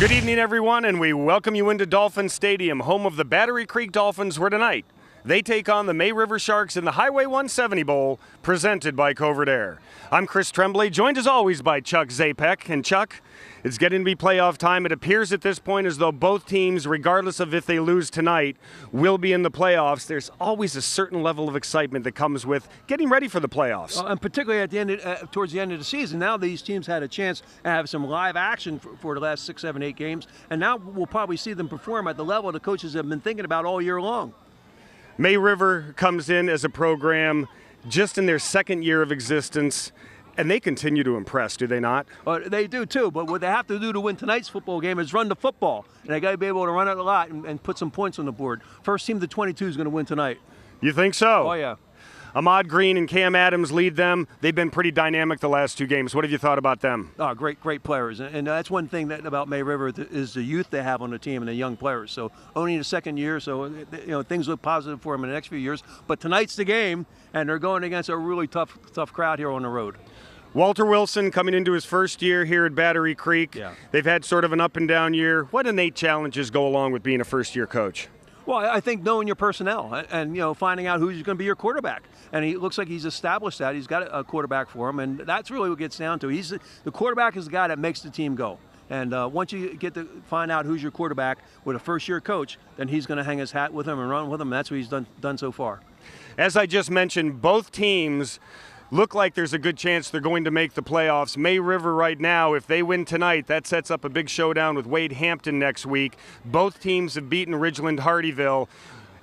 Good evening, everyone, and we welcome you into Dolphin Stadium, home of the Battery Creek Dolphins, where tonight they take on the May River Sharks in the Highway 170 Bowl, presented by Covert Aire. I'm Chris Tremblay, joined as always by Chuck Zapek. And Chuck, it's getting to be playoff time. It appears at this point as though both teams, regardless of if they lose tonight, will be in the playoffs. There's always a certain level of excitement that comes with getting ready for the playoffs. And particularly at the end, towards the end of the season. Now these teams had a chance to have some live action for the last 6, 7, 8 games, and now we'll probably see them perform at the level the coaches have been thinking about all year long. May River comes in as a program just in their second year of existence, and they continue to impress, do they not? Well, they do too, but what they have to do to win tonight's football game is run the football, and they got to be able to run it a lot and put some points on the board. First team to 22 is going to win tonight. You think so? Oh, yeah. Ahmad Green and Cam Adams lead them. They've been pretty dynamic the last 2 games. What have you thought about them? Oh, great players, and that's one thing about May River is the youth they have on the team and the young players. So only in the second year, so things look positive for them in the next few years. But tonight's the game, and they're going against a really tough crowd here on the road. Walter Wilson coming into his first year here at Battery Creek. Yeah. They've had sort of an up and down year. What innate challenges go along with being a first-year coach? Well, I think knowing your personnel and finding out who's going to be your quarterback. And he looks like he's established that. He's got a quarterback for him, and that's really what it gets down to. The quarterback is the guy that makes the team go. And once you get to find out who's your quarterback with a first-year coach, then he's going to hang his hat with him and run with him, and that's what he's done so far. As I just mentioned, both teams look like there's a good chance they're going to make the playoffs. May River right now, if they win tonight, that sets up a big showdown with Wade Hampton next week. Both teams have beaten Ridgeland Hardyville,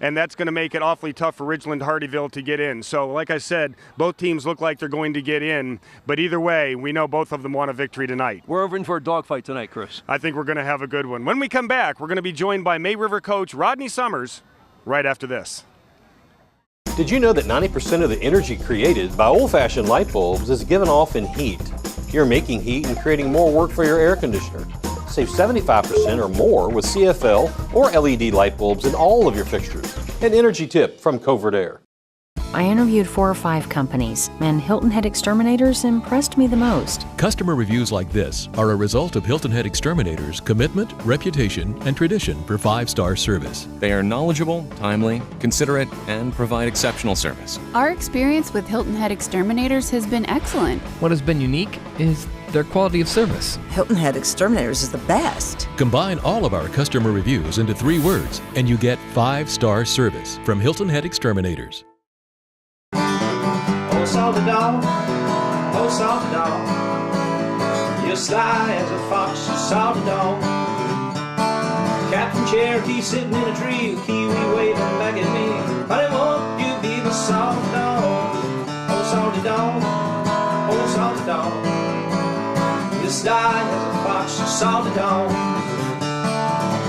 and that's going to make it awfully tough for Ridgeland Hardyville to get in. So, like I said, both teams look like they're going to get in, but either way, we know both of them want a victory tonight. We're over in for a dogfight tonight, Chris. I think we're going to have a good one. When we come back, we're going to be joined by May River coach Rodney Summers right after this. Did you know that 90% of the energy created by old-fashioned light bulbs is given off in heat? You're making heat and creating more work for your air conditioner. Save 75% or more with CFL or LED light bulbs in all of your fixtures. An energy tip from Covert Aire. I interviewed 4 or 5 companies, and Hilton Head Exterminators impressed me the most. Customer reviews like this are a result of Hilton Head Exterminators' commitment, reputation, and tradition for 5-star service. They are knowledgeable, timely, considerate, and provide exceptional service. Our experience with Hilton Head Exterminators has been excellent. What has been unique is their quality of service. Hilton Head Exterminators is the best. Combine all of our customer reviews into 3 words, and you get 5-star service from Hilton Head Exterminators. Oh, salty dog, oh, salty dog, you're sly as a fox, you salty dog. Captain Cherokee sitting in a tree, kiwi waving back at me. Honey, won't you be the salty dog? Oh, salty dog, oh, salty dog, you're sly as a fox, you salty dog.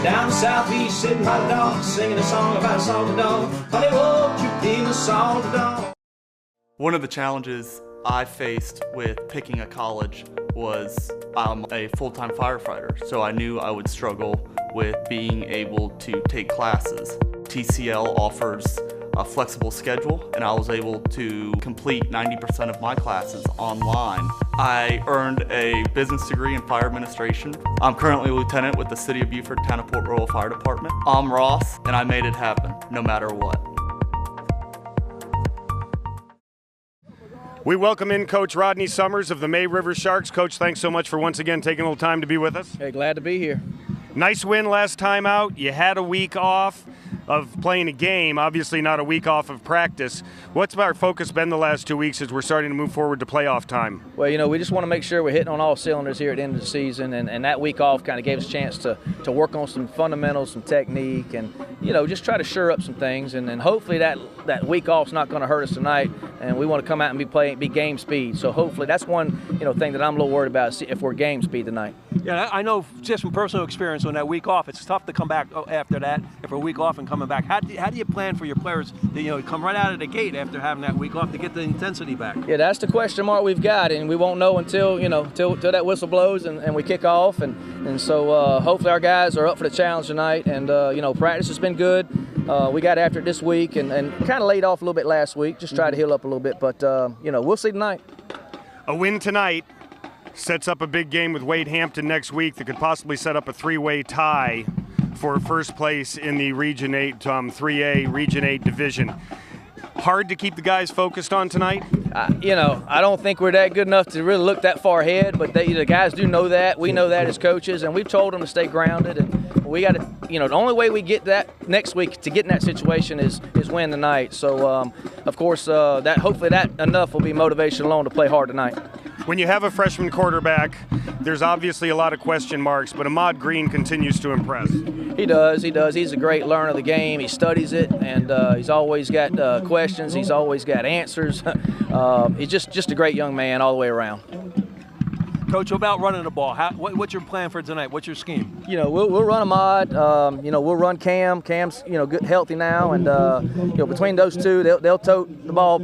Down the southeast, sitting by the dog, singing a song about a salty dog. Honey, won't you be the salty dog? One of the challenges I faced with picking a college was I'm a full-time firefighter, so I knew I would struggle with being able to take classes. TCL offers a flexible schedule, and I was able to complete 90% of my classes online. I earned a business degree in fire administration. I'm currently a lieutenant with the City of Beaufort Town of Port Royal Fire Department. I'm Ross, and I made it happen, no matter what. We welcome in Coach Rodney Summers of the May River Sharks. Coach, thanks so much for once again taking a little time to be with us. Hey, glad to be here. Nice win last time out. You had a week off of playing a game, obviously not a week off of practice. What's our focus been the last 2 weeks as we're starting to move forward to playoff time? Well, we just want to make sure we're hitting on all cylinders here at the end of the season, and that week off kind of gave us a chance to work on some fundamentals, some technique, and, just try to shore up some things, and hopefully that week off's not going to hurt us tonight, and we want to come out and be game speed. So hopefully that's one, thing that I'm a little worried about, if we're game speed tonight. Yeah, I know just from personal experience on that week off, it's tough to come back after that, if a week off and coming back. How do you plan for your players to come right out of the gate after having that week off to get the intensity back? Yeah, that's the question mark we've got, and we won't know until till that whistle blows and we kick off, and so hopefully our guys are up for the challenge tonight, and practice has been good. We got after it this week and kind of laid off a little bit last week, just try to heal up a little bit, but we'll see tonight. A win tonight Sets up a big game with Wade Hampton next week that could possibly set up a three-way tie for first place in the Region 8, 3A Region 8 division. Hard to keep the guys focused on tonight? I don't think we're that good enough to really look that far ahead, but the guys do know that. We know that as coaches, and we've told them to stay grounded. And we got to, the only way we get that next week to get in that situation is win tonight. So, of course, hopefully that enough will be motivation alone to play hard tonight. When you have a freshman quarterback, there's obviously a lot of question marks, but Ahmad Green continues to impress. He does. He's a great learner of the game. He studies it, and he's always got questions. He's always got answers. He's just a great young man all the way around. Coach, about running the ball, what's your plan for tonight? What's your scheme? We'll run Ahmad. We'll run Cam. Cam's good, healthy now, and between those two, they'll tote the ball,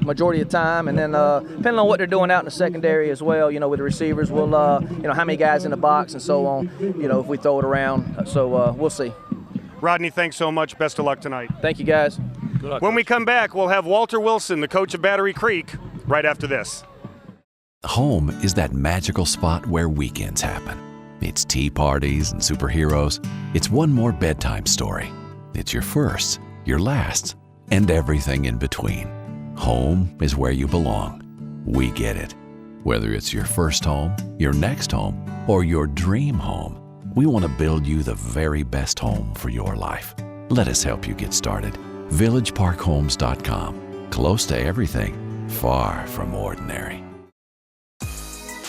majority of the time, and then depending on what they're doing out in the secondary as well, with the receivers, we'll how many guys in the box and so on, if we throw it around. So we'll see. Rodney, thanks so much. Best of luck tonight. Thank you, guys. Good luck. When we come back, we'll have Walter Wilson, the coach of Battery Creek, right after this. Home is that magical spot where weekends happen. It's tea parties and superheroes. It's one more bedtime story. It's your firsts, your lasts, and everything in between. Home is where you belong. We get it. Whether it's your first home, your next home, or your dream home, we want to build you the very best home for your life. Let us help you get started. VillageParkHomes.com. Close to everything, far from ordinary.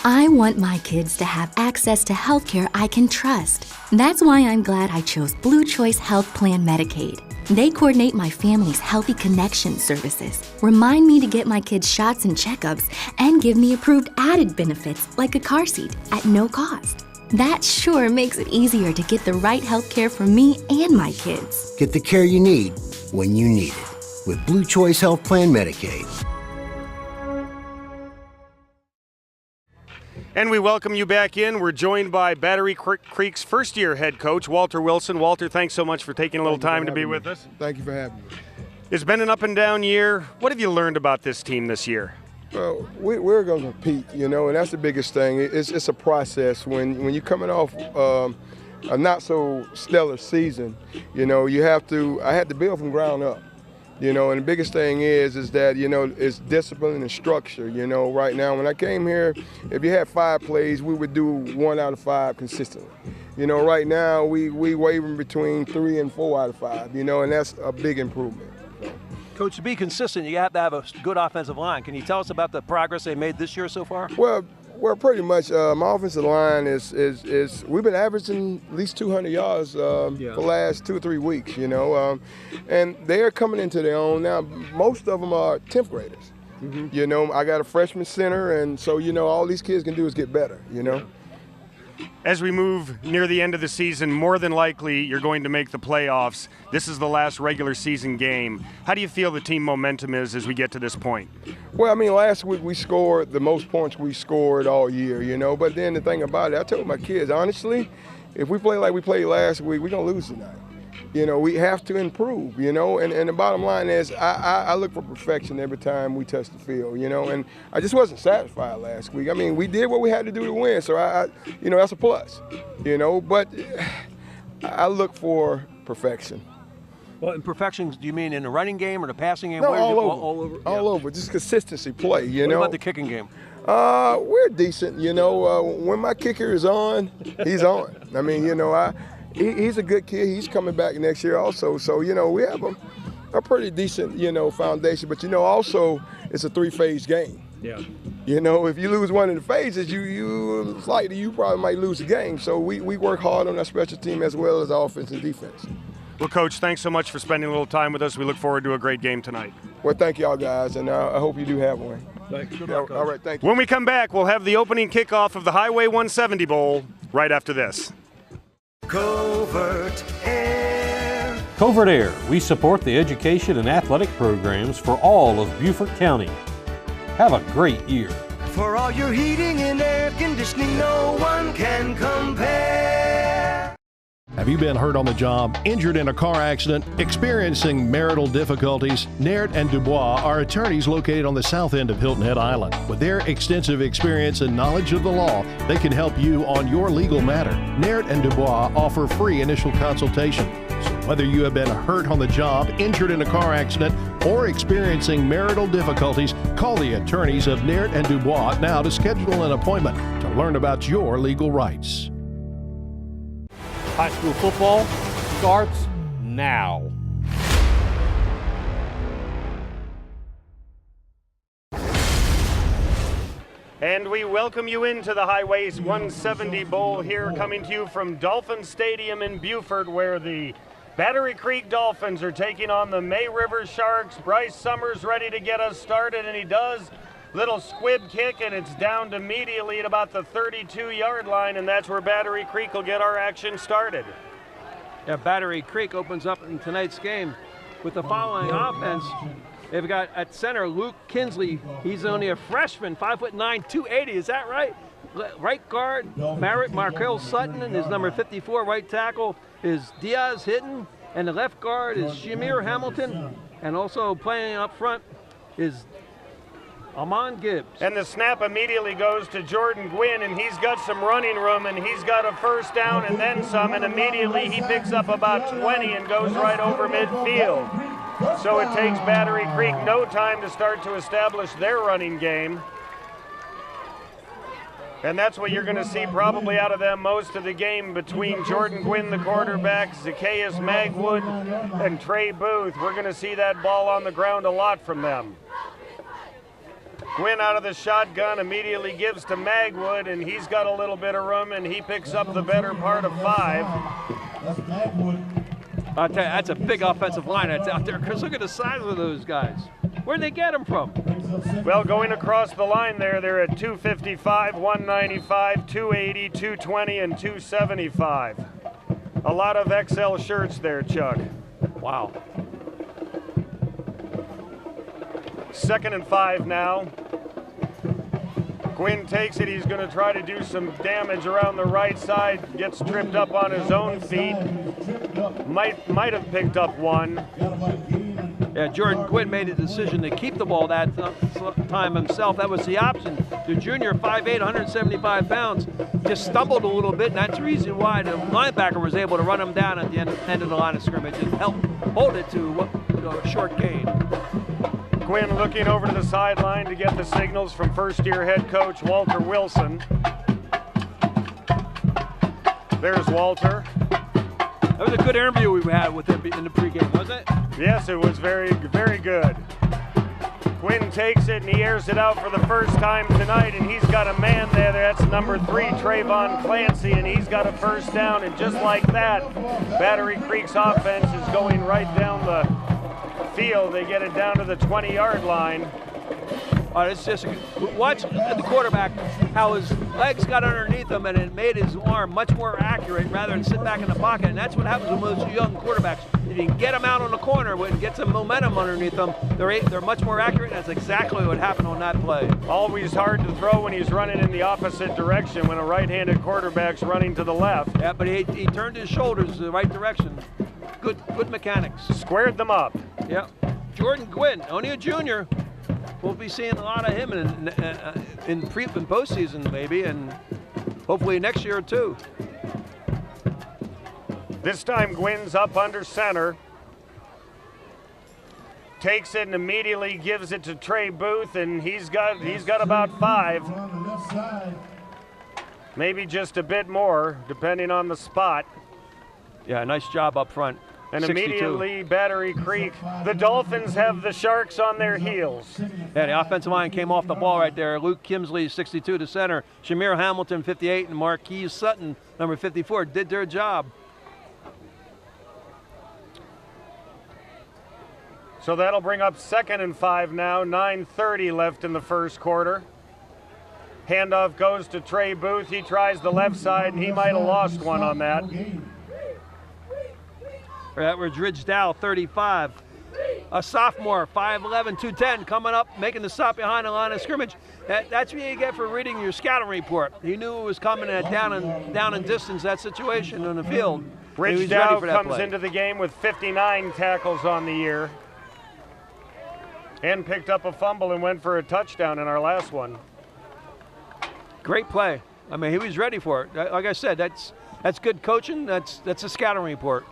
I want my kids to have access to healthcare I can trust. That's why I'm glad I chose Blue Choice Health Plan Medicaid. They coordinate my family's Healthy Connection services, remind me to get my kids shots and checkups, and give me approved added benefits like a car seat at no cost. That sure makes it easier to get the right health care for me and my kids. Get the care you need when you need it with Blue Choice Health Plan Medicaid. And we welcome you back in. We're joined by Battery Creek's first-year head coach, Walter Wilson. Walter, thanks so much for taking a little time to be with us. Thank you for having me. It's been an up-and-down year. What have you learned about this team this year? Well, we're going to compete, and that's the biggest thing. It's a process. When you're coming off a not-so-stellar season, I had to build from ground up. And the biggest thing is that, it's discipline and structure. Right now, when I came here, if you had 5 plays, we would do 1 out of 5 consistently. Right now, we wavering between 3 and 4 out of 5, and that's a big improvement. Coach, to be consistent, you have to have a good offensive line. Can you tell us about the progress they made this year so far? Well, pretty much. My offensive line is we've been averaging at least 200 yards for the last 2 or 3 weeks, and they're coming into their own now. Most of them are 10th graders. Mm-hmm. I got a freshman center, and so all these kids can do is get better. As we move near the end of the season, more than likely you're going to make the playoffs. This is the last regular season game. How do you feel the team momentum is as we get to this point? Well, last week we scored the most points we scored all year, But then the thing about it, I told my kids, honestly, if we play like we played last week, we're going to lose tonight. We have to improve, and the bottom line is I look for perfection every time we touch the field, and I just wasn't satisfied last week. We did what we had to do to win, so that's a plus, but I look for perfection. Well, in perfection, do you mean in the running game or the passing game? No, all over, just consistency play, What about the kicking game? We're decent, when my kicker is on, he's on. He's a good kid. He's coming back next year also. So, we have a pretty decent, foundation. But, also it's a 3-phase game. Yeah. If you lose one of the phases, you probably might lose the game. So we work hard on our special team as well as offense and defense. Well, Coach, thanks so much for spending a little time with us. We look forward to a great game tonight. Well, thank y'all guys, and I hope you do have one. Thanks. Good luck, all right, thank you. When we come back, we'll have the opening kickoff of the Highway 170 Bowl right after this. Covert Aire. Covert Aire. We support the education and athletic programs for all of Beaufort County. Have a great year. For all your heating and air conditioning, no one can compare. Have you been hurt on the job, injured in a car accident, experiencing marital difficulties? Naird and Dubois are attorneys located on the south end of Hilton Head Island. With their extensive experience and knowledge of the law, they can help you on your legal matter. Naird and Dubois offer free initial consultation. So whether you have been hurt on the job, injured in a car accident, or experiencing marital difficulties, call the attorneys of Naird and Dubois now to schedule an appointment to learn about your legal rights. High school football starts now. And we welcome you into the Highway 170 Bowl here, coming to you from Dolphin Stadium in Beaufort, where the Battery Creek Dolphins are taking on the May River Sharks. Bryce Summers ready to get us started, and he does. Little squib kick, and it's downed immediately at about the 32-yard line, and that's where Battery Creek will get our action started. Yeah, Battery Creek opens up in tonight's game with the following offense. They've got at center Luke Kinsley. He's only a freshman, 5'9", 280. Is that right? Right guard Markel Sutton, and his number 54 right tackle is Diaz Hinton, and the left guard is Shamir Hamilton, and also playing up front is Amon Gibbs. And the snap immediately goes to Jordan Gwynn, and he's got some running room, and he's got a first down and then some, and immediately he picks up about 20 and goes right over midfield. So it takes Battery Creek no time to start to establish their running game. And that's what you're going to see probably out of them most of the game, between Jordan Gwynn, the quarterback, Zacchaeus Magwood, and Trey Booth. We're going to see that ball on the ground a lot from them. Gwynn out of the shotgun immediately gives to Magwood, and he's got a little bit of room, and he picks up the better part of 5. I'll tell you, that's a big offensive line that's out there, because look at the size of those guys. Where'd they get them from? Well, going across the line there, they're at 255, 195, 280, 220, and 275. A lot of XL shirts there, Chuck. Wow. 2nd and 5 now. Gwynn takes it. He's going to try to do some damage around the right side. Gets tripped up on his own feet. Might have picked up one. Yeah, Jordan Gwynn made a decision to keep the ball that time himself. That was the option. The junior, 5'8", 175 pounds, just stumbled a little bit, and that's the reason why the linebacker was able to run him down at the end of the line of scrimmage and help hold it to a short gain. Gwynn looking over to the sideline to get the signals from first-year head coach Walter Wilson. There's Walter. That was a good interview we had with him in the pregame, wasn't it? Yes, it was very, very good. Gwynn takes it, and he airs it out for the first time tonight, and he's got a man there. That's number 3, Trayvon Clancy, and he's got a first down, and just like that, Battery Creek's offense is going right down the field. They get it down to the 20-yard line. It's just watch the quarterback, how his legs got underneath him, and it made his arm much more accurate rather than sit back in the pocket. And that's what happens with most young quarterbacks. If you can get them out on the corner and get some momentum underneath them, they're much more accurate. And that's exactly what happened on that play. Always hard to throw when he's running in the opposite direction, when a right-handed quarterback's running to the left. Yeah, but he turned his shoulders the right direction. Good mechanics. Squared them up. Yep. Jordan Gwynn, only a junior. We'll be seeing a lot of him in postseason, maybe, and hopefully next year too. This time Gwynn's up under center. Takes it and immediately gives it to Trey Booth, and he's got about 5. Maybe just a bit more, depending on the spot. Yeah, nice job up front. And 62. Immediately, Battery Creek, the Dolphins have the Sharks on their heels. Yeah, the offensive line came off the ball right there. Luke Kimsley, 62 to center. Shamir Hamilton, 58, and Marquise Sutton, number 54, did their job. So that'll bring up 2nd and 5 now, 9:30 left in the first quarter. Handoff goes to Trey Booth. He tries the left side, and he might have lost one on that. That was Ridge Dow, 35. A sophomore, 5'11", 210, coming up, making the stop behind the line of scrimmage. That's what you get for reading your scouting report. He knew it was coming at down and distance, that situation on the field. Rich Dow comes into the game with 59 tackles on the year and picked up a fumble and went for a touchdown in our last one. Great play. I mean, he was ready for it. Like I said, that's good coaching. That's a scouting report.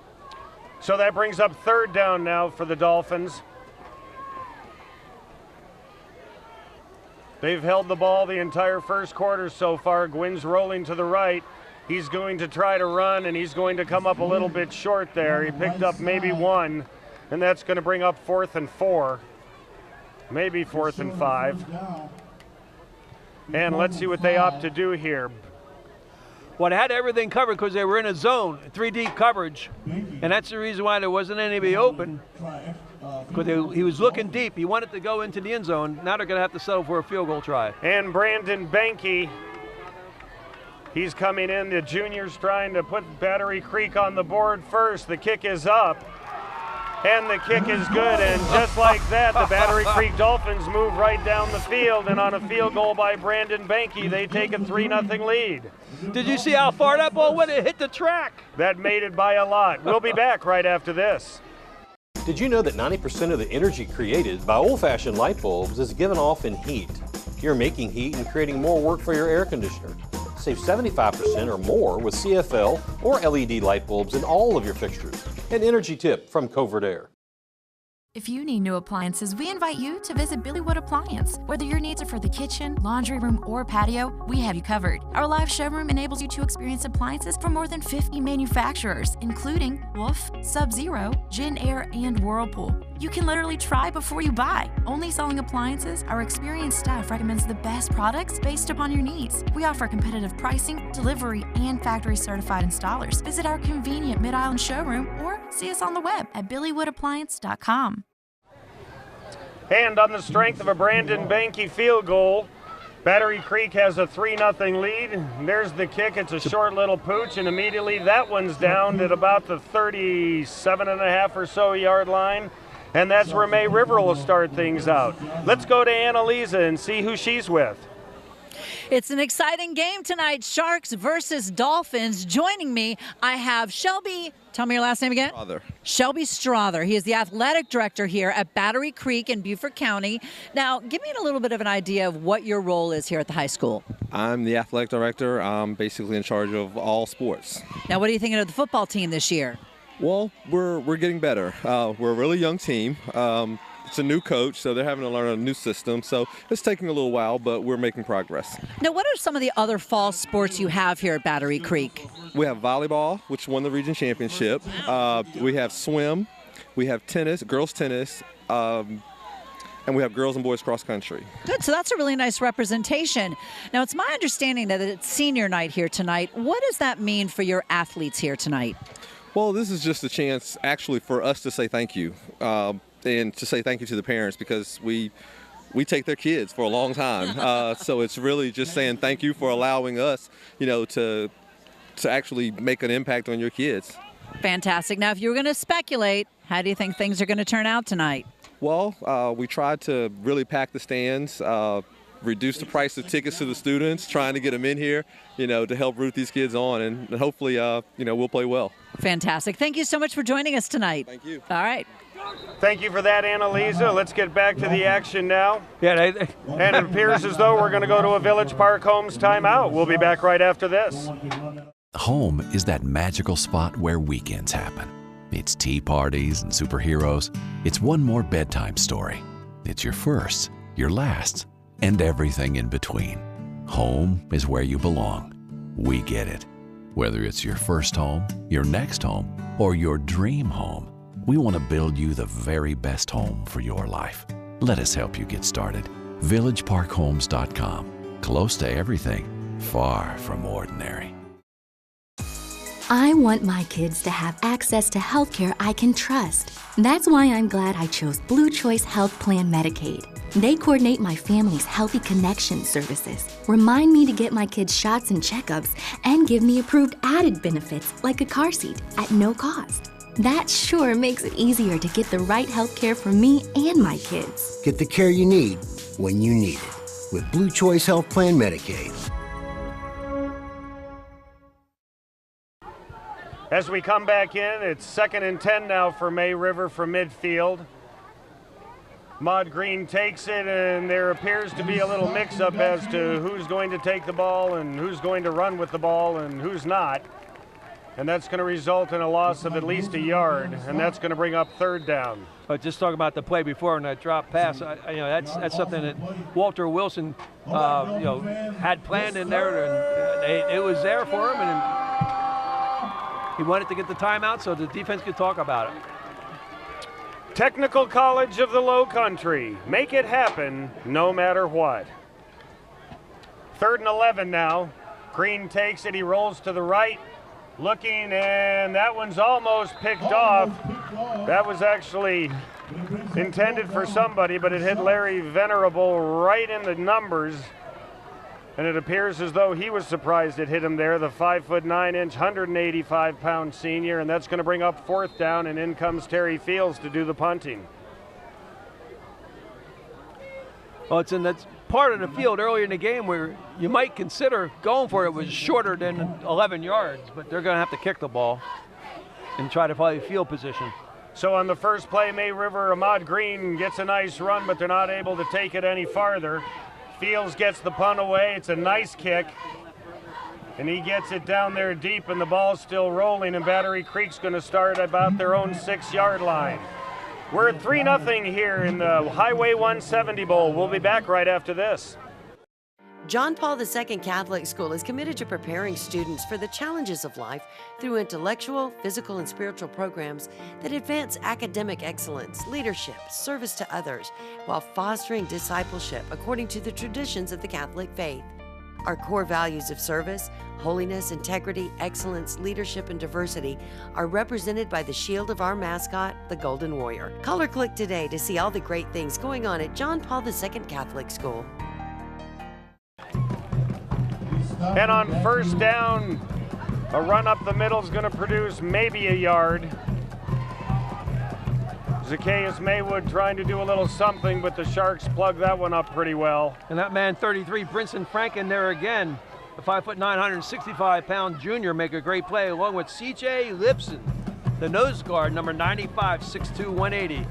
So that brings up third down now for the Dolphins. They've held the ball the entire first quarter so far. Gwynn's rolling to the right. He's going to try to run, and he's going to come up a little bit short there. He picked up maybe one, and that's going to bring up 4th and 4. Maybe 4th and 5. And let's see what they opt to do here. Well, they had everything covered because they were in a zone, 3 deep coverage. And that's the reason why there wasn't anybody open. Because he was looking deep. He wanted to go into the end zone. Now they're going to have to settle for a field goal try. And Brandon Banky, he's coming in. The junior's trying to put Battery Creek on the board first. The kick is up. And the kick is good, and just like that, the Battery Creek Dolphins move right down the field, and on a field goal by Brandon Banky, they take a 3-0 lead. Did you see how far that ball went? It hit the track. That made it by a lot. We'll be back right after this. Did you know that 90% of the energy created by old-fashioned light bulbs is given off in heat? You're making heat and creating more work for your air conditioner. Save 75% or more with CFL or LED light bulbs in all of your fixtures. An energy tip from Covert Aire. If you need new appliances, we invite you to visit Billy Wood Appliance. Whether your needs are for the kitchen, laundry room, or patio, we have you covered. Our live showroom enables you to experience appliances from more than 50 manufacturers, including Wolf, Sub-Zero, Jin Air, and Whirlpool. You can literally try before you buy. Only selling appliances, our experienced staff recommends the best products based upon your needs. We offer competitive pricing, delivery, and factory certified installers. Visit our convenient Mid-Island showroom or see us on the web at billywoodappliance.com. And on the strength of a Brandon Banky field goal, Battery Creek has a 3-0 lead. There's the kick. It's a short little pooch, and immediately that one's down at about the 37.5 or so yard line. And that's where May River will start things out. Let's go to Annalisa and see who she's with. It's an exciting game tonight, Sharks versus Dolphins. Joining me, I have Shelby, tell me your last name again. Strother. Shelby Strother. He is the athletic director here at Battery Creek in Beaufort County. Now, give me a little bit of an idea of what your role is here at the high school. I'm the athletic director. I'm basically in charge of all sports. Now, what are you thinking of the football team this year? Well, we're getting better. We're a really young team. It's a new coach, so they're having to learn a new system. So it's taking a little while, but we're making progress. Now, what are some of the other fall sports you have here at Battery Creek? We have volleyball, which won the region championship. We have swim. We have tennis, girls tennis, and we have girls and boys cross country. Good, so that's a really nice representation. Now, it's my understanding that it's senior night here tonight. What does that mean for your athletes here tonight? Well, this is just a chance actually for us to say thank you. And to say thank you to the parents, because we take their kids for a long time. So it's really just saying thank you for allowing us, to actually make an impact on your kids. Fantastic. Now, if you were going to speculate, how do you think things are going to turn out tonight? Well, we tried to really pack the stands, reduce the price of tickets to the students, trying to get them in here, to help root these kids on, and hopefully, we'll play well. Fantastic. Thank you so much for joining us tonight. Thank you. All right. Thank you for that, Annalisa. Let's get back to the action now. Yeah, and it appears as though we're going to go to a Village Park Homes timeout. We'll be back right after this. Home is that magical spot where weekends happen. It's tea parties and superheroes. It's one more bedtime story. It's your firsts, your lasts, and everything in between. Home is where you belong. We get it. Whether it's your first home, your next home, or your dream home, we want to build you the very best home for your life. Let us help you get started. VillageParkHomes.com. Close to everything, far from ordinary. I want my kids to have access to healthcare I can trust. That's why I'm glad I chose Blue Choice Health Plan Medicaid. They coordinate my family's Healthy Connection services, remind me to get my kids shots and checkups, and give me approved added benefits like a car seat at no cost. That sure makes it easier to get the right health care for me and my kids. Get the care you need when you need it with Blue Choice Health Plan Medicaid. As we come back in, it's 2nd and 10 now for May River from midfield. Maud Green takes it, and there appears to be a little mix-up as to who's going to take the ball and who's going to run with the ball and who's not. And that's going to result in a loss of at least a yard, and that's going to bring up 3rd down. But just talking about the play before and that drop pass, that's something that Walter Wilson, had planned in there, and it was there for him, and he wanted to get the timeout so the defense could talk about it. Technical College of the Lowcountry. Make it happen no matter what. 3rd and 11 now. Green takes it. He rolls to the right. Looking, and that one's almost picked off. That was actually intended for somebody, but it hit Larry Venerable right in the numbers. And it appears as though he was surprised it hit him there, the 5'9", 185-pound senior, and that's going to bring up 4th down, and in comes Terry Fields to do the punting. Well, it's in that part of the field earlier in the game where you might consider going for it. It was shorter than 11 yards, but they're going to have to kick the ball and try to play field position. So on the first play, May River, Ahmad Green gets a nice run, but they're not able to take it any farther. Fields gets the punt away. It's a nice kick, and he gets it down there deep, and the ball's still rolling, and Battery Creek's going to start about their own 6-yard line. We're at 3-0 here in the Highway 170 Bowl. We'll be back right after this. John Paul II Catholic School is committed to preparing students for the challenges of life through intellectual, physical, and spiritual programs that advance academic excellence, leadership, service to others, while fostering discipleship according to the traditions of the Catholic faith. Our core values of service, holiness, integrity, excellence, leadership, and diversity are represented by the shield of our mascot, the Golden Warrior. Call or click today to see all the great things going on at John Paul II Catholic School. And on 1st down, a run up the middle is going to produce maybe a yard. Zacchaeus Maywood trying to do a little something, but the Sharks plug that one up pretty well. And that man 33, Brinson Frank, in there again. The 5'9", 165-pound junior make a great play along with C.J. Lipson, the nose guard, number 95, 6'2", 180.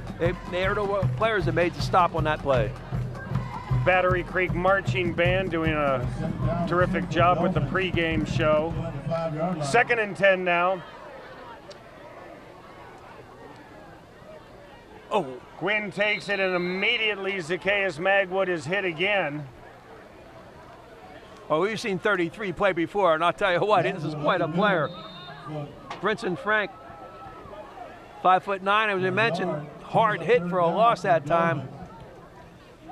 They are the players that made the stop on that play. Battery Creek Marching Band doing a terrific job with the pregame show. 2nd and 10 now. Oh, Gwynn takes it, and immediately Zacchaeus Magwood is hit again. Well, we've seen 33 play before, and I'll tell you what, this is quite a player. Brinson Frank, 5'9", as we mentioned, hard hit for a loss that time.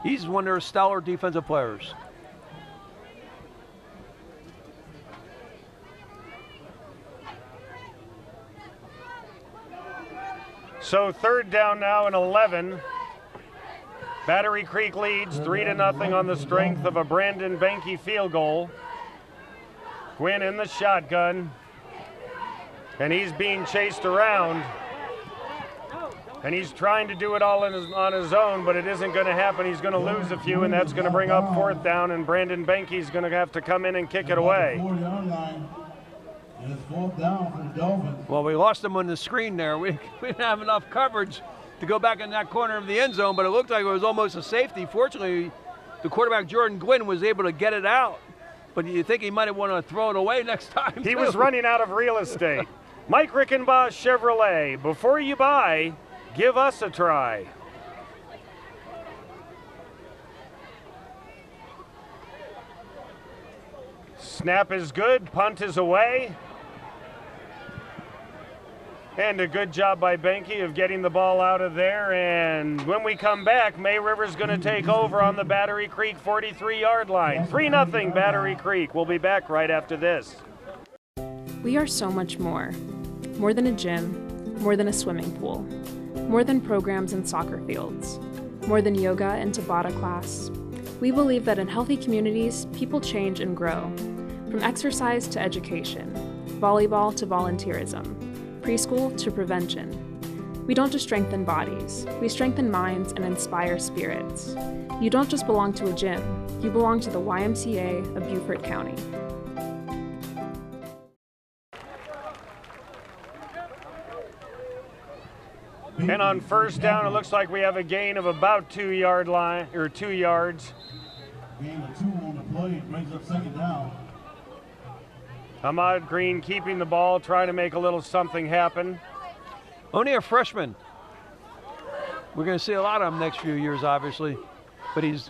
He's one of their stellar defensive players. So 3rd down now and 11. Battery Creek leads 3-0 on the strength of a Brandon Benke field goal. Gwynn in the shotgun, and he's being chased around. And he's trying to do it all on his own, but it isn't going to happen. He's going to lose a few, and that's going to bring up 4th down, and Brandon Benke's going to have to come in and kick it away. It's 4th down for the Dolphins. Well, we lost him on the screen there. We didn't have enough coverage to go back in that corner of the end zone, but it looked like it was almost a safety. Fortunately, the quarterback, Jordan Gwynn, was able to get it out, but you think he might have wanted to throw it away next time, He was running out of real estate. Mike Rickenbaugh Chevrolet, before you buy, give us a try. Snap is good, punt is away. And a good job by Benke of getting the ball out of there. And when we come back, May River's going to take over on the Battery Creek 43-yard line. 3-0 Battery Creek. We'll be back right after this. We are so much more. More than a gym, more than a swimming pool, more than programs and soccer fields, more than yoga and Tabata class. We believe that in healthy communities, people change and grow. From exercise to education, volleyball to volunteerism, preschool to prevention. We don't just strengthen bodies, we strengthen minds and inspire spirits. You don't just belong to a gym, you belong to the YMCA of Beaufort County. And on first down, it looks like we have a gain of about 2 yards. Gain of 2 on the play, brings up second down. Ahmad Green keeping the ball, trying to make a little something happen. Only a freshman. We're going to see a lot of him next few years, obviously. But he's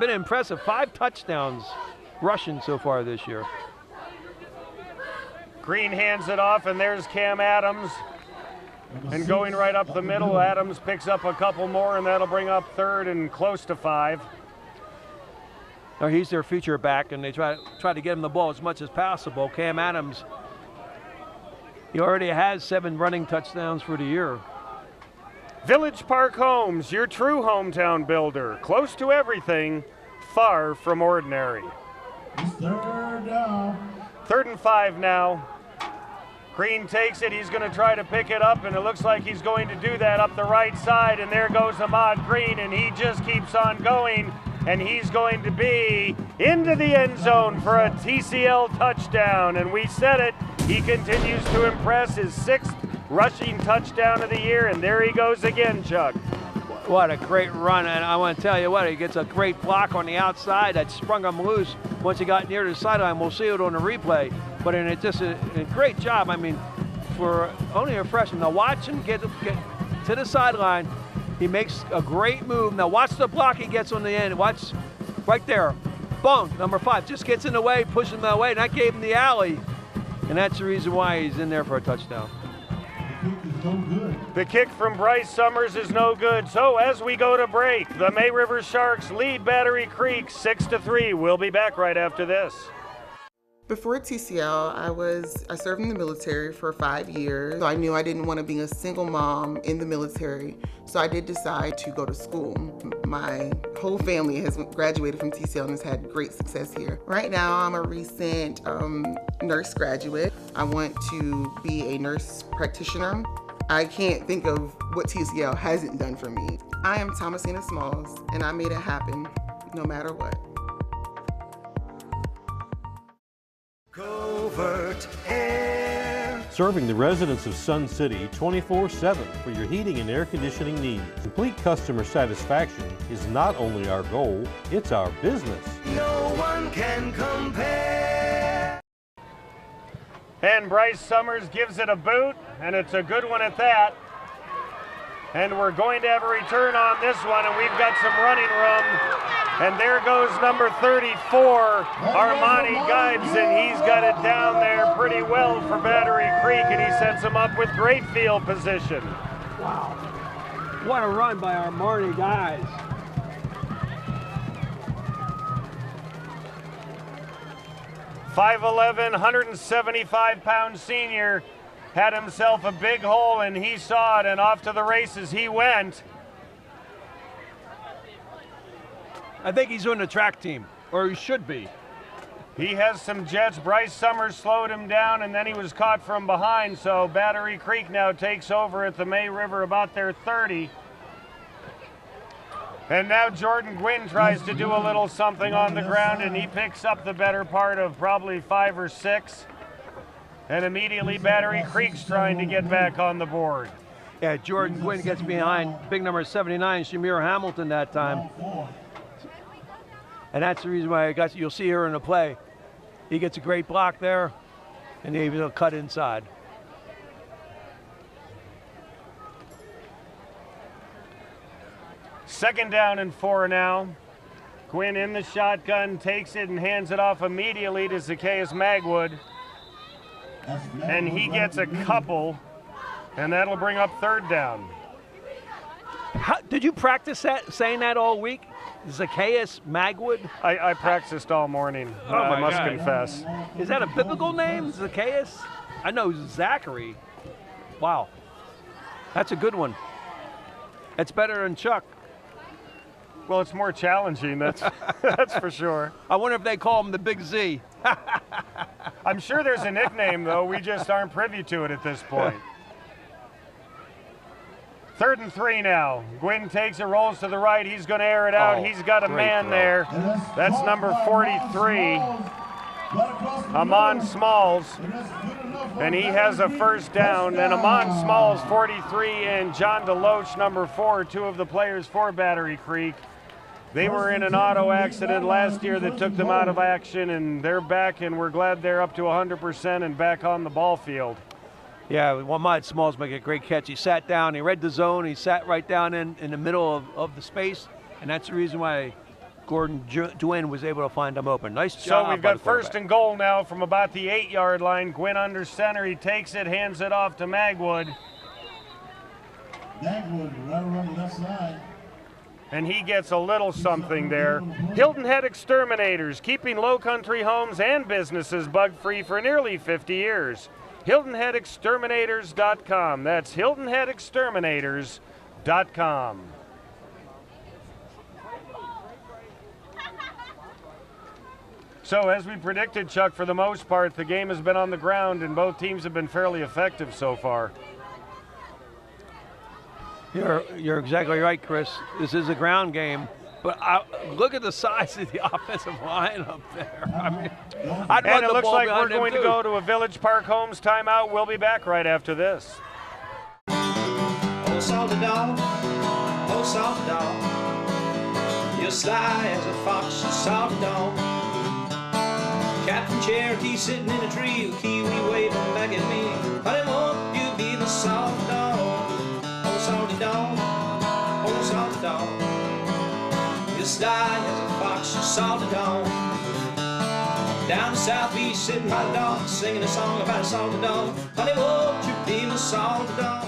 been impressive. 5 touchdowns rushing so far this year. Green hands it off, and there's Cam Adams. And going right up the middle, Adams picks up a couple more, and that'll bring up 3rd and close to 5. Now he's their feature back, and they try to get him the ball as much as possible. Cam Adams, he already has 7 running touchdowns for the year. Village Park Homes, your true hometown builder. Close to everything, far from ordinary. It's 3rd down. 3rd and 5 now. Green takes it, he's going to try to pick it up, and it looks like he's going to do that up the right side, and there goes Ahmad Green, and he just keeps on going, and he's going to be into the end zone for a TCL touchdown, and we said it, he continues to impress, his 6th rushing touchdown of the year, and there he goes again, Chuck. What a great run, and I want to tell you what, he gets a great block on the outside that sprung him loose once he got near the sideline. We'll see it on the replay, but it's just a great job. I mean, for only a freshman. Now watch him get to the sideline. He makes a great move. Now watch the block he gets on the end. Watch right there. Boom, number 5 just gets in the way, pushes him away, and that gave him the alley, and that's the reason why he's in there for a touchdown. The kick from Bryce Summers is no good. So as we go to break, the May River Sharks lead Battery Creek 6-3. We'll be back right after this. Before TCL, I served in the military for 5 years. So I knew I didn't want to be a single mom in the military. So I did decide to go to school. My whole family has graduated from TCL and has had great success here. Right now, I'm a recent nurse graduate. I want to be a nurse practitioner. I can't think of what TCL hasn't done for me. I am Thomasina Smalls, and I made it happen no matter what. Covert Aire. Serving the residents of Sun City 24/7 for your heating and air conditioning needs. Complete customer satisfaction is not only our goal, it's our business. No one can compare. And Bryce Summers gives it a boot, and it's a good one at that. And we're going to have a return on this one, and we've got some running room. And there goes number 34, Armani Gibbs, and he's got it down there pretty well for Battery Creek, and he sets him up with great field position. Wow. What a run by Armani Gibbs. .5'11", 175-pound senior had himself a big hole, and he saw it, and off to the races he went. I think he's on the track team, or he should be. He has some jets. Bryce Summers slowed him down, and then he was caught from behind, so Battery Creek now takes over at the May River about their 30. And now Jordan Gwynn tries to do a little something on the ground, and he picks up the better part of probably 5 or 6. And immediately Battery Creek's trying to get back on the board. Yeah, Jordan Gwynn gets behind big number 79, Shamir Hamilton that time. And that's the reason why you'll see her in the play. He gets a great block there, and he'll cut inside. Second down and 4 now. Gwynn in the shotgun, takes it and hands it off immediately to Zacchaeus Magwood. And he gets a couple, and that'll bring up 3rd down. Did you practice saying that all week? Zacchaeus Magwood? I practiced all morning, I must confess. Is that a biblical name, Zacchaeus? I know Zachary. Wow. That's a good one. That's better than Chuck. Well, it's more challenging, that's for sure. I wonder if they call him the Big Z. I'm sure there's a nickname, though. We just aren't privy to it at this point. 3rd and 3 now. Gwynn takes it, rolls to the right. He's going to air it out. He's got a man there. That's number 43, Amon Smalls. And he has a first down. And Amon Smalls, 43, and John DeLoach, number 4, two of the players for Battery Creek. They were in an auto accident last year that took them out of action, and they're back, and we're glad they're up to 100% and back on the ball field. Yeah, Ahmad Smalls make a great catch. He sat down, he read the zone, he sat right down in the middle of the space, and that's the reason why Gordon Duane was able to find him open. Nice job. So we've got first and goal now from about the 8-yard line. Gwynn under center, he takes it, hands it off to Magwood. Magwood right around the left side. And he gets a little something there. Hilton Head Exterminators, keeping Lowcountry homes and businesses bug-free for nearly 50 years. HiltonHeadExterminators.com. That's HiltonHeadExterminators.com. So as we predicted, Chuck, for the most part, the game has been on the ground and both teams have been fairly effective so far. You're exactly right, Chris. This is a ground game, but look at the size of the offensive line up there. I mean, I'd run and it the looks ball like behind we're them going to too. go to a Village Park Homes timeout. We'll be back right after this. Oh, salty dog, oh, salty dog, you're sly as a fox, salty dog. Captain Cherokee sitting in a tree, with kiwi waving back at me. Honey, won't you be the salty dog? Oh, salty dog, oh, salty dog, you're sly as a fox, salty dog. Down the South Beach, sitting by the dock, singing a song about a salty dog. Honey, won't you be my salty dog?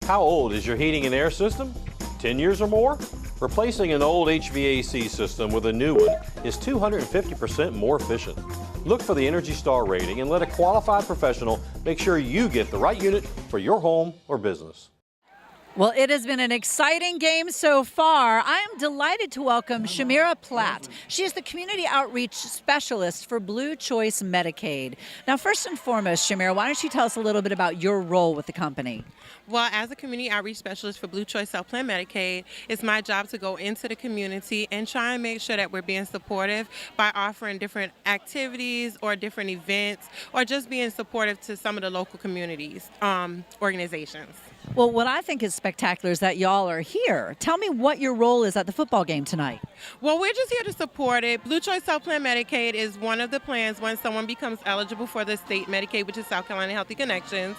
How old is your heating and air system? 10 years or more? Replacing an old HVAC system with a new one is 250% more efficient. Look for the Energy Star rating and let a qualified professional make sure you get the right unit for your home or business. Well, it has been an exciting game so far. I am delighted to welcome Shamira Platt. She is the Community Outreach Specialist for Blue Choice Medicaid. Now, first and foremost, Shamira, why don't you tell us a little bit about your role with the company? Well, as a community outreach specialist for Blue Choice Health Plan Medicaid, it's my job to go into the community and try and make sure that we're being supportive by offering different activities or different events or just being supportive to some of the local communities, organizations. Well, what I think is spectacular is that y'all are here. Tell me what your role is at the football game tonight. Well, we're just here to support it. Blue Choice Health Plan Medicaid is one of the plans when someone becomes eligible for the state Medicaid, which is South Carolina Healthy Connections.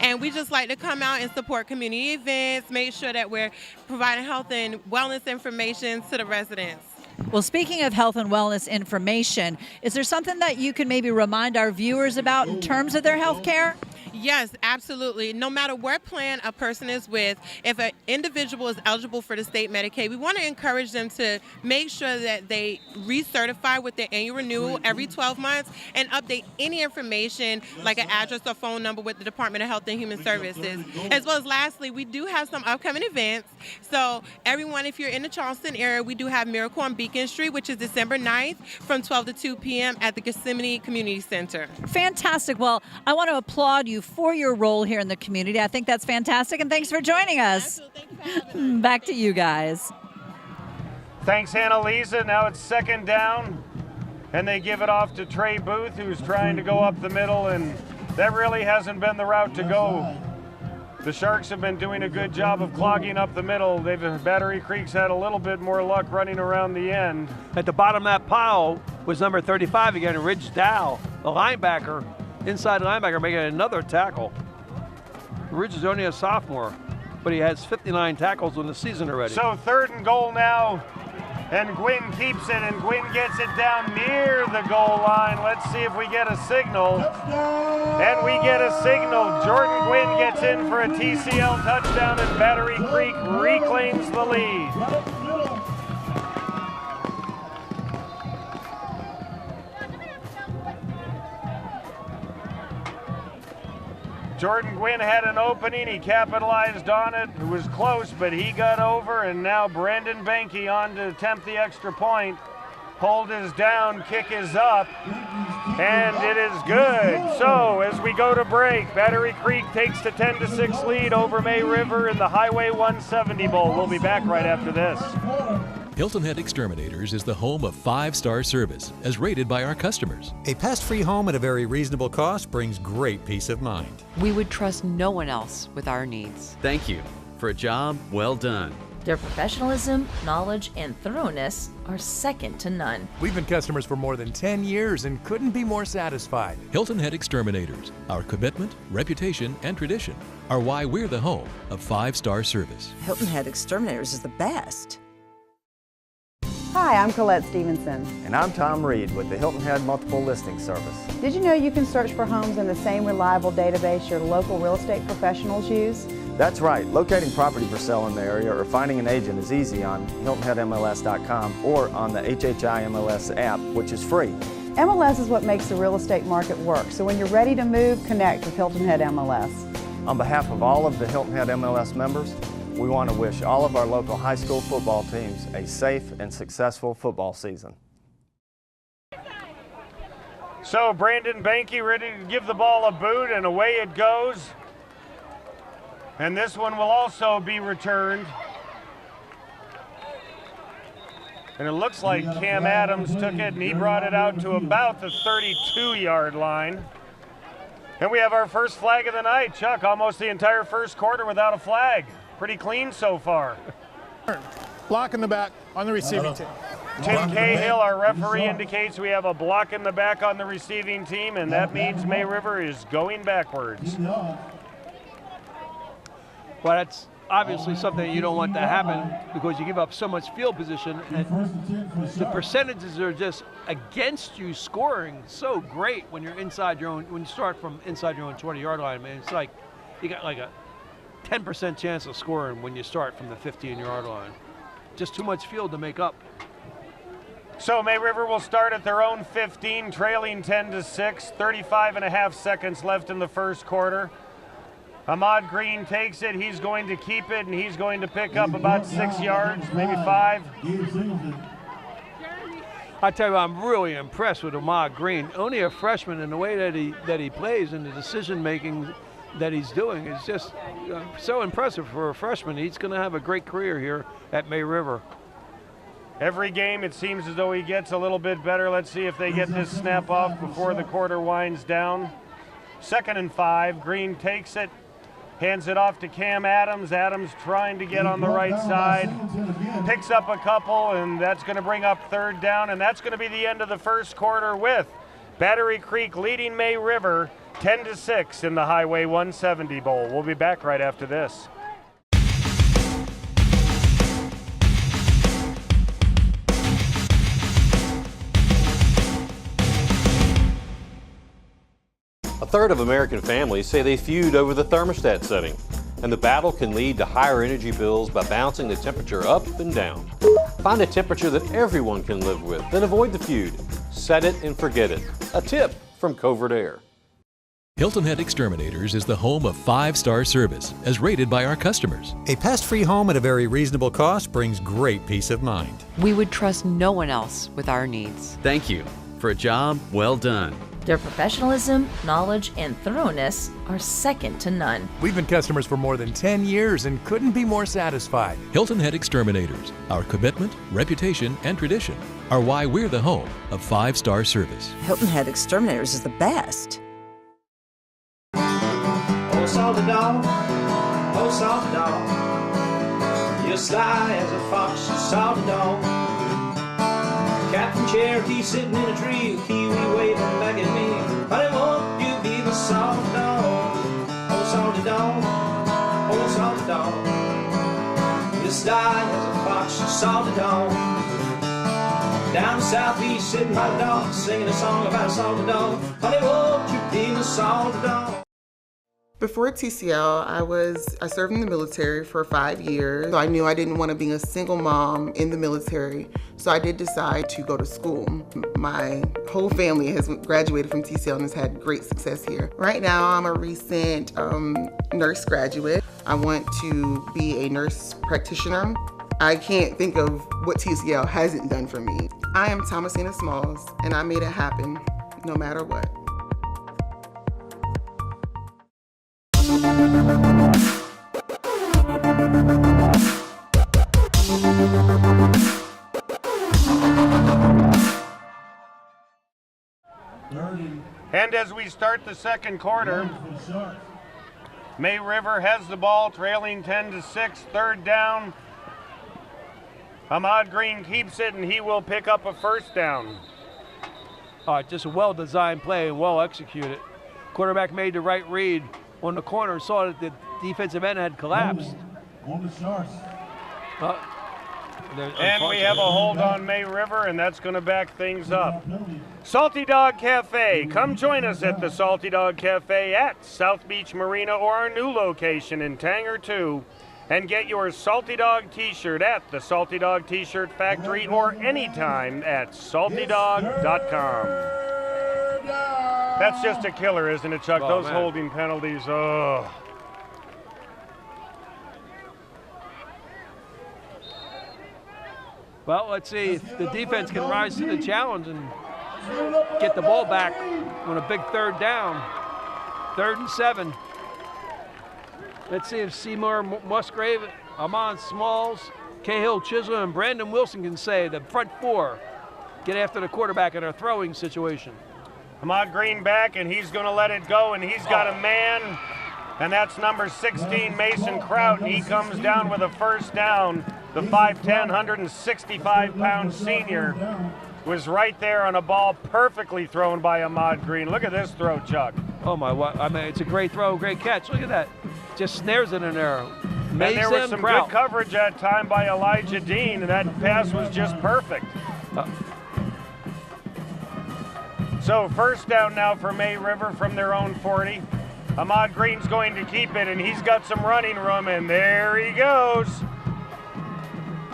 And we just like to come out and support community events, make sure that we're providing health and wellness information to the residents. Well, speaking of health and wellness information, is there something that you can maybe remind our viewers about in terms of their health care? Yes, absolutely. No matter what plan a person is with, if an individual is eligible for the state Medicaid, we want to encourage them to make sure that they recertify with their annual renewal every 12 months and update any information like an address or phone number with the Department of Health and Human Services. As well as lastly, we do have some upcoming events. So everyone, if you're in the Charleston area, we do have Miracle on Beacon Street, which is December 9th from 12 to 2 p.m. at the Gethsemane Community Center. Fantastic. Well, I want to applaud you for your role here in the community. I think that's fantastic, and thanks for joining us. Back to you guys. Thanks, Annalisa. Now it's second down, and they give it off to Trey Booth, who's trying to go up the middle, and that really hasn't been the route to go. The Sharks have been doing a good job of clogging up the middle. Battery Creek's had a little bit more luck running around the end. At the bottom of that pile was number 35 again, Ridge Dow, the linebacker, inside linebacker, making another tackle. Ridge is only a sophomore, but he has 59 tackles in the season already. So third and goal now, and Gwynn keeps it, and Gwynn gets it down near the goal line. Let's see if we get a signal. And we get a signal. Jordan Gwynn gets in for a TCL touchdown, and Battery Creek reclaims the lead. Jordan Gwynn had an opening, he capitalized on it. It was close, but he got over, and now Brandon Banky on to attempt the extra point. Hold is down, kick is up, and it is good. So as we go to break, Battery Creek takes the 10-6 lead over May River in the Highway 170 Bowl. We'll be back right after this. Hilton Head Exterminators is the home of 5-star service, as rated by our customers. A pest-free home at a very reasonable cost brings great peace of mind. We would trust no one else with our needs. Thank you for a job well done. Their professionalism, knowledge, and thoroughness are second to none. We've been customers for more than 10 years and couldn't be more satisfied. Hilton Head Exterminators, our commitment, reputation, and tradition are why we're the home of 5-star service. Hilton Head Exterminators is the best. Hi, I'm Colette Stevenson. And I'm Tom Reed with the Hilton Head Multiple Listing Service. Did you know you can search for homes in the same reliable database your local real estate professionals use? That's right. Locating property for sale in the area or finding an agent is easy on HiltonHeadMLS.com or on the HHI MLS app, which is free. MLS is what makes the real estate market work, so when you're ready to move, connect with Hilton Head MLS. On behalf of all of the Hilton Head MLS members, we want to wish all of our local high school football teams a safe and successful football season. So Brandon Banky ready to give the ball a boot, and away it goes. And this one will also be returned. And it looks like Cam Adams took it and he brought it out to about the 32-yard line. And we have our first flag of the night. Chuck, almost the entire first quarter without a flag. Pretty clean so far. Block in the back on the receiving team. Tim Cahill, our referee, indicates we have a block in the back on the receiving team, and that means May River is going backwards. Well, that's obviously something you don't want to happen because you give up so much field position, and the percentages are just against you scoring so great when you're inside your own, when you start from inside your own 20-yard line. Man, it's like you got like a 10% chance of scoring when you start from the 15-yard line. Just too much field to make up. So May River will start at their own 15, trailing 10-6, 35.5 seconds left in the first quarter. Ahmad Green takes it, he's going to keep it, and he's going to pick up about 6 yards, maybe 5. I tell you, I'm really impressed with Ahmad Green. Only a freshman, and the way that he plays and the decision-making that he's doing is just so impressive for a freshman. He's going to have a great career here at May River. Every game it seems as though he gets a little bit better. Let's see if they get this snap off before the quarter winds down. 2nd and 5, Green takes it, hands it off to Cam Adams. Adams trying to get on the right side, picks up a couple, and that's going to bring up 3rd down, and that's going to be the end of the first quarter with Battery Creek leading May River 10-6 in the Highway 170 Bowl. We'll be back right after this. A third of American families say they feud over the thermostat setting, and the battle can lead to higher energy bills by bouncing the temperature up and down. Find a temperature that everyone can live with, then avoid the feud. Set it and forget it. A tip from Covert Aire. Hilton Head Exterminators is the home of 5-star service, as rated by our customers. A pest-free home at a very reasonable cost brings great peace of mind. We would trust no one else with our needs. Thank you for a job well done. Their professionalism, knowledge, and thoroughness are second to none. We've been customers for more than 10 years and couldn't be more satisfied. Hilton Head Exterminators, our commitment, reputation, and tradition are why we're the home of 5-star service. Hilton Head Exterminators is the best. Oh, salty dog, oh, salty dog, you're sly as a fox, you salty dog. Captain Cherokee sitting in a tree, a kiwi waving back at me. Honey, won't you be my salty dog? Oh, salty dog, oh, salty dog, you're sly as a fox, you salty dog. Down southeast sitting by the dog, singing a song about a salty dog. Honey, won't you be my salty dog? Before TCL, I served in the military for 5 years. So I knew I didn't want to be a single mom in the military, so I did decide to go to school. My whole family has graduated from TCL and has had great success here. Right now, I'm a recent nurse graduate. I want to be a nurse practitioner. I can't think of what TCL hasn't done for me. I am Thomasina Smalls, and I made it happen no matter what. And as we start the second quarter, May River has the ball, trailing 10-6, third down. Ahmad Green keeps it, and he will pick up a first down. All right, just a well-designed play and well executed. Quarterback made the right read on the corner and saw that the defensive end had collapsed. On the Sharks. And we have a hold on May River, and that's going to back things up. Salty Dog Cafe. Come join us at the Salty Dog Cafe at South Beach Marina or our new location in Tanger 2. And get your Salty Dog t-shirt at the Salty Dog T-Shirt Factory or anytime at saltydog.com. That's just a killer, isn't it, Chuck? Those holding penalties, oh. Well, let's see if the defense can rise to the challenge and get the ball back on a big third down. 3rd and 7. Let's see if Seymour Musgrave, Amon Smalls, Cahill Chisholm, and Brandon Wilson can say the front four get after the quarterback in a throwing situation. Ahmad Green back, and he's going to let it go, and he's got a man, and that's number 16, Mason Kraut, and he comes down with a first down. The 5'10", 165-pound senior was right there on a ball perfectly thrown by Ahmad Green. Look at this throw, Chuck. Oh, my, I mean, it's a great throw, great catch. Look at that. Just snares it in there. And there was some good coverage that time by Elijah Dean, and that pass was just perfect. So first down now for May River from their own 40. Ahmad Green's going to keep it, and he's got some running room, and there he goes.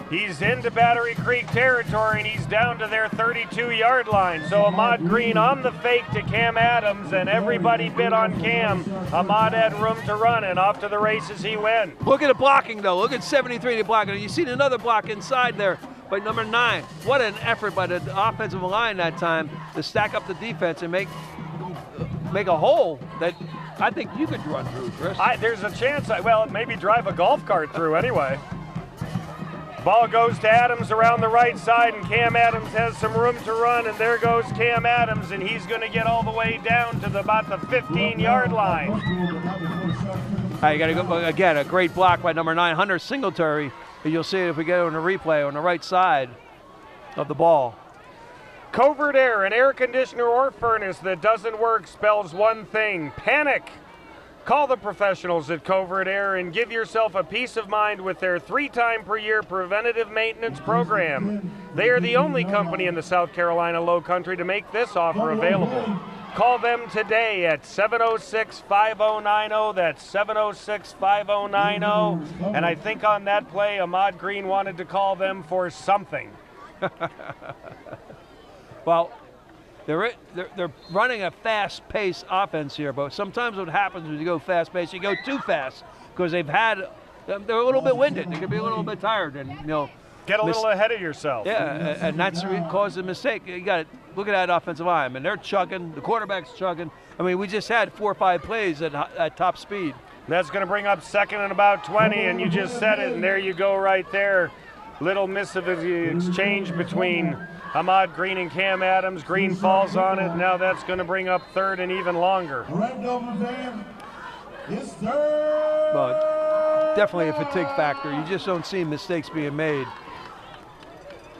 He's into Battery Creek territory, and he's down to their 32-yard line. So Ahmad Green on the fake to Cam Adams, and everybody bit on Cam. Ahmad had room to run, and off to the races he went. Look at the blocking, though. Look at 73 to block. You see another block inside there by number 9. What an effort by the offensive line that time to stack up the defense and make a hole that I think you could run through, Chris. There's a chance, maybe drive a golf cart through anyway. Ball goes to Adams around the right side, and Cam Adams has some room to run, and there goes Cam Adams, and he's going to get all the way down to about the 15-yard line. All right, you got to go again. A great block by number 9, Hunter Singletary. And you'll see it if we get on the replay on the right side of the ball. Covert Aire, an air conditioner or furnace that doesn't work spells one thing: panic. Call the professionals at Covert Aire and give yourself a peace of mind with their 3-time-per-year preventative maintenance program. They are the only company in the South Carolina Lowcountry to make this offer available. Call them today at 706-5090. That's 706-5090. And I think on that play, Ahmad Green wanted to call them for something. Well, they're running a fast-paced offense here, but sometimes what happens when you go fast-paced, you go too fast because they're a little bit winded. They could be a little bit tired, and get a little ahead of yourself. Yeah, and that's what caused a mistake. You got to look at that offensive line. I mean, they're chugging. The quarterback's chugging. I mean, we just had 4 or 5 plays at top speed. That's going to bring up 2nd and about 20, and you just said it, and there you go right there. Little miss of the exchange between Ahmad Green and Cam Adams. Green falls on it. Now that's going to bring up 3rd and even longer. It's 3rd. But definitely a fatigue factor. You just don't see mistakes being made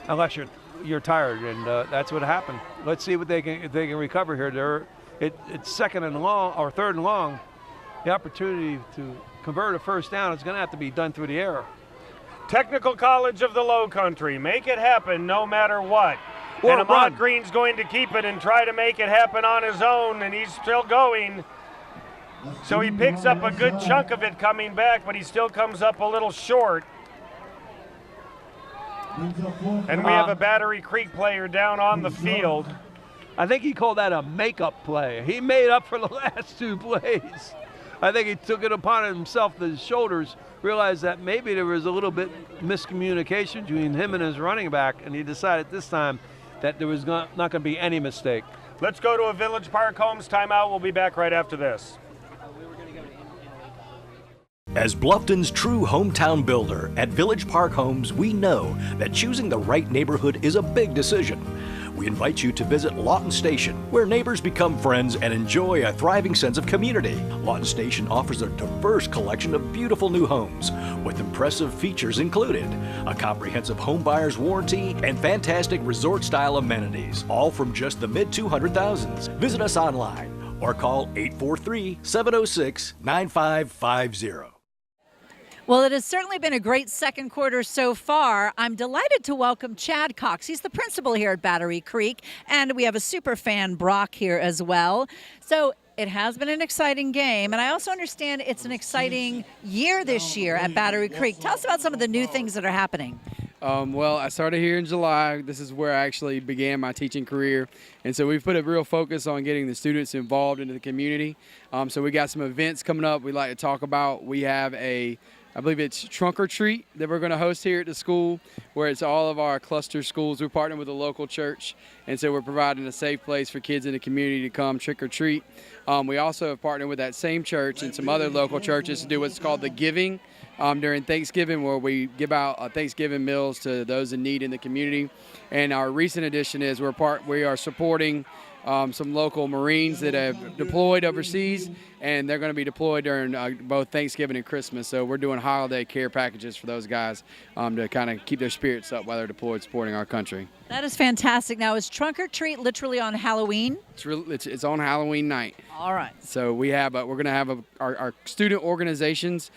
unless you're tired, and that's what happened. Let's see what if they can recover here. It's 2nd and long or 3rd and long. The opportunity to convert a first down is going to have to be done through the air. Technical College of the Lowcountry. Make it happen no matter what. And Ahmad Green's going to keep it and try to make it happen on his own, and he's still going. So he picks up a good chunk of it coming back, but he still comes up a little short. And we have a Battery Creek player down on the field. I think he called that a makeup play. He made up for the last 2 plays. I think he took it upon himself, the shoulders, realized that maybe there was a little bit miscommunication between him and his running back, and he decided this time that there was not going to be any mistake. Let's go to a Village Park Homes timeout. We'll be back right after this. As Bluffton's true hometown builder, at Village Park Homes, we know that choosing the right neighborhood is a big decision. we invite you to visit Lawton Station, where neighbors become friends and enjoy a thriving sense of community. Lawton Station offers a diverse collection of beautiful new homes with impressive features included, a comprehensive home buyer's warranty, and fantastic resort-style amenities, all from just the mid-200,000s. Visit us online or call 843-706-9550. Well, it has certainly been a great second quarter so far. I'm delighted to welcome Chad Cox. He's the principal here at Battery Creek, and we have a super fan, Brock, here as well. So it has been an exciting game, and I also understand it's an exciting year this year at Battery Creek. Tell us about some of the new things that are happening. Well, I started here in July. This is where I actually began my teaching career. And so we've put a real focus on getting the students involved into the community. So we got some events coming up we'd like to talk about. We have I believe it's Trunk or Treat that we're going to host here at the school, where it's all of our cluster schools. We're partnering with a local church, and so we're providing a safe place for kids in the community to come trick or treat. We also have partnered with that same church and some other local churches to do what's called the Giving during Thanksgiving, where we give out Thanksgiving meals to those in need in the community. And our recent addition is we are supporting some local Marines that have deployed overseas, and they're going to be deployed during both Thanksgiving and Christmas. So we're doing holiday care packages for those guys to kind of keep their spirits up while they're deployed supporting our country. That is fantastic. Now, is Trunk or Treat literally on Halloween? It's on Halloween night. All right. So we're going to have our student organizations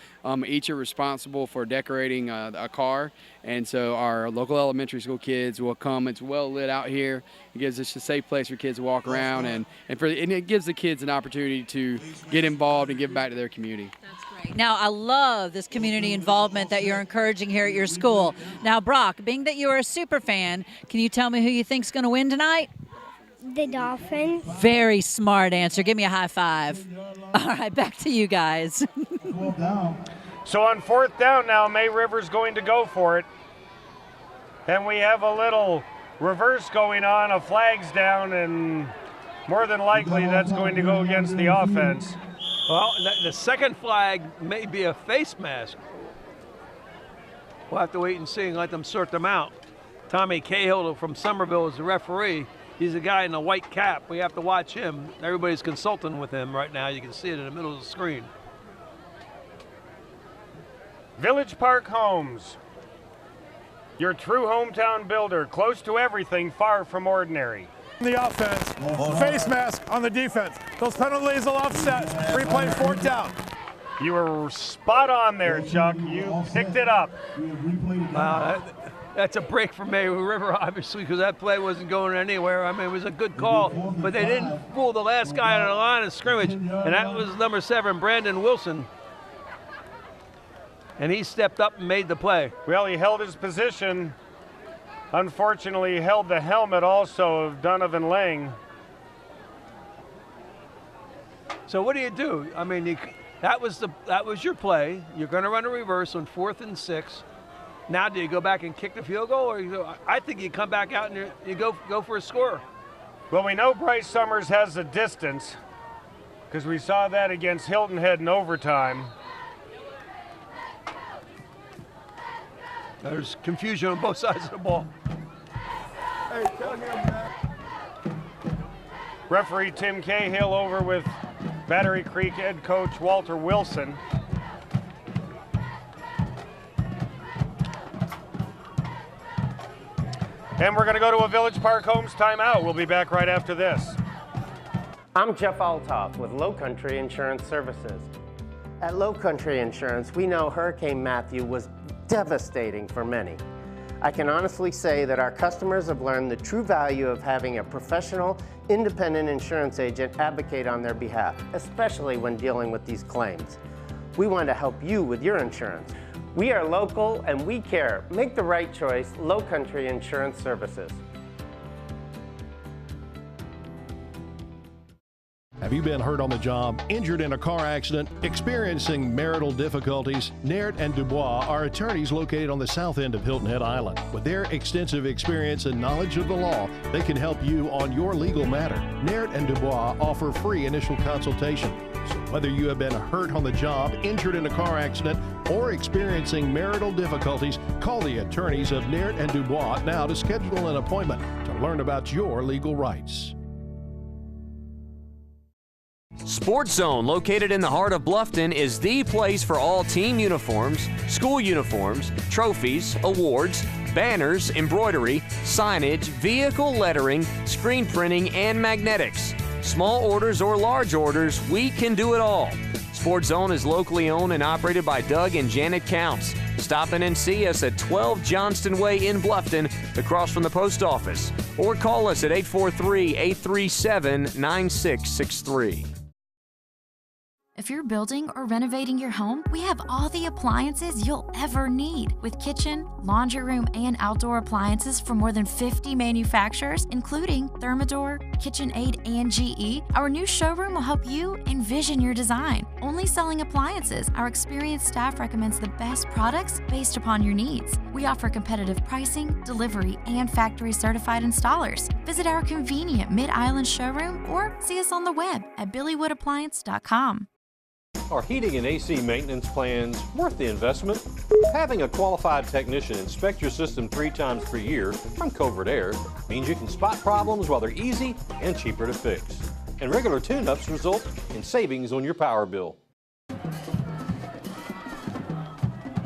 each are responsible for decorating a car, and so our local elementary school kids will come. It's well lit out here. It gives us a safe place for kids to walk around, and it gives the kids an opportunity to get involved and give back to their community. That's great. Now, I love this community involvement that you're encouraging here at your school. Now, Brock, being that you're a super fan, can you tell me who you think's going to win tonight? The Dolphins. Very smart answer. Give me a high five. All right, back to you guys. So on fourth down now, May River's going to go for it. And we have a little reverse going on, a flag's down, and more than likely that's going to go against the offense. Well, the second flag may be a face mask. We'll have to wait and see and let them sort them out. Tommy Cahill from Somerville is the referee. He's a guy in a white cap. We have to watch him. Everybody's consulting with him right now. You can see it in the middle of the screen. Village Park Homes, your true hometown builder, close to everything, far from ordinary. The offense, face mask on the defense. Those penalties will offset. Replay fourth down. You were spot on there, Chuck. You picked it up. That's a break for May River, obviously, because that play wasn't going anywhere. I mean, it was a good call, but they didn't fool the last guy on the line of scrimmage, and that was number 7, Brandon Wilson. And he stepped up and made the play. Well, he held his position. Unfortunately, he held the helmet also of Donovan Lang. So what do you do? I mean, that was your play. You're going to run a reverse on 4th and 6. Now, do you go back and kick the field goal, or I think you come back out and you go for a score. Well, we know Bryce Summers has the distance because we saw that against Hilton Head in overtime. There's confusion on both sides of the ball. Hey, tell him that. Referee Tim Cahill over with Battery Creek head coach Walter Wilson. And we're going to go to a Village Park Homes timeout. We'll be back right after this. I'm Jeff Altoff with Lowcountry Insurance Services. At Lowcountry Insurance, we know Hurricane Matthew was devastating for many. I can honestly say that our customers have learned the true value of having a professional, independent insurance agent advocate on their behalf, especially when dealing with these claims. We want to help you with your insurance. We are local and we care. Make the right choice, Lowcountry Insurance Services. Have you been hurt on the job, injured in a car accident, experiencing marital difficulties? Naird and Dubois are attorneys located on the south end of Hilton Head Island. With their extensive experience and knowledge of the law, they can help you on your legal matter. Naird and Dubois offer free initial consultation. So whether you have been hurt on the job, injured in a car accident, or experiencing marital difficulties, call the attorneys of Naird and Dubois now to schedule an appointment to learn about your legal rights. Sports Zone, located in the heart of Bluffton, is the place for all team uniforms, school uniforms, trophies, awards, banners, embroidery, signage, vehicle lettering, screen printing, and magnetics. Small orders or large orders, we can do it all. Sports Zone is locally owned and operated by Doug and Janet Counts. Stop in and see us at 12 Johnston Way in Bluffton, across from the post office. Or call us at 843-837-9663. If you're building or renovating your home, we have all the appliances you'll ever need. With kitchen, laundry room, and outdoor appliances from more than 50 manufacturers, including Thermador, KitchenAid, and GE, our new showroom will help you envision your design. Only selling appliances, our experienced staff recommends the best products based upon your needs. We offer competitive pricing, delivery, and factory-certified installers. Visit our convenient Mid-Island showroom or see us on the web at billywoodappliance.com. Are heating and AC maintenance plans worth the investment? Having a qualified technician inspect your system 3 times per year from Covert Aire means you can spot problems while they're easy and cheaper to fix. And regular tune-ups result in savings on your power bill.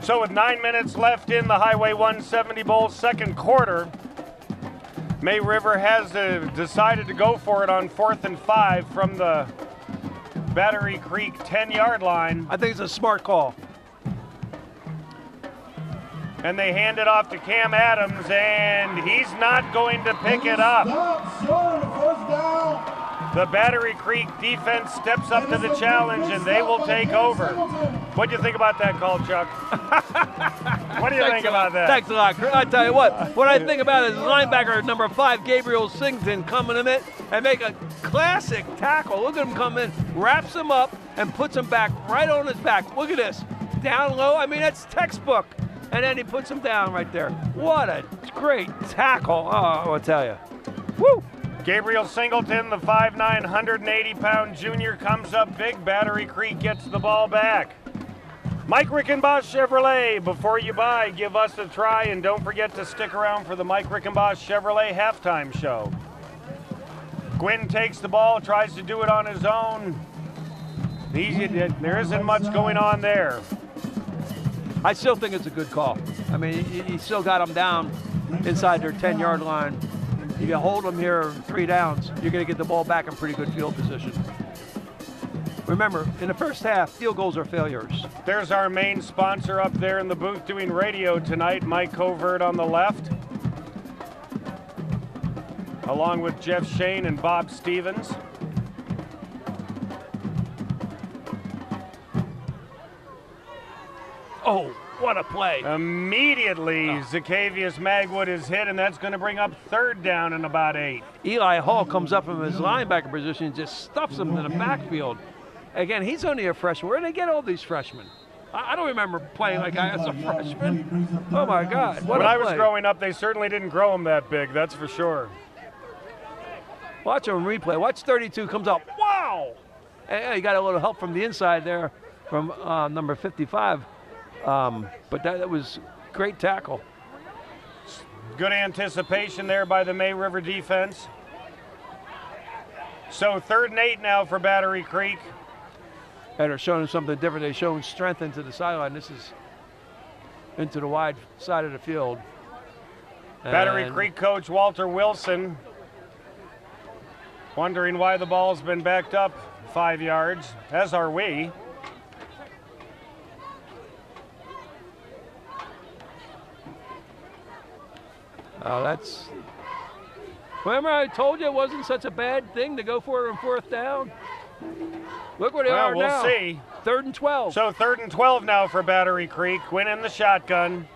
So with 9 minutes left in the Highway 170 Bowl second quarter, May River has decided to go for it on 4th and 5 from the Battery Creek 10-yard line. I think it's a smart call. And they hand it off to Cam Adams, and he's not going to pick it up. The Battery Creek defense steps up to the challenge, and they will take over. What do you think about that call, Chuck? What do you think about that? Thanks a lot, Chris. I tell you what I think about is linebacker number 5, Gabriel Singleton, coming in and make a classic tackle. Look at him come in, wraps him up, and puts him back right on his back. Look at this. Down low. I mean, that's textbook. And then he puts him down right there. What a great tackle. Oh, I'll tell you. Woo! Gabriel Singleton, the 5'9", 180-pound junior, comes up big. Battery Creek gets the ball back. Mike Rickenbosch Chevrolet, before you buy, give us a try, and don't forget to stick around for the Mike Rickenbosch Chevrolet halftime show. Gwynn takes the ball, tries to do it on his own. There isn't much going on there. I still think it's a good call. I mean, he still got them down inside their 10-yard line. You can hold them here 3 downs, you're going to get the ball back in pretty good field position. Remember, in the first half, field goals are failures. There's our main sponsor up there in the booth doing radio tonight, Mike Covert on the left, along with Jeff Shane and Bob Stevens. Oh, what a play. Immediately, Zacchaeus Magwood is hit, and that's going to bring up 3rd down and about 8. Eli Hall comes up from his linebacker position and just stuffs him in the backfield. Again, he's only a freshman. Where do they get all these freshmen? I don't remember playing like I was a freshman. Oh, my God. When I was growing up, they certainly didn't grow them that big, that's for sure. Watch him replay. Watch 32 comes up. Wow! And he got a little help from the inside there from number 55. But that was great tackle. Good anticipation there by the May River defense. So 3rd and 8 now for Battery Creek. And they're showing something different. They're showing strength into the sideline. This is into the wide side of the field. Battery Creek coach Walter Wilson wondering why the ball's been backed up 5 yards, as are we. Oh, that's... Remember I told you it wasn't such a bad thing to go for it on 4th down? Look where they are now. We'll see. 3rd and 12. So 3rd and 12 now for Battery Creek. Gwynn in the shotgun.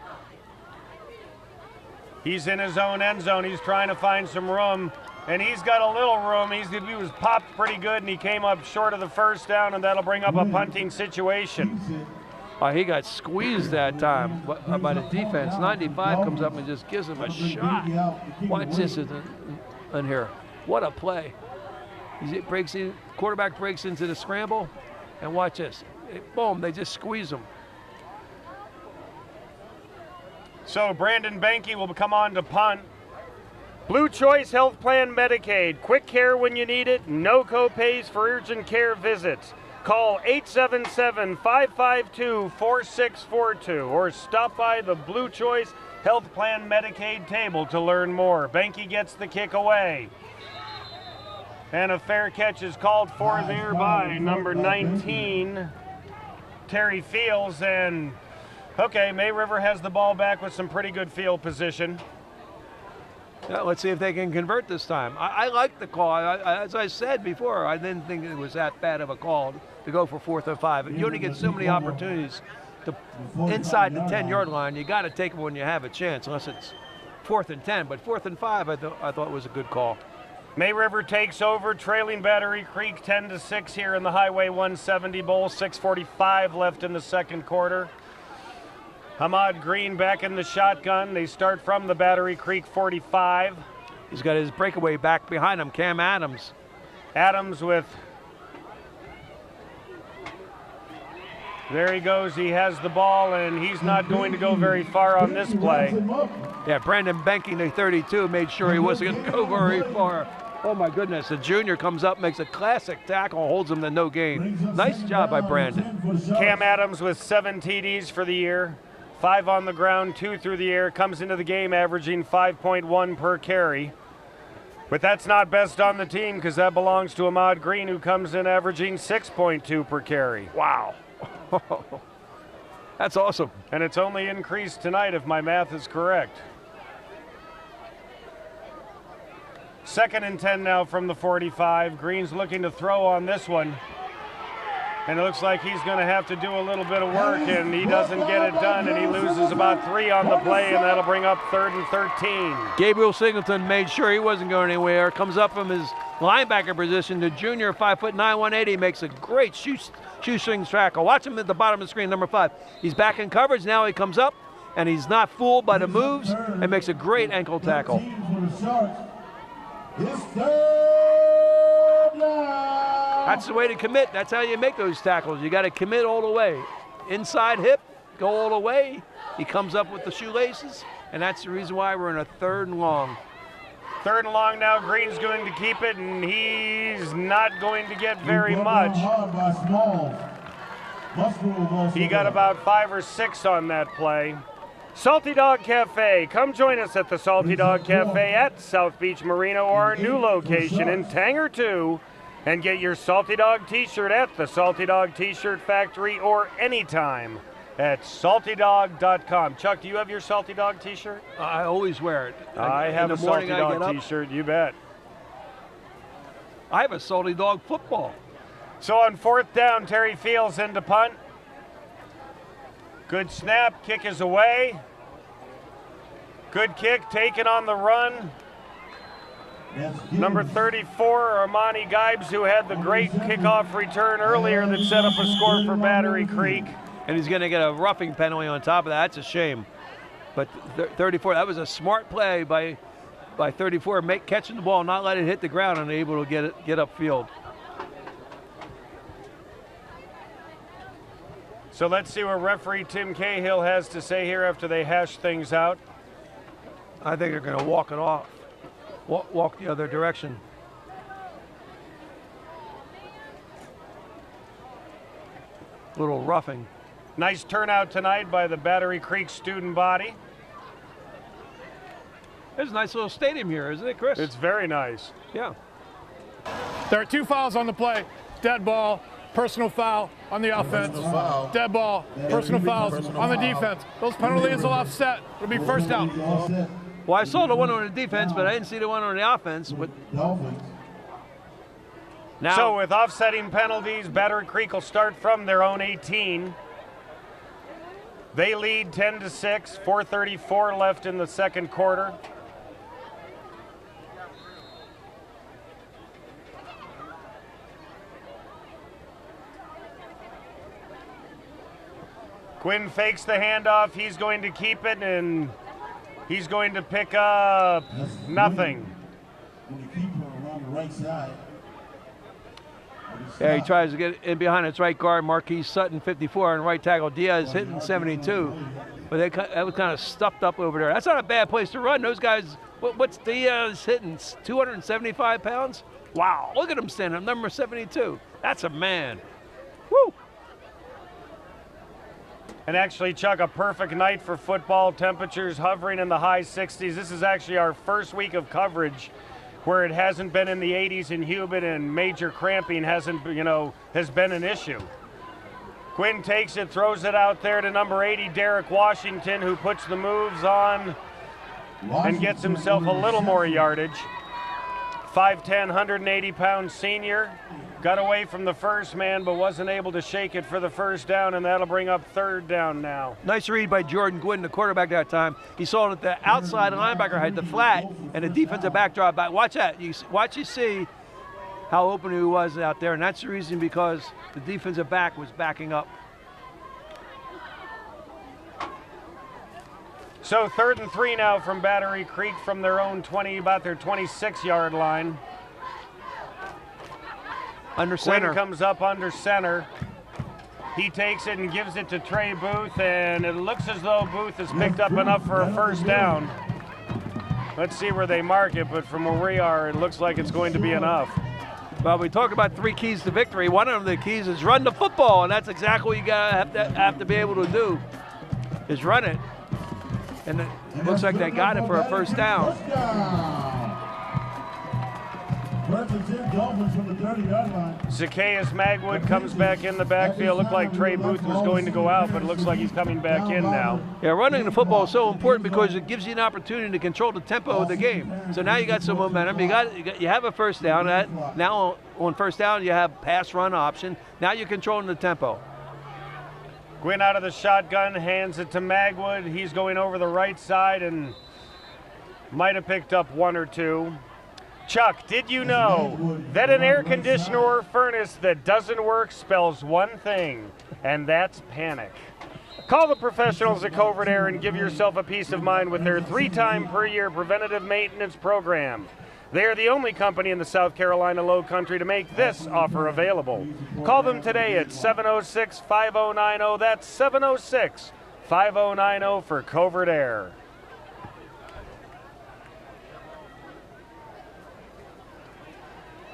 He's in his own end zone. He's trying to find some room, and he's got a little room. He was popped pretty good, and he came up short of the first down, and that'll bring up a punting situation. He got squeezed that time by the defense. 95 comes up and just gives him a shot. Watch this in here. What a play. Quarterback breaks into the scramble, and watch this. Boom, they just squeeze him. So Brandon Benke will come on to punt. Blue Choice Health Plan Medicaid. Quick care when you need it. No co-pays for urgent care visits. Call 877-552-4642 or stop by the Blue Choice Health Plan Medicaid table to learn more. Benke gets the kick away. And a fair catch is called for there by number 19, Terry Fields. And okay, May River has the ball back with some pretty good field position. Yeah, let's see if they can convert this time. I like the call. As I said before, I didn't think it was that bad of a call to go for 4th and 5. You only get so many opportunities to inside the 10-yard line. You got to take them when you have a chance, unless it's 4th and 10. But 4th and 5, I thought was a good call. May River takes over, trailing Battery Creek 10-6 here in the Highway 170 Bowl. 6:45 left in the second quarter. Ahmad Green back in the shotgun. They start from the Battery Creek 45. He's got his breakaway back behind him, Cam Adams. Adams with, there he goes. He has the ball, and he's not going to go very far on this play. Yeah, Brandon Benke, the 32, made sure he wasn't going to go very far. Oh my goodness, the junior comes up, makes a classic tackle, holds him to no gain. Nice job by Brandon. Cam Adams with 7 TDs for the year. 5 on the ground, 2 through the air, comes into the game averaging 5.1 per carry. But that's not best on the team because that belongs to Ahmad Green, who comes in averaging 6.2 per carry. Wow. That's awesome. And it's only increased tonight if my math is correct. 2nd and 10 now from the 45. Green's looking to throw on this one. And it looks like he's going to have to do a little bit of work, and he doesn't get it done, and he loses about 3 on the play, and that'll bring up 3rd and 13. Gabriel Singleton made sure he wasn't going anywhere. Comes up from his linebacker position. The junior, 5'9", 180, makes a great shoestring tackle. Watch him at the bottom of the screen, number 5. He's back in coverage. Now he comes up, and he's not fooled by the moves, and makes a great ankle tackle. That's the way to commit. That's how you make those tackles. You got to commit all the way. Inside hip, go all the way. He comes up with the shoelaces, and that's the reason why we're in a 3rd and long. 3rd and long now. Green's going to keep it, and he's not going to get very much. He got about 5 or 6 on that play. Salty Dog Cafe. Come join us at the Salty Dog Cafe at South Beach Marina or our new location in Tanger 2. And get your Salty Dog t-shirt at the Salty Dog T-Shirt Factory or anytime at saltydog.com. Chuck, do you have your Salty Dog t-shirt? I always wear it. I have a Salty Dog t-shirt, you bet. I have a Salty Dog football. So on 4th down, Terry Fields into punt. Good snap, kick is away. Good kick, taken on the run. Number 34, Armani Gibes, who had the great kickoff return earlier that set up a score for Battery Creek. And he's going to get a roughing penalty on top of that. That's a shame. But 34, that was a smart play by 34, catching the ball, not letting it hit the ground, and able to get upfield. So let's see what referee Tim Cahill has to say here after they hash things out. I think they're going to walk it off. Walk the other direction. Little roughing. Nice turnout tonight by the Battery Creek student body. There's a nice little stadium here, isn't it, Chris? It's very nice. Yeah. There are 2 fouls on the play. Dead ball, personal foul on the offense. Dead ball, personal fouls on the defense. Those penalties will offset. It'll be 1st down. Well, I saw the one on the defense, but I didn't see the one on the offense. Now, so with offsetting penalties, Battery Creek will start from their own 18. They lead 10-6, 4:34 left in the second quarter. Quinn fakes the handoff. He's going to keep it, and he's going to pick up nothing. Yeah, he tries to get in behind its right guard, Marquise Sutton, 54, and right tackle Diaz hitting 72. But that was kind of stuffed up over there. That's not a bad place to run. Those guys, what's Diaz hitting, 275 pounds? Wow, look at him standing up, number 72. That's a man. Woo! And actually, Chuck, a perfect night for football. Temperatures hovering in the high 60s. This is actually our first week of coverage where it hasn't been in the 80s and humid, and major cramping has been an issue. Quinn takes it, throws it out there to number 80, Derek Washington, who puts the moves on and gets himself a little more yardage. 5'10", 180-pound senior. Got away from the first man, but wasn't able to shake it for the first down, and that'll bring up third down now. Nice read by Jordan Gwynn, the quarterback that time. He saw that the outside linebacker had the flat, and the defensive back dropped back. Watch that. You see how open he was out there, and that's the reason, because the defensive back was backing up. So 3rd and 3 now from Battery Creek from their own 20, about their 26-yard line. Under center. Quinn comes up under center. He takes it and gives it to Trey Booth, and it looks as though Booth has picked up enough for a first down. Let's see where they mark it, but from where we are, it looks like it's going to be enough. Well, we talk about 3 keys to victory. One of the keys is run the football, and that's exactly what you have to be able to do, is run it. And it looks like they got it for a first down. Zacchaeus Magwood comes back in the backfield. Looked like Trey Booth was going to go out, but it looks like he's coming back in now. Yeah, running the football is so important because it gives you an opportunity to control the tempo of the game. So now you got some momentum. You have a first down. Now on first down you have pass run option. Now you're controlling the tempo. Gwynn out of the shotgun, hands it to Magwood. He's going over the right side and might have picked up 1 or 2. Chuck, did you know that an air conditioner or furnace that doesn't work spells one thing, and that's panic? Call the professionals at Covert Aire and give yourself a peace of mind with their 3-time per year preventative maintenance program. They are the only company in the South Carolina Lowcountry to make this offer available. Call them today at 706-5090. That's 706-5090 for Covert Aire.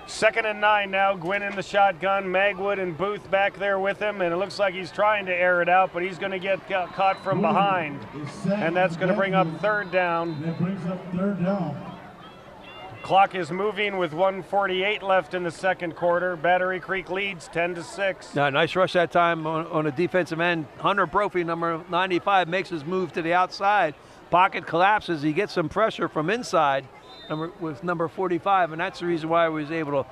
Second and 9 now. Gwynn in the shotgun. Magwood and Booth back there with him, and it looks like he's trying to air it out, but he's going to get caught from behind, and that's going to bring up third down. That brings up third down. Clock is moving with 1:48 left in the second quarter. Battery Creek leads 10-6. Yeah, nice rush that time on a defensive end. Hunter Brophy, number 95, makes his move to the outside. Pocket collapses. He gets some pressure from inside with number 45, and that's the reason why he was able to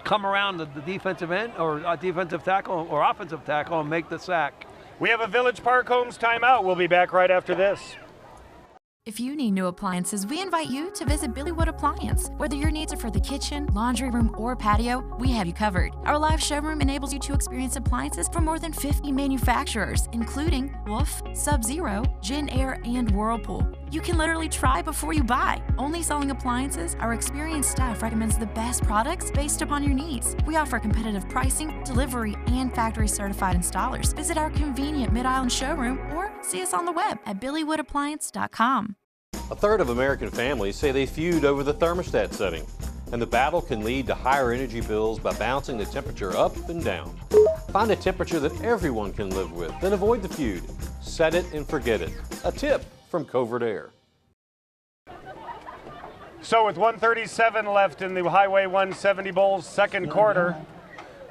come around the defensive end or defensive tackle or offensive tackle and make the sack. We have a Village Park Homes timeout. We'll be back right after this. If you need new appliances, we invite you to visit Billy Wood Appliance. Whether your needs are for the kitchen, laundry room, or patio, we have you covered. Our live showroom enables you to experience appliances from more than 50 manufacturers, including Wolf, Sub-Zero, Jin Air, and Whirlpool. You can literally try before you buy. Only selling appliances, our experienced staff recommends the best products based upon your needs. We offer competitive pricing, delivery, and factory certified installers. Visit our convenient Mid-Island showroom or see us on the web at BillyWoodAppliance.com. A third of American families say they feud over the thermostat setting, and the battle can lead to higher energy bills by bouncing the temperature up and down. Find a temperature that everyone can live with, then avoid the feud. Set it and forget it. A tip from Covert Aire. So with 1:37 left in the Highway 170 Bowl's second quarter,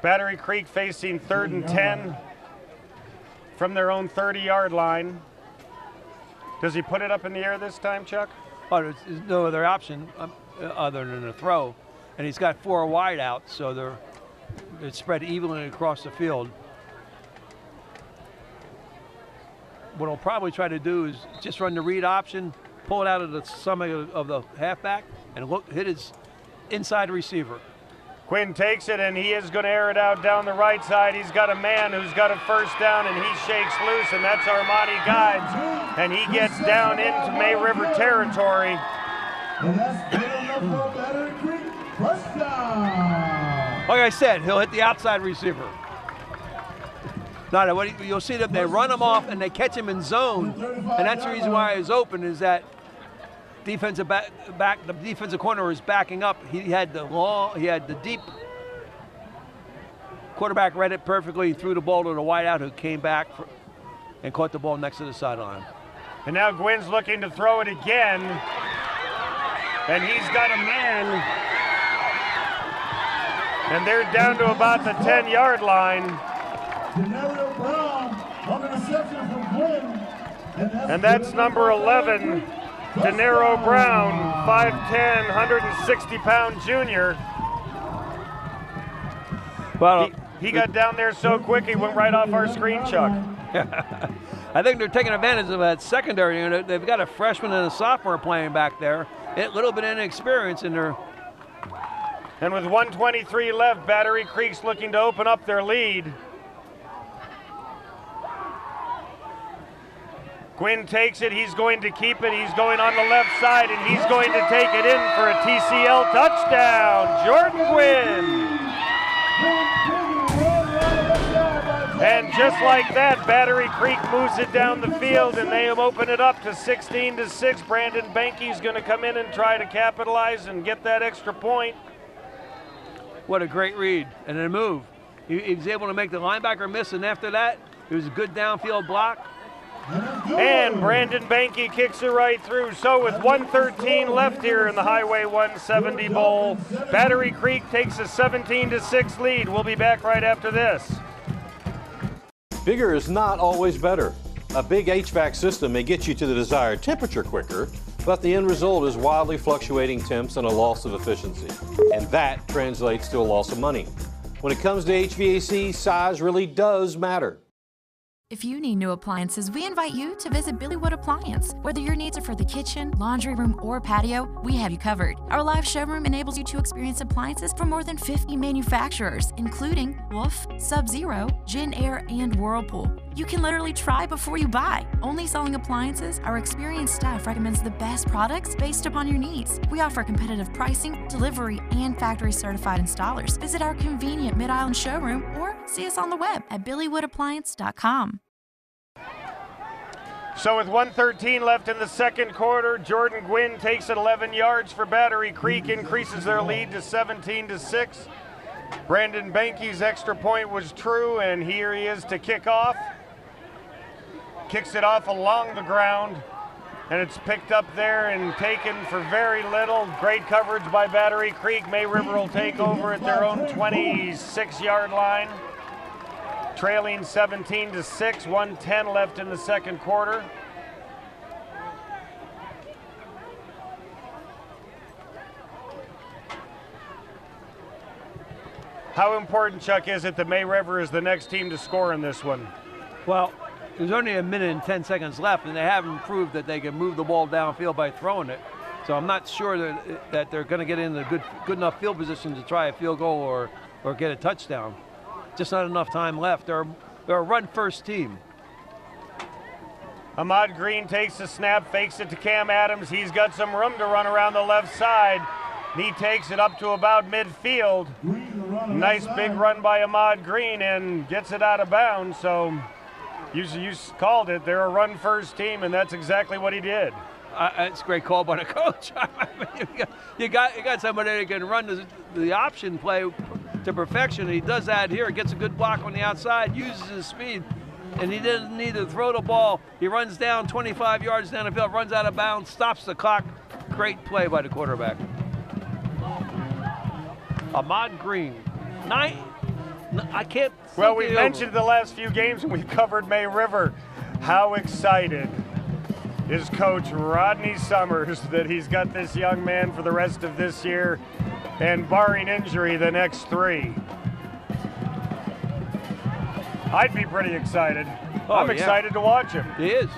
Battery Creek facing 3rd and 10 from their own 30-yard line. Does he put it up in the air this time, Chuck? Oh, there's no other option other than a throw. And he's got 4 wide out, so they're spread evenly across the field. what he'll probably try to do is just run the read option, pull it out of the stomach of the halfback, and hit his inside receiver. Quinn takes it, and he is going to air it out down the right side. He's got a man who's got a first down, and he shakes loose, and that's Armani Guides, and he gets down into May River territory. And that's good enough for Battery Creek. Touchdown. Like I said, he'll hit the outside receiver. Now, you'll see that they run him off and they catch him in zone, and that's the reason why he's open, is that defensive the defensive corner is backing up. He had the deep quarterback read it perfectly. He threw the ball to the wideout who came back and caught the ball next to the sideline. And now Gwynn's looking to throw it again, and he's got a man, and they're down to about the 10-yard line. And that's number 11, De Niro Brown, 5'10", 160-pound junior. Well, he got down there so quick he went right off our screen, Chuck. I think they're taking advantage of that secondary unit. They've got a freshman and a sophomore playing back there. A little bit inexperienced in their. And with 1:23 left, Battery Creek's looking to open up their lead. Gwynn takes it, he's going to keep it, he's going on the left side, and he's going to take it in for a TCL touchdown. Jordan Gwynn. And just like that, Battery Creek moves it down the field, and they open it up to 16-6. Brandon Banky's going to come in and try to capitalize and get that extra point. What a great read and a move. He was able to make the linebacker miss, and after that, it was a good downfield block. And Brandon Banky kicks it right through. So with 1:13 left here in the Highway 170 Bowl, Battery Creek takes a 17-6 lead. We'll be back right after this. Bigger is not always better. A big HVAC system may get you to the desired temperature quicker, but the end result is wildly fluctuating temps and a loss of efficiency. And that translates to a loss of money. When it comes to HVAC, size really does matter. If you need new appliances, we invite you to visit Billy Wood Appliance. Whether your needs are for the kitchen, laundry room, or patio, we have you covered. Our live showroom enables you to experience appliances from more than 50 manufacturers, including Wolf, Sub-Zero, Jin Aire, and Whirlpool. You can literally try before you buy. Only selling appliances, our experienced staff recommends the best products based upon your needs. We offer competitive pricing, delivery, and factory certified installers. Visit our convenient Mid-Island showroom or see us on the web at BillyWoodAppliance.com. So with 1:13 left in the second quarter, Jordan Gwynn takes it 11 yards for Battery Creek, increases their lead to 17-6. Brandon Banky's extra point was true, and here he is to kick off. Kicks it off along the ground, and it's picked up there and taken for very little. Great coverage by Battery Creek. May River will take over at their own 26-yard line. Trailing 17-6, 1:10 left in the second quarter. How important, Chuck, is it that May River is the next team to score in this one? Well, there's only a minute and 10 seconds left, and they haven't proved that they can move the ball downfield by throwing it. So I'm not sure that they're going to get in a good enough field position to try a field goal or get a touchdown. Just not enough time left. They're a run-first team. Ahmad Green takes the snap, fakes it to Cam Adams. He's got some room to run around the left side. He takes it up to about midfield. Nice big run by Ahmad Green and gets it out of bounds. So you called it. They're a run-first team, and that's exactly what he did. It's a great call by the coach. I mean, you got somebody that can run the option play to perfection. He does that here. Gets a good block on the outside, uses his speed, and he doesn't need to throw the ball. He runs down 25 yards down the field, runs out of bounds, stops the clock. Great play by the quarterback. Ahmad Green. I can't. Well, we mentioned the last few games and we've covered May River. How excited is Coach Rodney Summers that he's got this young man for the rest of this year, and barring injury, the next 3. I'd be pretty excited. I'm excited to watch him. He is.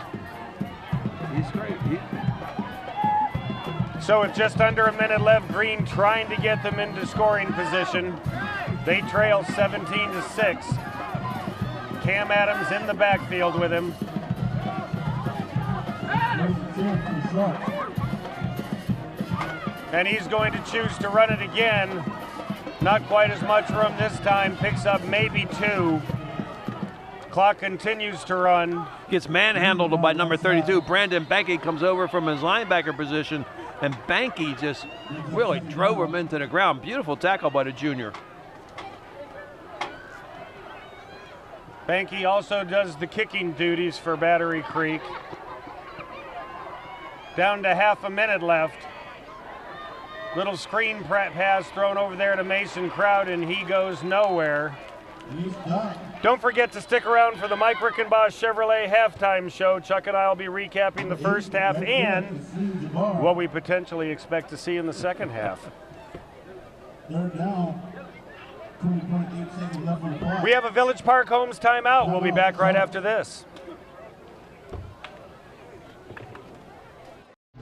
He's great. So with just under a minute left, Green trying to get them into scoring position. They trail 17-6. Cam Adams in the backfield with him. And he's going to choose to run it again. Not quite as much room this time. Picks up maybe 2. Clock continues to run. Gets manhandled by number 32. Brandon Banky comes over from his linebacker position, and Banky just really drove him into the ground. Beautiful tackle by the junior. Banky also does the kicking duties for Battery Creek. Down to half a minute left. Little screen pass thrown over there to Mason Crowd, and he goes nowhere. Don't forget to stick around for the Mike Rickenboss Chevrolet halftime show. Chuck and I will be recapping the first half and what we potentially expect to see in the second half. Third down. 20.8 seconds left on the clock. We have a Village Park Homes timeout. We'll be back right after this.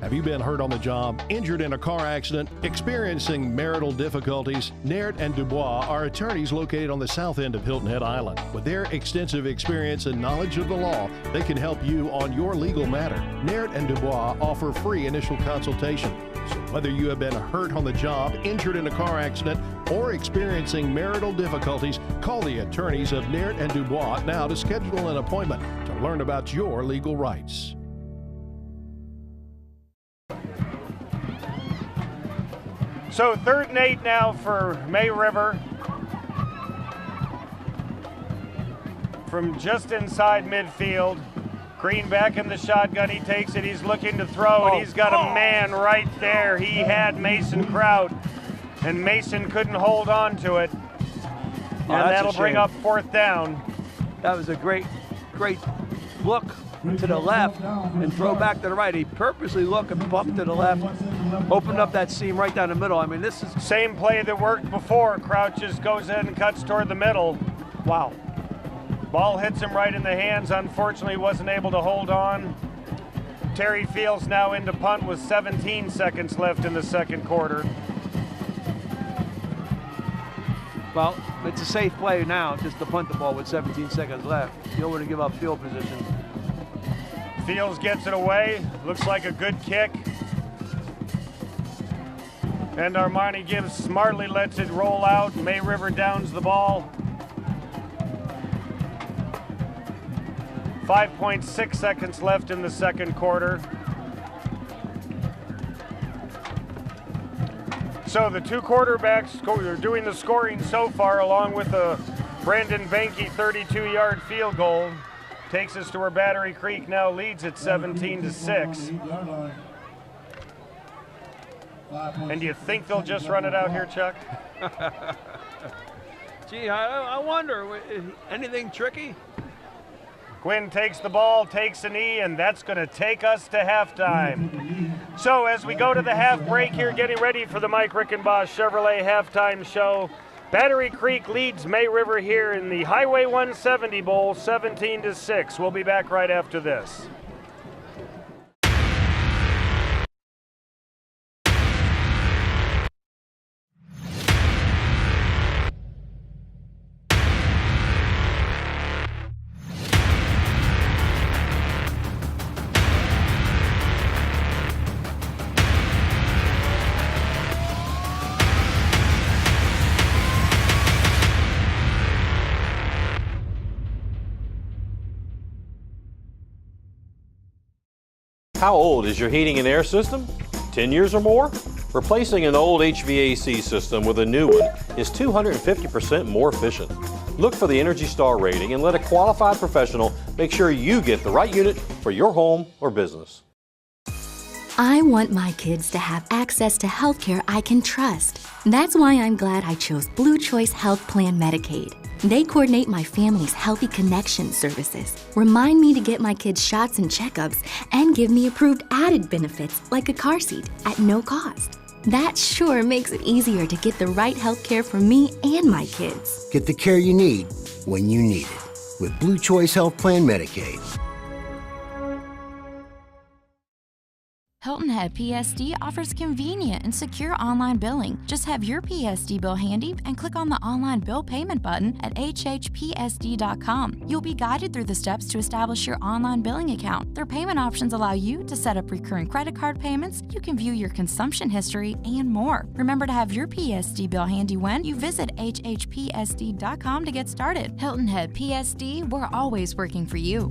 Have you been hurt on the job, injured in a car accident, experiencing marital difficulties? Naird and Dubois are attorneys located on the south end of Hilton Head Island. With their extensive experience and knowledge of the law, they can help you on your legal matter. Naird and Dubois offer free initial consultation. So whether you have been hurt on the job, injured in a car accident, or experiencing marital difficulties, call the attorneys of Naird and Dubois now to schedule an appointment to learn about your legal rights. So 3rd and 8 now for May River. From just inside midfield. Green back in the shotgun, he takes it, he's looking to throw, and he's got a man right there. He had Mason Kraut, and Mason couldn't hold on to it. And that'll bring up 4th down. That was a great look to the left and throw back to the right. He purposely looked and bumped to the left, opened up that seam right down the middle. I mean, this is same play that worked before. Kraut just goes in and cuts toward the middle. Wow. Ball hits him right in the hands. Unfortunately, wasn't able to hold on. Terry Fields now into punt with 17 seconds left in the second quarter. Well, it's a safe play now, just to punt the ball with 17 seconds left. You don't want to give up field position. Fields gets it away. Looks like a good kick. And Armani Gibbs smartly lets it roll out. May River downs the ball. 5.6 seconds left in the second quarter. So the 2 quarterbacks are doing the scoring so far, along with a Brandon Banky 32-yard field goal. Takes us to where Battery Creek now leads at 17-6. And do you think they'll just run it out here, Chuck? Gee, I wonder, anything tricky? Quinn takes the ball, takes a knee, and that's going to take us to halftime. So as we go to the half break here, getting ready for the Mike Rickenboss Chevrolet halftime show, Battery Creek leads May River here in the Highway 170 Bowl 17-6. We'll be back right after this. How old is your heating and air system? 10 years or more? Replacing an old HVAC system with a new one is 250% more efficient. Look for the Energy Star rating and let a qualified professional make sure you get the right unit for your home or business. I want my kids to have access to health care I can trust. That's why I'm glad I chose Blue Choice Health Plan Medicaid. They coordinate my family's Healthy Connection services, remind me to get my kids shots and checkups, and give me approved added benefits like a car seat at no cost. That sure makes it easier to get the right health care for me and my kids. Get the care you need when you need it. with Blue Choice Health Plan Medicaid. Hilton Head PSD offers convenient and secure online billing. Just have your PSD bill handy and click on the online bill payment button at WHHPSD.com. You'll be guided through the steps to establish your online billing account. Their payment options allow you to set up recurring credit card payments, you can view your consumption history, and more. Remember to have your PSD bill handy when you visit WHHPSD.com to get started. Hilton Head PSD, we're always working for you.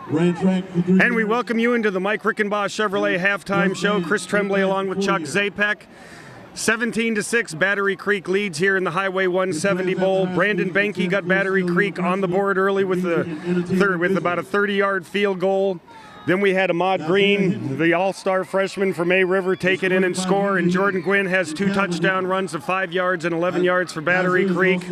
And we welcome you into the Mike Rickenbaugh Chevrolet halftime show. Chris Tremblay along with Chuck Zapek. 17-6, Battery Creek leads here in the Highway 170 Bowl. Brandon Benke got Battery Creek on the board early with about a 30-yard field goal. Then we had Ahmad Green, the all-star freshman from May River, take it in and score. And Jordan Gwynn has 2 touchdown runs of 5 yards and 11 yards for Battery Creek.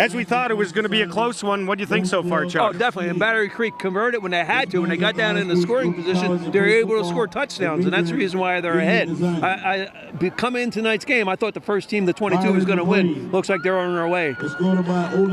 As we thought, it was going to be a close one. What do you think so far, Chuck? Oh, definitely. And Battery Creek converted when they had to. When they got down in the scoring position, they were able to score touchdowns, and that's the reason why they're ahead. Coming into tonight's game, I thought the first team, the 22, was going to win. Looks like they're on their way.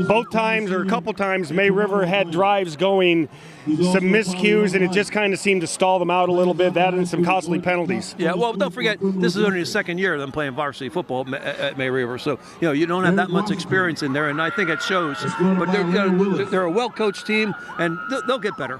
Both times, or a couple times, May River had drives going, some miscues, and it just kind of seemed to stall them out a little bit. That and some costly penalties. Yeah, well, don't forget, this is only the second year of them playing varsity football at May River, so you don't have that much experience in there, and I think it shows. But they're a well-coached team, and they'll get better.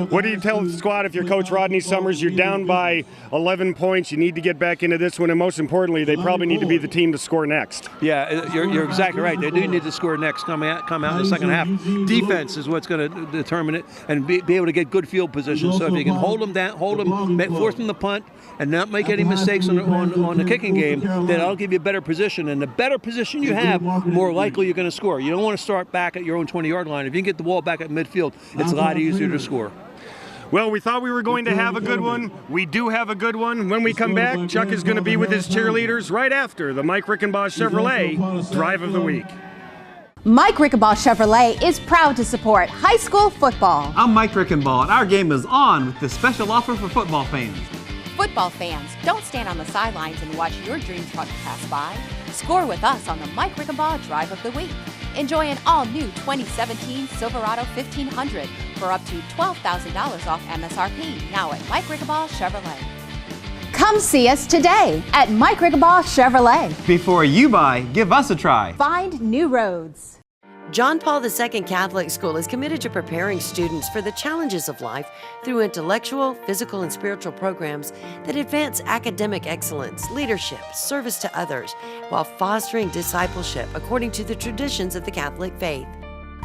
What do you tell the squad if you're Coach Rodney Summers? You're down by 11 points. You need to get back into this one, and most importantly, they probably need to be the team to score next. Yeah, you're exactly right. They do need to score next, come out in the second half. Defense is what's going to determine it, and be able to get good field position. So if you can hold them down, force them to punt, and not make any mistakes on the kicking game, then that'll give you a better position. And the better position you have, more likely you're going to score. You don't want to start back at your own 20-yard line. If you can get the ball back at midfield, it's a lot easier to score. Well, we thought we were going to have a good one. We do have a good one. When we come back, Chuck is going to be with his cheerleaders right after the Mike Rickenbaugh Chevrolet Drive of the Week. Mike Rickenbaugh Chevrolet is proud to support high school football. I'm Mike Rickenbaugh, and our game is on with the special offer for football fans. Football fans, don't stand on the sidelines and watch your dream truck pass by. Score with us on the Mike Rickenbaugh Drive of the Week. Enjoy an all-new 2017 Silverado 1500 for up to $12,000 off MSRP, now at Mike Rickenbaugh Chevrolet. Come see us today at Mike Rickenbaugh Chevrolet. Before you buy, give us a try. Find new roads. John Paul II Catholic School is committed to preparing students for the challenges of life through intellectual, physical, and spiritual programs that advance academic excellence, leadership, service to others, while fostering discipleship according to the traditions of the Catholic faith.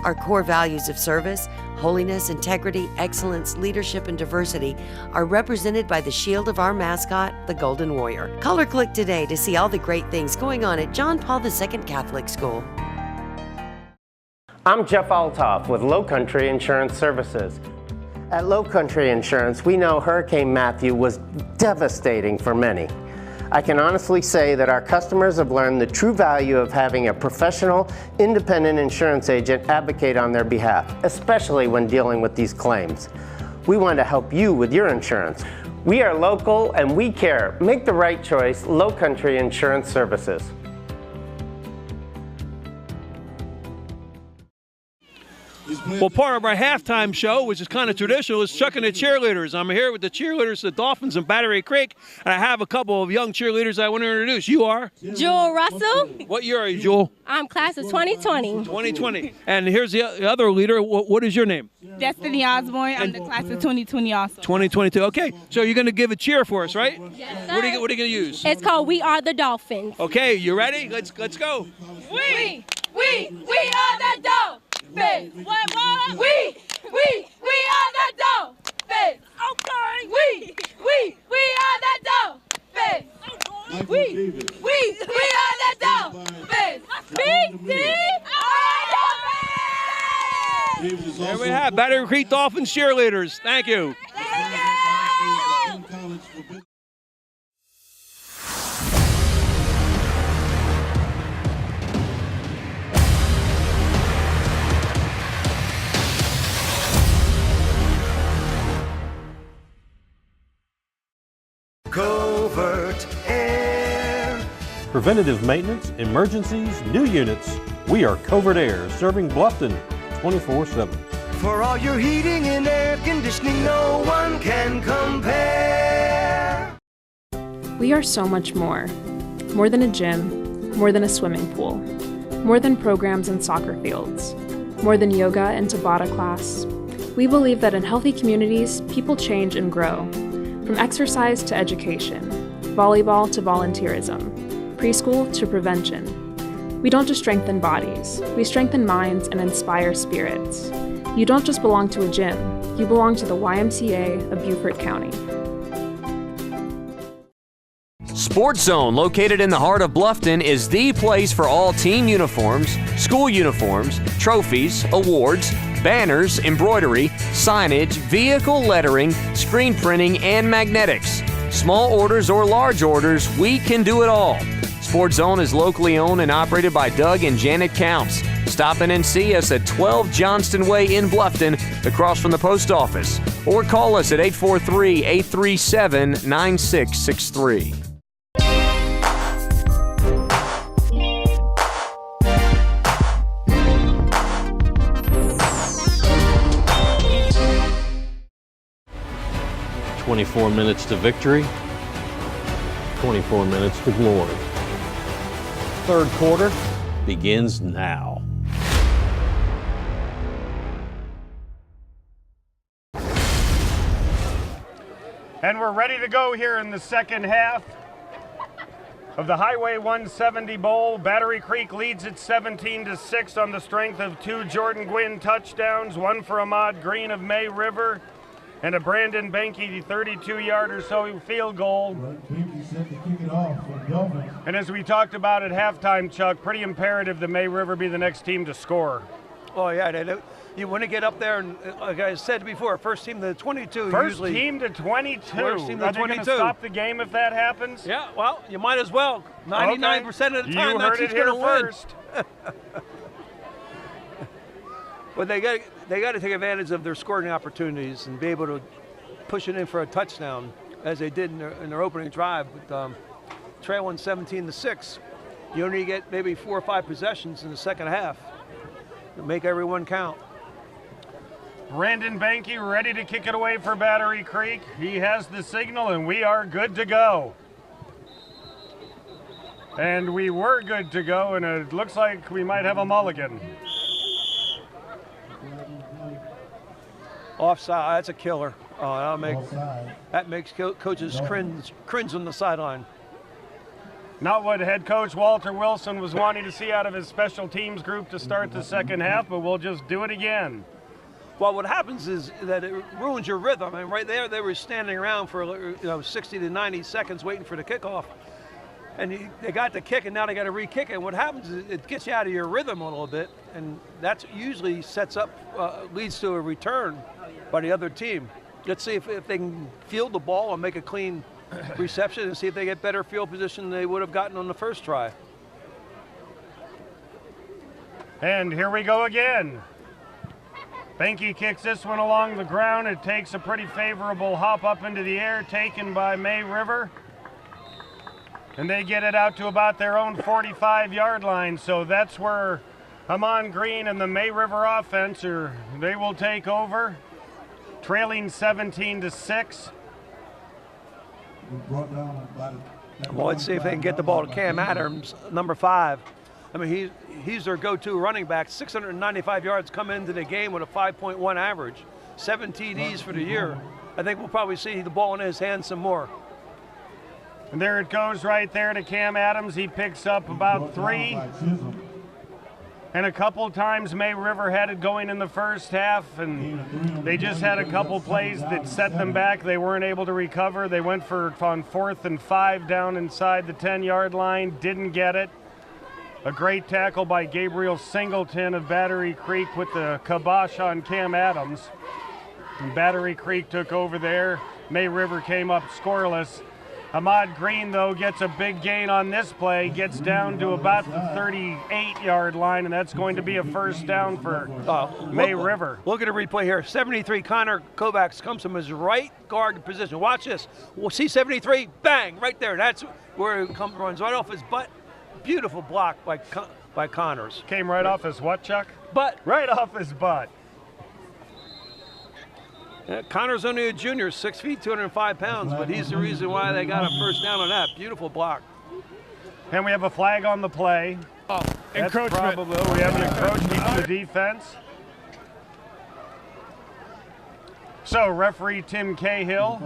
Our core values of service, holiness, integrity, excellence, leadership, and diversity are represented by the shield of our mascot, the Golden Warrior. Call or click today to see all the great things going on at John Paul II Catholic School. I'm Jeff Altoff with Lowcountry Insurance Services. At Lowcountry Insurance, we know Hurricane Matthew was devastating for many. I can honestly say that our customers have learned the true value of having a professional, independent insurance agent advocate on their behalf, especially when dealing with these claims. We want to help you with your insurance. We are local and we care. Make the right choice, Lowcountry Insurance Services. Well, part of our halftime show, which is kind of traditional, is Chuck and the cheerleaders. I'm here with the cheerleaders, the Dolphins and Battery Creek, and I have a couple of young cheerleaders I want to introduce. You are? Jewel Russell. What year are you, Jewel? I'm class of 2020. 2020. And here's the other leader. What is your name? Destiny Osborne. I'm the class of 2020 also. 2022. Okay, so you're going to give a cheer for us, right? Yes, sir. What are you going to use? It's called We Are the Dolphins. Okay, you ready? Let's go. We are the Dolphins. What? We are the Dolphins. Okay. We are the Dolphins. We are the Dolphins. There we have Battery Creek Dolphins cheerleaders. Thank you. Covert Aire. Preventative maintenance, emergencies, new units. We are Covert Aire, serving Bluffton 24/7. For all your heating and air conditioning, no one can compare. We are so much more. More than a gym, more than a swimming pool, more than programs and soccer fields, more than yoga and Tabata class. We believe that in healthy communities, people change and grow. From exercise to education, volleyball to volunteerism, preschool to prevention. We don't just strengthen bodies, we strengthen minds and inspire spirits. You don't just belong to a gym, you belong to the YMCA of Beaufort County. Sports Zone, located in the heart of Bluffton, is the place for all team uniforms, school uniforms, trophies, awards, banners, embroidery, signage, vehicle lettering, screen printing, and magnetics. Small orders or large orders, we can do it all. Sports Zone is locally owned and operated by Doug and Janet Counts. Stop in and see us at 12 Johnston Way in Bluffton, across from the post office. Or call us at 843-837-9663. "24 minutes to victory, 24 minutes to glory." Third quarter begins now. And we're ready to go here in the second half of the Highway 170 Bowl. Battery Creek leads at 17-6 on the strength of 2 Jordan Gwynn touchdowns, 1 for Ahmad Green of May River, and a Brandon Benke 32-yard or so field goal. And as we talked about at halftime, Chuck, pretty imperative that May River be the next team to score. Oh, yeah. You want to get up there, and like I said before, first team to 22. First team to 22. First team to Are they 22. going to stop the game if that happens? Yeah, well, you might as well. 99% of the time, that team's going to win. First. But they got to take advantage of their scoring opportunities and be able to push it in for a touchdown, as they did in their opening drive, with trailing 17-6. You only get maybe 4 or 5 possessions in the second half to make everyone count. Brandon Benke ready to kick it away for Battery Creek. He has the signal, and we are good to go. And we were good to go, and it looks like we might have a mulligan. Offside, that's a killer. Oh, that makes coaches cringe on the sideline. Not what head coach Walter Wilson was wanting to see out of his special teams group to start the second half, but we'll just do it again. Well, what happens is that it ruins your rhythm. And right there, they were standing around for 60 to 90 seconds waiting for the kickoff. And they got the kick, and now they got to re-kick it. And what happens is it gets you out of your rhythm a little bit, and that usually leads to a return by the other team. Let's see if they can field the ball and make a clean reception, and see if they get better field position than they would have gotten on the first try. And here we go again. Benke kicks this one along the ground. It takes a pretty favorable hop up into the air, taken by May River. And they get it out to about their own 45-yard line. So that's where Hamon Green and the May River offense they will take over, trailing 17-6. Well, let's see if they can get the ball to Cam Adams, number 5. I mean, he's their go-to running back. 695 yards come into the game with a 5.1 average. 7 TDs for the year. I think we'll probably see the ball in his hands some more. And there it goes right there to Cam Adams. He picks up about 3. And a couple times May River had it going in the first half, and they just had a couple plays that set them back. They weren't able to recover. They went on 4th and 5 down inside the 10-yard line, didn't get it. A great tackle by Gabriel Singleton of Battery Creek with the kibosh on Cam Adams. And Battery Creek took over there. May River came up scoreless. Ahmad Green, though, gets a big gain on this play, gets down to about the 38-yard line, and that's going to be a first down for May River. Look at a replay here. 73, Connor Kovacs comes from his right guard position. Watch this. We'll see 73, bang, right there. That's where he runs right off his butt. Beautiful block by Connors. Came right off his what, Chuck? Butt. Right off his butt. Connor's only a junior, 6 feet, 205 pounds, but he's the reason why they got a first down on that. Beautiful block. And we have a flag on the play. Encroachment. We have an encroachment to the defense. So referee Tim Cahill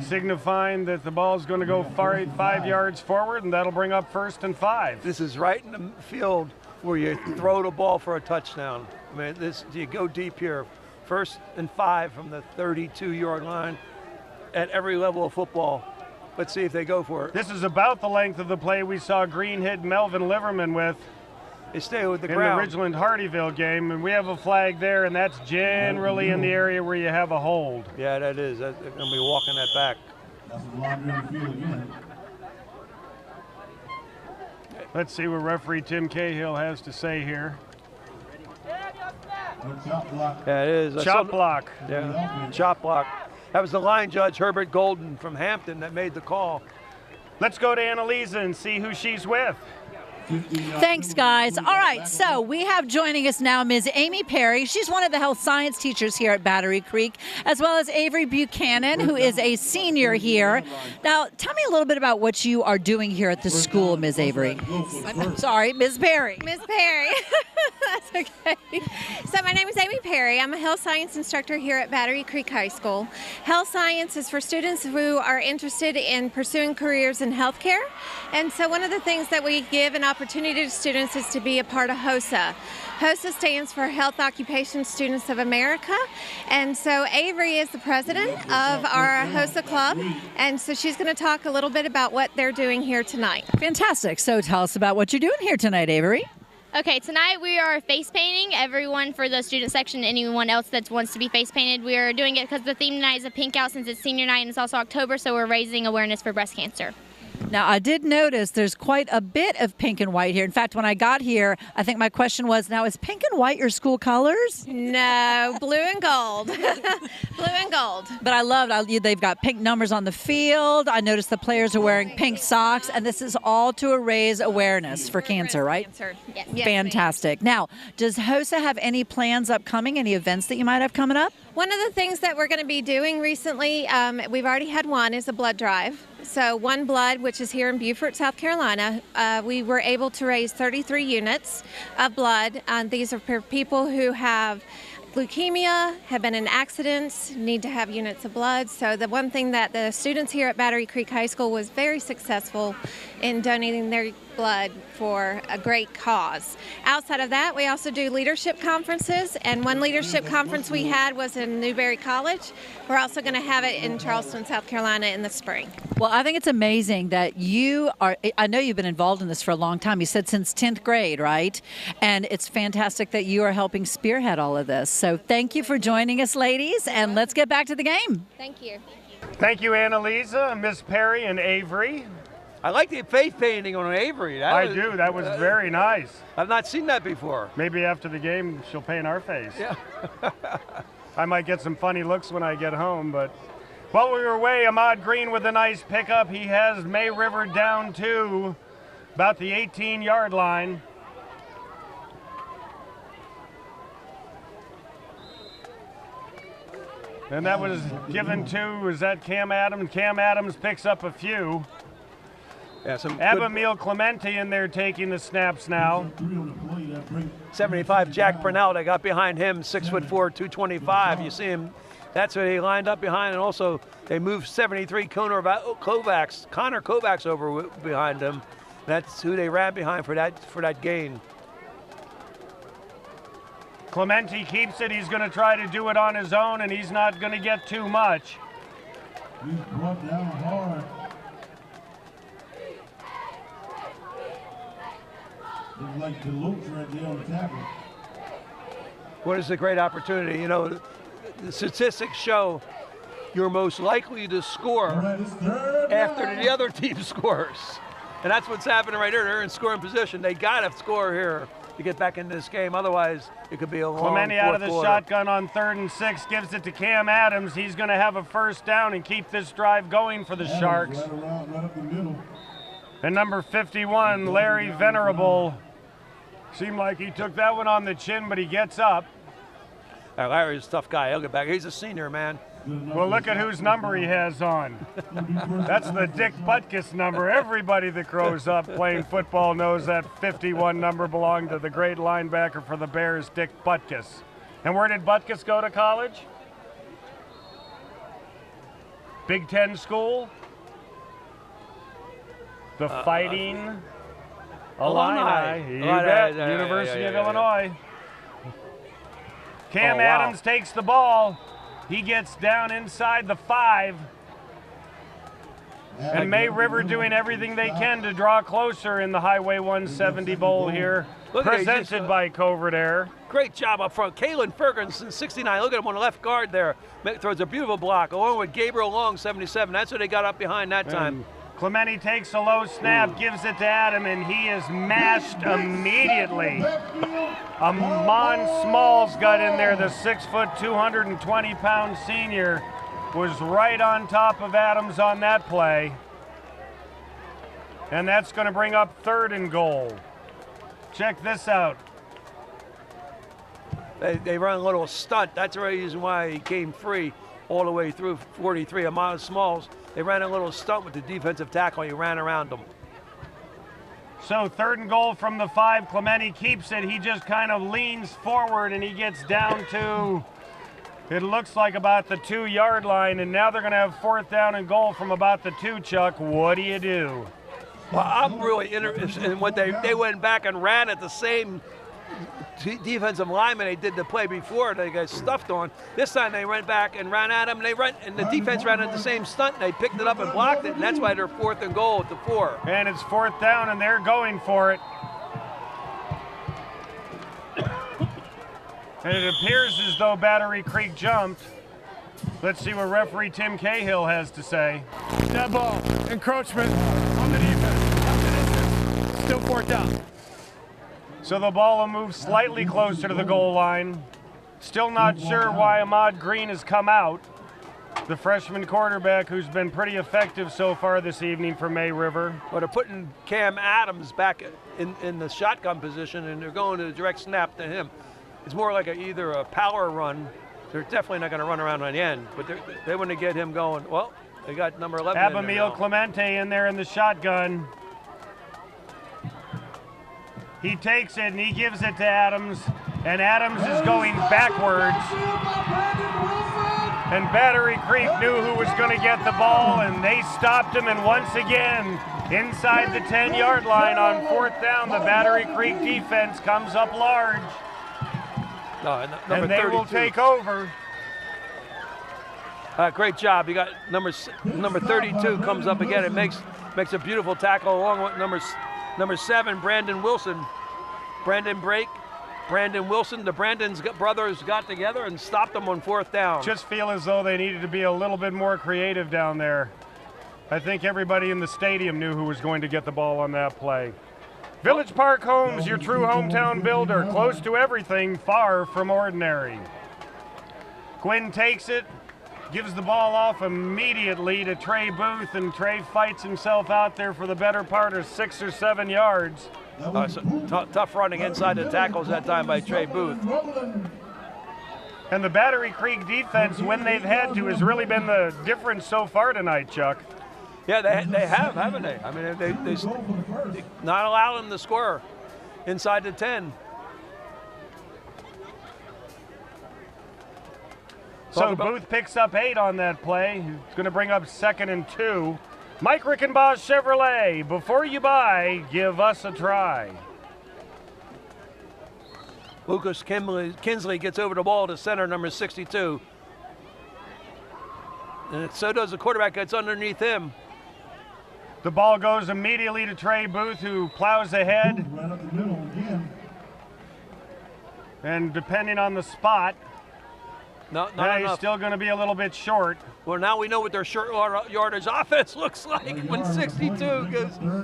signifying that the ball is going to go 5 yards forward, and that'll bring up 1st and 5. This is right in the field where you throw the ball for a touchdown. I mean, you go deep here. 1st and 5 from the 32-yard line at every level of football. Let's see if they go for it. This is about the length of the play we saw Green hit Melvin Liverman with. They stay with the ground. ground. In the Ridgeland-Hardyville game, and we have a flag there, and that's generally in the area where you have a hold. Yeah, that is. They're going to be walking that back. Let's see what referee Tim Cahill has to say here. Yeah, it is. Chop block. Yeah, chop block. That was the line judge, Herbert Golden from Hampton, that made the call. Let's go to Annalisa and see who she's with. Thanks, guys. All right, so we have joining us now Ms. Amy Perry. She's one of the health science teachers here at Battery Creek, as well as Avery Buchanan, who is a senior here. Now, tell me a little bit about what you are doing here at the school, Ms. Avery. I'm sorry, Ms. Perry. Ms. Perry. That's okay. So my name is Amy Perry. I'm a health science instructor here at Battery Creek High School. Health science is for students who are interested in pursuing careers in healthcare. And so one of the things that we give an opportunity to students is to be a part of HOSA. HOSA stands for Health Occupation Students of America. And so Avery is the president of our HOSA club. And so she's going to talk a little bit about what they're doing here tonight. Fantastic. So tell us about what you're doing here tonight, Avery. Okay, tonight we are face painting. Everyone for the student section, anyone else that wants to be face painted, we are doing it because the theme tonight is a pink out since it's senior night and it's also October, so we're raising awareness for breast cancer. Now, I did notice there's quite a bit of pink and white here. In fact, when I got here, I think my question was, now, is pink and white your school colors? No, blue and gold. Blue and gold. But I loved, they've got pink numbers on the field. I noticed the players are wearing pink socks, and this is all to raise awareness for cancer, right? Cancer. Yes. Fantastic. Now, does HOSA have any plans upcoming, any events that you might have coming up? One of the things that we're going to be doing recently, we've already had one, is a blood drive. So One Blood, which is here in Beaufort, South Carolina, we were able to raise 33 units of blood. These are for people who have leukemia, have been in accidents, need to have units of blood. So the one thing that the students here at Battery Creek High School was very successful in donating their blood for a great cause. Outside of that, we also do leadership conferences, and one leadership conference we had was in Newberry College. We're also going to have it in Charleston, South Carolina in the spring. Well, I think it's amazing that you are, I know you've been involved in this for a long time. You said since 10th grade, right? And it's fantastic that you are helping spearhead all of this. So thank you for joining us, ladies, and let's get back to the game. Thank you. Thank you, Annalisa, Miss Perry, and Avery. I like the face painting on Avery. I do. That was very nice. I've not seen that before. Maybe after the game, she'll paint our face. Yeah. I might get some funny looks when I get home, but while we were away, Ahmad Green with a nice pickup. He has May River down to about the 18-yard line. And that was given to, is that Cam Adams? Cam Adams picks up a few. Yeah, Abamil Clemente in there taking the snaps now. 75, Jack Purnell, they got behind him, 6'4", 225. You see him, that's what he lined up behind, and also they moved 73, Connor Kovacs over behind him. That's who they ran behind for that gain. Clemente keeps it. He's going to try to do it on his own, and he's not going to get too much. He's brought down hard. Looks like the loops right there on the tackle. What is a great opportunity? You know, the statistics show you're most likely to score after the other team scores. And that's what's happening right here. They're in scoring position. They got to score here to get back into this game. Otherwise, it could be a long Clemente out of the quarter. shotgun on 3rd and 6, gives it to Cam Adams. He's going to have a first down and keep this drive going for the Sharks. And number 51, Larry Venerable, seemed like he took that one on the chin, but he gets up. Larry's a tough guy. He'll get back. He's a senior, man. Well, look at whose number he has on. That's the Dick Butkus number. Everybody that grows up playing football knows that 51 number belonged to the great linebacker for the Bears, Dick Butkus. And where did Butkus go to college? Big Ten school? The Fighting Illini. You bet. University of Illinois. Cam Adams takes the ball. He gets down inside the 5. And May River doing everything they can to draw closer in the Highway 170 Bowl here, presented by Covert Aire. Great job up front. Kalen Ferguson, 69. Look at him on the left guard there. Throws a beautiful block, along with Gabriel Long, 77. That's what they got up behind that time. Clemente takes a low snap, gives it to Adam, and he is mashed immediately. Amon Smalls got in there, the 6 foot, 220-pound senior, was right on top of Adams on that play. And that's going to bring up 3rd and goal. Check this out. They run a little stunt. That's the reason why he came free all the way through 43. Amon Smalls, they ran a little stunt with the defensive tackle. He ran around them. So 3rd and goal from the 5. Clemente keeps it. He just kind of leans forward and he gets down to, it looks like about the 2-yard line. And now they're going to have 4th down and goal from about the 2, Chuck. What do you do? Well, I'm really interested in what they went back and ran at the same defensive lineman they did the play before. They got stuffed on. This time they went back and ran at him, and the defense ran at the same stunt, and they picked it up and blocked it, and that's why they're 4th and goal at the 4. And it's 4th down, and they're going for it. And it appears as though Battery Creek jumped. Let's see what referee Tim Cahill has to say. Dead ball, encroachment on the defense. Still 4th down. So the ball will move slightly closer to the goal line. Still not sure why Ahmad Green has come out. The freshman quarterback who's been pretty effective so far this evening for May River. But they're putting Cam Adams back in the shotgun position, and they're going to the direct snap to him. It's more like either a power run. They're definitely not going to run around on the end, but they want to get him going. Well, they got number 11 Abamil Clemente in there in the shotgun. He takes it and he gives it to Adams, and Adams is going backwards. And Battery Creek knew who was going to get the ball, and they stopped him, and once again, inside the 10-yard line on 4th down, the Battery Creek defense comes up large. And they 32. Will take over. Great job. You got number 32 comes up again. It makes a beautiful tackle along with number 7, Brandon Wilson. Brandon Wilson, the Brandon's brothers got together and stopped them on 4th down. Just feel as though they needed to be a little bit more creative down there. I think everybody in the stadium knew who was going to get the ball on that play. Village Park Homes, your true hometown builder, close to everything, far from ordinary. Quinn takes it, gives the ball off immediately to Trey Booth, and Trey fights himself out there for the better part of 6 or 7 yards. Tough running inside the tackles that time by Trey Booth. And the Battery Creek defense, when they've had to, has really been the difference so far tonight, Chuck. Yeah, they have, haven't they? I mean, they not allowing them to score inside the 10. So Booth picks up 8 on that play. He's going to bring up 2nd and 2. Mike Rickenbaugh Chevrolet, before you buy, give us a try. Lucas Kinsley gets over the ball to center, number 62. And so does the quarterback, gets underneath him. The ball goes immediately to Trey Booth, who plows ahead. And depending on the spot, Not He's enough. still going to be a little bit short. Well, now we know what their short yardage offense looks like when 62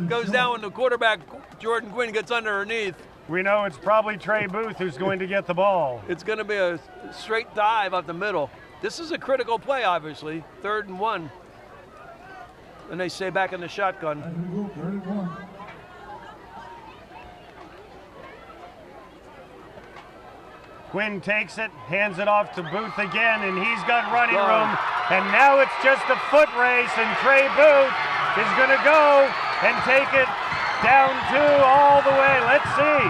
goes down when the quarterback, Jordan Gwynn, gets underneath. We know it's probably Trey Booth who's going to get the ball. It's going to be a straight dive up the middle. This is a critical play, obviously. 3rd and 1. And they stay back in the shotgun. Quinn takes it, hands it off to Booth again, and he's got running room. And now it's just a foot race, and Trey Booth is going to go and take it down 2 all the way. Let's see.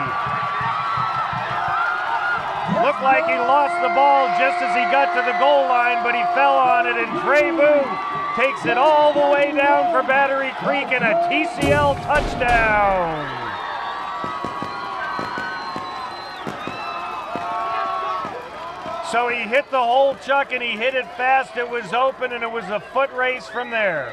Looked like he lost the ball just as he got to the goal line, but he fell on it, and Trey Booth takes it all the way down for Battery Creek and a TCL touchdown. So he hit the hole, Chuck, and he hit it fast. It was open, and it was a foot race from there.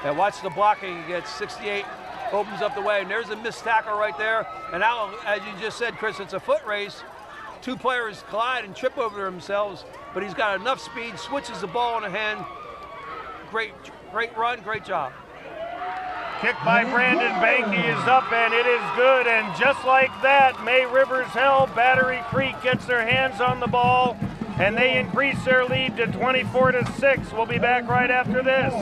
And watch the blocking. He gets 68, opens up the way, and there's a missed tackle right there. And now, as you just said, Chris, it's a foot race. 2 players collide and trip over themselves, but he's got enough speed, switches the ball in the hand. Great run, great job. Kick by Brandon Banky is up, and it is good. And just like that, May Rivers held. Battery Creek gets their hands on the ball, and they increase their lead to 24-6. We'll be back right after this.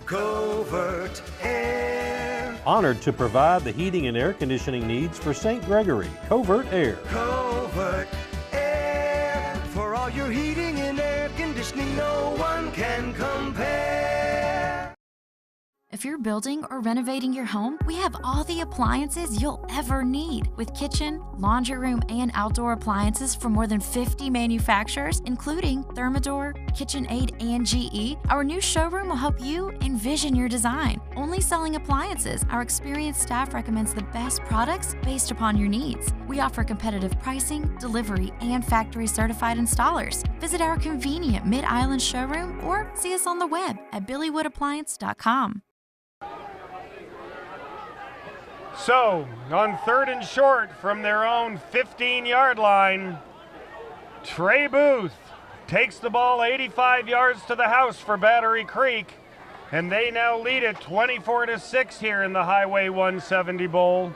Covert Aire. Honored to provide the heating and air conditioning needs for St. Gregory. Covert Aire. Covert Aire. For all your heating and air conditioning, no one can compare. If you're building or renovating your home, we have all the appliances you'll ever need. With kitchen, laundry room, and outdoor appliances from more than 50 manufacturers, including Thermador, KitchenAid, and GE, our new showroom will help you envision your design. Only selling appliances, our experienced staff recommends the best products based upon your needs. We offer competitive pricing, delivery, and factory certified installers. Visit our convenient Mid-Island showroom or see us on the web at billywoodappliance.com. So, on 3rd and short from their own 15-yard line, Trey Booth takes the ball 85 yards to the house for Battery Creek, and they now lead it 24-6 here in the Highway 170 Bowl.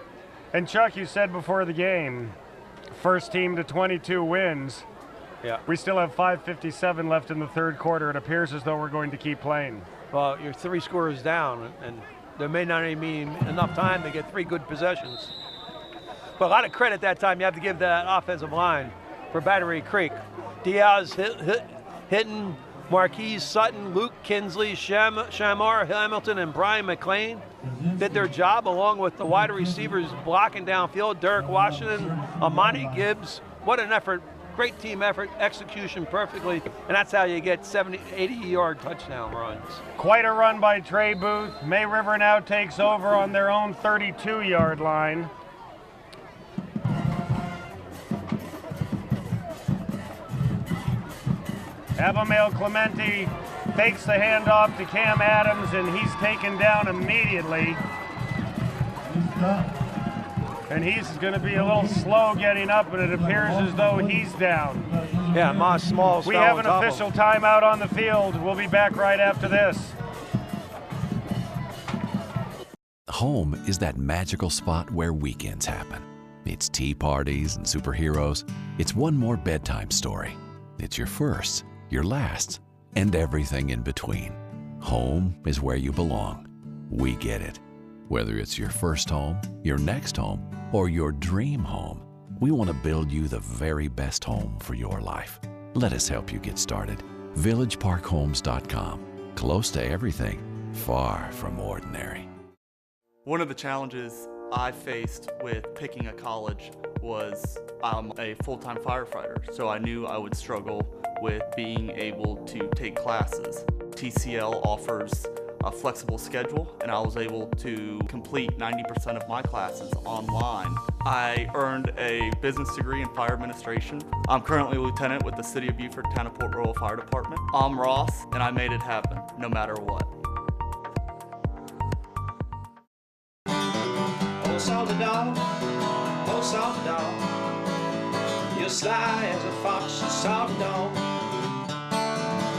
And Chuck, you said before the game, first team to 22 wins. Yeah. We still have 5:57 left in the 3rd quarter. It appears as though we're going to keep playing. Well, you're 3 scores down, and there may not even be enough time to get 3 good possessions. But a lot of credit that time you have to give that offensive line for Battery Creek. Diaz, Hilton, Marquise, Sutton, Luke Kinsley, Shamar, Hamilton, and Brian McLean did their job, along with the wide receivers blocking downfield. Derek Washington, Amani Gibbs. What an effort. Great team effort, execution perfectly, and that's how you get 70, 80-yard touchdown runs. Quite a run by Trey Booth. May River now takes over on their own 32-yard line. Abimael Clemente fakes the handoff to Cam Adams, and he's taken down immediately. And he's going to be a little slow getting up, and it appears as though he's down. Yeah, Moss Smalls. We have an official timeout on the field. We'll be back right after this. Home is that magical spot where weekends happen. It's tea parties and superheroes. It's one more bedtime story. It's your first, your last, and everything in between. Home is where you belong. We get it. Whether it's your first home, your next home, or your dream home, we want to build you the very best home for your life. Let us help you get started. VillageParkHomes.com. Close to everything, far from ordinary. One of the challenges I faced with picking a college was I'm a full-time firefighter, so I knew I would struggle with being able to take classes. TCL offers a flexible schedule, and I was able to complete 90% of my classes online. I earned a business degree in fire administration. I'm currently a lieutenant with the City of Beaufort Town of Port Royal Fire Department. I'm Ross, and I made it happen, no matter what. Oh, salty dog, You're sly as a fox, you salty dog.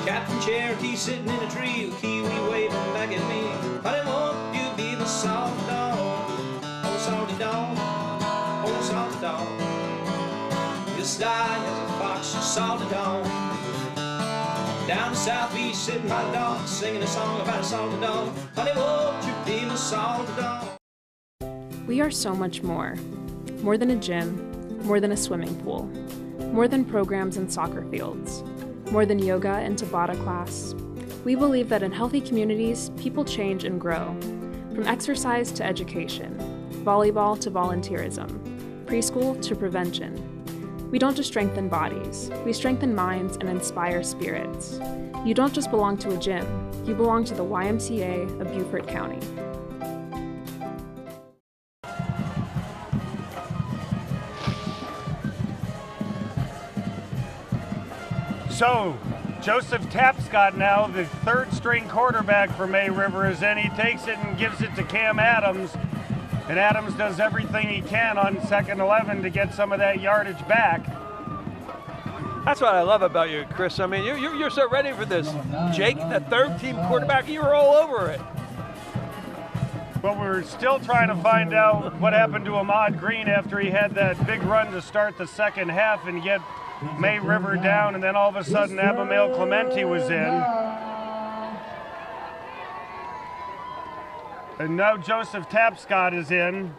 Captain Cherokee sitting in a tree, with kiwi waving back at me. Honey, won't you be the salty dog? Oh, salty dog, oh, salty dog. You're sly as a fox, you salty dog. Down the southeast, sitting by the dock, singing a song about a salty dog. Honey, won't you be the salty dog? We are so much more. More than a gym, more than a swimming pool, more than programs and soccer fields, more than yoga and Tabata class. We believe that in healthy communities, people change and grow. From exercise to education, volleyball to volunteerism, preschool to prevention. We don't just strengthen bodies, we strengthen minds and inspire spirits. You don't just belong to a gym, you belong to the YMCA of Beaufort County. So, Joseph Tapscott now, the third string quarterback for May River, is in. He takes it and gives it to Cam Adams. And Adams does everything he can on 2nd 11 to get some of that yardage back. That's what I love about you, Chris. I mean, you're so ready for this. Jake, the third team quarterback, you were all over it. But we're still trying to find out what happened to Ahmad Green after he had that big run to start the second half and get May River down, and then all of a sudden Abimael Clemente was in. And now Joseph Tapscott is in.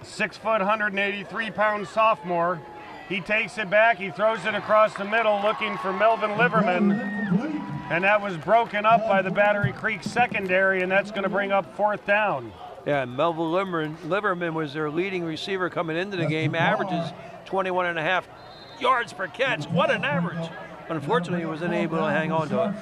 6 foot, 183-pound sophomore. He takes it back, he throws it across the middle looking for Melvin Liverman. And that was broken up by the Battery Creek secondary, and that's going to bring up 4th down. Yeah, Melvin Liverman was their leading receiver coming into the game, averages 21.5 yards per catch. What an average. Unfortunately, he wasn't able to hang on to it.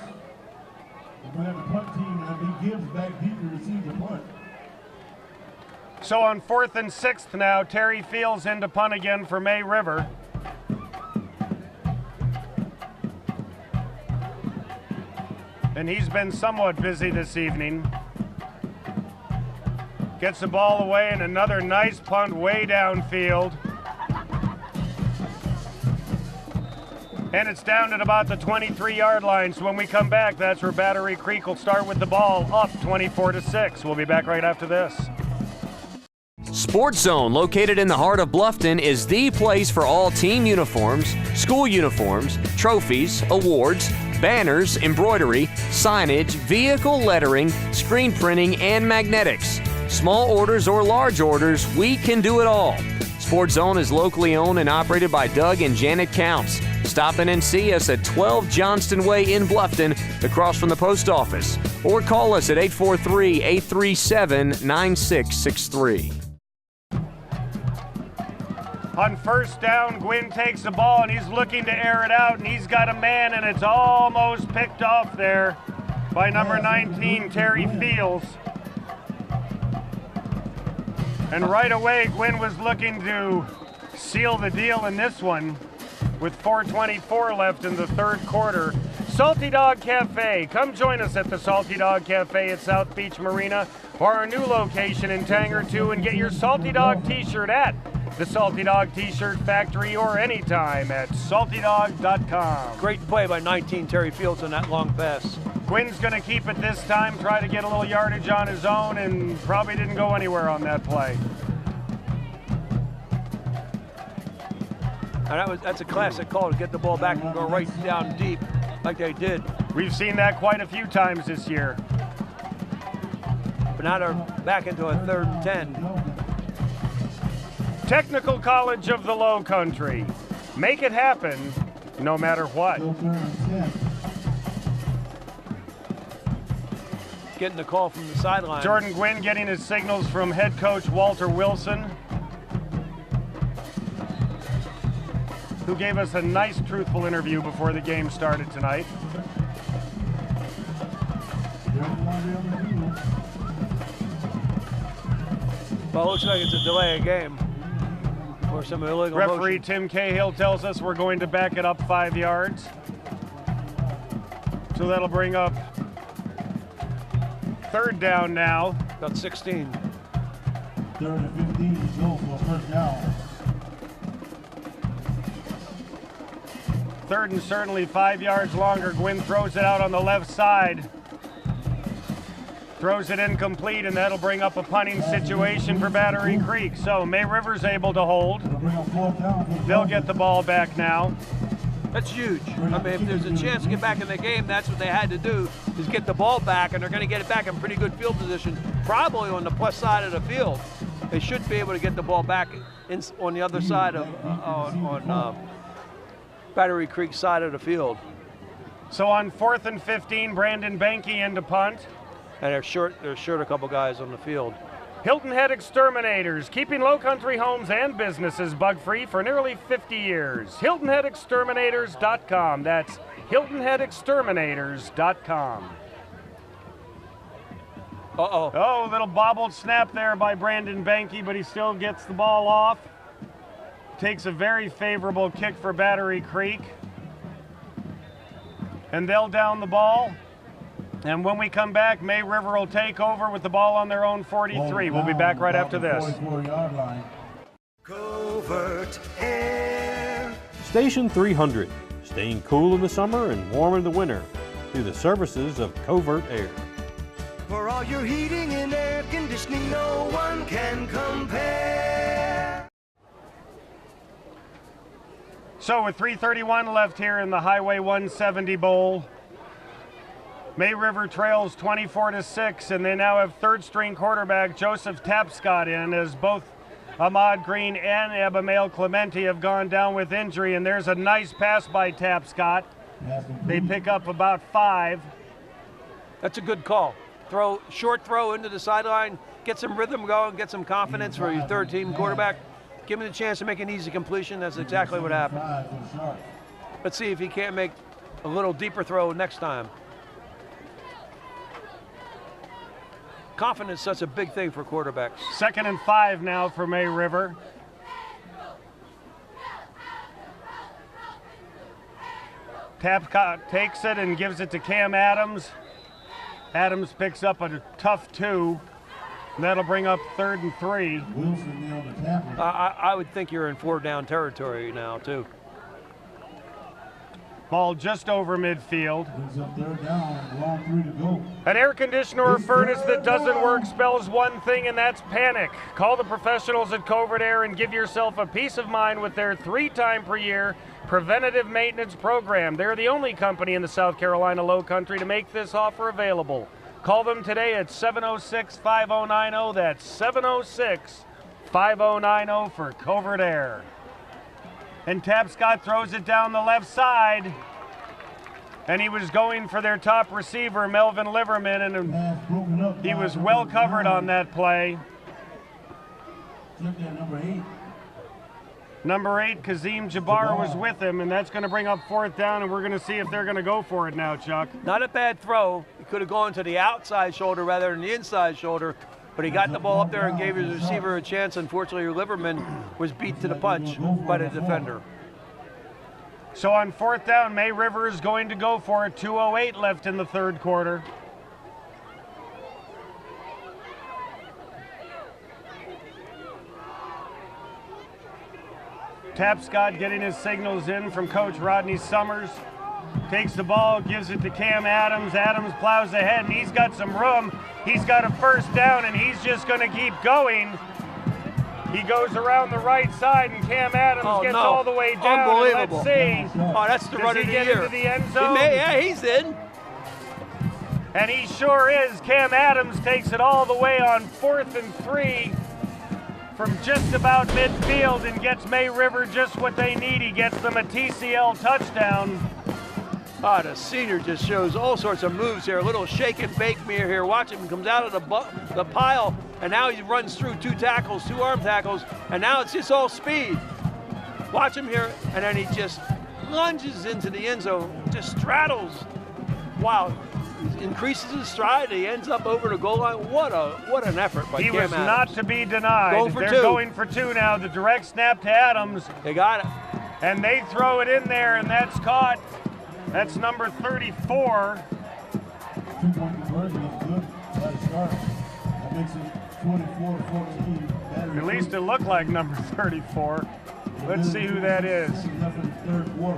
So on 4th and 6th now, Terry Fields in to punt again for May River. And he's been somewhat busy this evening. Gets the ball away, and another nice punt way downfield. And it's down at about the 23-yard line. So when we come back, that's where Battery Creek will start with the ball up 24-6. We'll be back right after this. Sports Zone, located in the heart of Bluffton, is the place for all team uniforms, school uniforms, trophies, awards, banners, embroidery, signage, vehicle lettering, screen printing, and magnetics. Small orders or large orders, we can do it all. Sports Zone is locally owned and operated by Doug and Janet Counts. Stop in and see us at 12 Johnston Way in Bluffton, across from the post office. Or call us at 843-837-9663. On 1st down, Gwynn takes the ball and he's looking to air it out, and he's got a man, and it's almost picked off there by number 19, Terry Fields. And right away, Gwynn was looking to seal the deal in this one with 4:24 left in the third quarter. Salty Dog Cafe. Come join us at the Salty Dog Cafe at South Beach Marina or our new location in Tanger 2 and get your Salty Dog t-shirt at the Salty Dog T-Shirt Factory or anytime at saltydog.com. Great play by 19 Terry Fields on that long pass. Quinn's going to keep it this time, try to get a little yardage on his own, and probably didn't go anywhere on that play. And that's a classic call to get the ball back and go right down deep like they did. We've seen that quite a few times this year. But now they're back into a 3rd and 10. Technical College of the Lowcountry. Make it happen no matter what. Getting the call from the sideline. Jordan Gwynn getting his signals from head coach Walter Wilson, who gave us a nice, truthful interview before the game started tonight. Well, it looks like it's a delay of game. Or some illegal Referee motion. Tim Cahill tells us we're going to back it up 5 yards. So that'll bring up 3rd down now. About 16. 3rd and 15, go for 1st down. 3rd and certainly 5 yards longer. Gwynn throws it out on the left side. Throws it incomplete, and that'll bring up a punting situation for Battery Creek. So May River's able to hold. They'll get the ball back now. That's huge. I mean, if there's a chance to get back in the game, that's what they had to do, is get the ball back, and they're going to get it back in pretty good field position, probably on the plus side of the field. They should be able to get the ball back on the other side of on Battery Creek side of the field. So on 4th and 15, Brandon Banky into punt. And they're short a couple guys on the field. Hilton Head Exterminators, keeping Lowcountry homes and businesses bug-free for nearly 50 years. HiltonHeadExterminators.com. That's HiltonHeadExterminators.com. Uh-oh. Oh, little bobbled snap there by Brandon Banky, but he still gets the ball off. Takes a very favorable kick for Battery Creek. And they'll down the ball. And when we come back, May River will take over with the ball on their own 43. We'll be back right after this. Covert Aire. Station 300, staying cool in the summer and warm in the winter through the services of Covert Aire. For all your heating and air conditioning, no one can compare. So with 3:31 left here in the Highway 170 Bowl, May River trails 24-6, and they now have third-string quarterback Joseph Tapscott in, as both Ahmad Green and Abimael Clemente have gone down with injury. And there's a nice pass by Tapscott. They pick up about 5. That's a good call. Short throw into the sideline, get some rhythm going, get some confidence for your third-team quarterback. Give him the chance to make an easy completion. That's exactly what happened. Let's see if he can't make a little deeper throw next time. Confidence is such a big thing for quarterbacks. 2nd and 5 now for May River. Tapscott takes it and gives it to Cam Adams. Adams picks up a tough 2. And that'll bring up 3rd and 3. I would think you're in 4-down territory now, too. Ball just over midfield. An air conditioner or furnace that doesn't work spells one thing, and that's panic. Call the professionals at Covert Aire and give yourself a peace of mind with their 3-time per year preventative maintenance program. They're the only company in the South Carolina Lowcountry to make this offer available. Call them today at 706-5090. That's 706-5090 for Covert Aire. And Tapscott throws it down the left side. And he was going for their top receiver, Melvin Liverman, and he was well covered on that play. Number 8, Kazim Jabbar, was with him, and that's going to bring up 4th down, and we're going to see if they're going to go for it now, Chuck. Not a bad throw. He could have gone to the outside shoulder rather than the inside shoulder, but he got the ball up there and gave his receiver a chance. Unfortunately, Liverman was beat to the punch by the defender. So on 4th down, May River is going to go for it. 2:08 left in the 3rd quarter. Tapscott getting his signals in from Coach Rodney Summers. Takes the ball, gives it to Cam Adams. Adams plows ahead, and he's got some room. He's got a 1st down, and he's just going to keep going. He goes around the right side, and Cam Adams gets all the way down. Unbelievable. Let's see. Oh, that's the run of the year. Does he get into the end zone? Yeah, he's in. And he sure is. Cam Adams takes it all the way on 4th and 3 from just about midfield and gets May River just what they need. He gets them a TCL touchdown. The senior just shows all sorts of moves here. A little shake and bake me here. Watch him. Comes out of the pile, and now he runs through 2 tackles, 2 arm tackles, and now it's just all speed. Watch him here, and then he just lunges into the end zone, just straddles. Wow. He increases his stride. He ends up over the goal line. What an effort by Cam Adams. He was not to be denied. They're going for 2 now. The direct snap to Adams. They got it. And they throw it in there, and that's caught. That's number 34. At least it looked like number 34. Let's see who that is.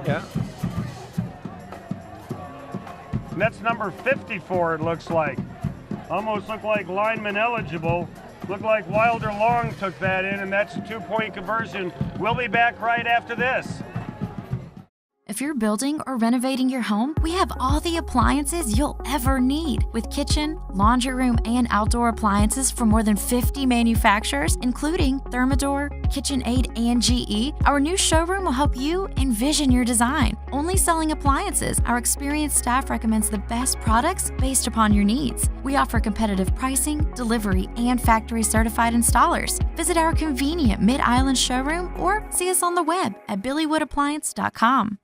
Yeah. And that's number 54, it looks like. Almost looked like lineman eligible. Looked like Wilder Long took that in, and that's a 2-point conversion. We'll be back right after this. If you're building or renovating your home, we have all the appliances you'll ever need. With kitchen, laundry room, and outdoor appliances from more than 50 manufacturers, including Thermador, KitchenAid, and GE, our new showroom will help you envision your design. Only selling appliances, our experienced staff recommends the best products based upon your needs. We offer competitive pricing, delivery, and factory certified installers. Visit our convenient Mid-Island showroom or see us on the web at billywoodappliance.com.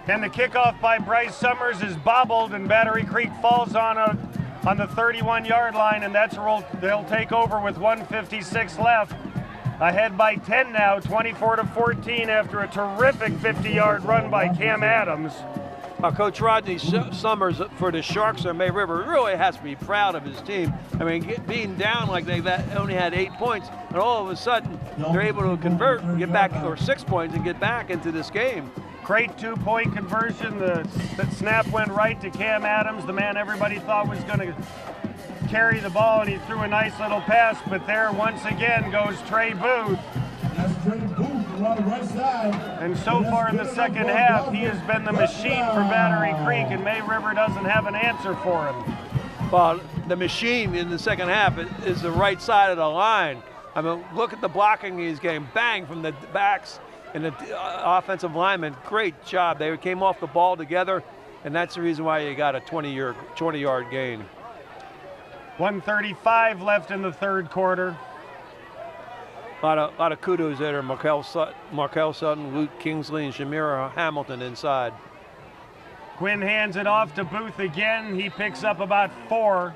And the kickoff by Bryce Summers is bobbled, and Battery Creek falls on the 31-yard line, and that's where they'll take over with 1:56 left. Ahead by 10 now, 24-14 after a terrific 50-yard run by Cam Adams. Coach Rodney Summers for the Sharks on May River really has to be proud of his team. I mean, being down like that only had 8 points, and all of a sudden they're able to convert and get back, or 6 points, and get back into this game. Great 2-point conversion. The snap went right to Cam Adams, the man everybody thought was going to carry the ball, and he threw a nice little pass, but there once again goes Trey Booth. That's Trey Booth around the right side. And so far in the second half, he has been the machine for Battery Creek, and May River doesn't have an answer for him. Well, the machine in the second half is the right side of the line. I mean, look at the blocking he's getting. Bang from the backs and the offensive linemen. Great job. They came off the ball together, and that's the reason why you got a 20-yard gain. 1:35 left in the third quarter. A lot of kudos there. Markel Sutton, Luke Kingsley, and Shamira Hamilton inside. Quinn hands it off to Booth again. He picks up about 4.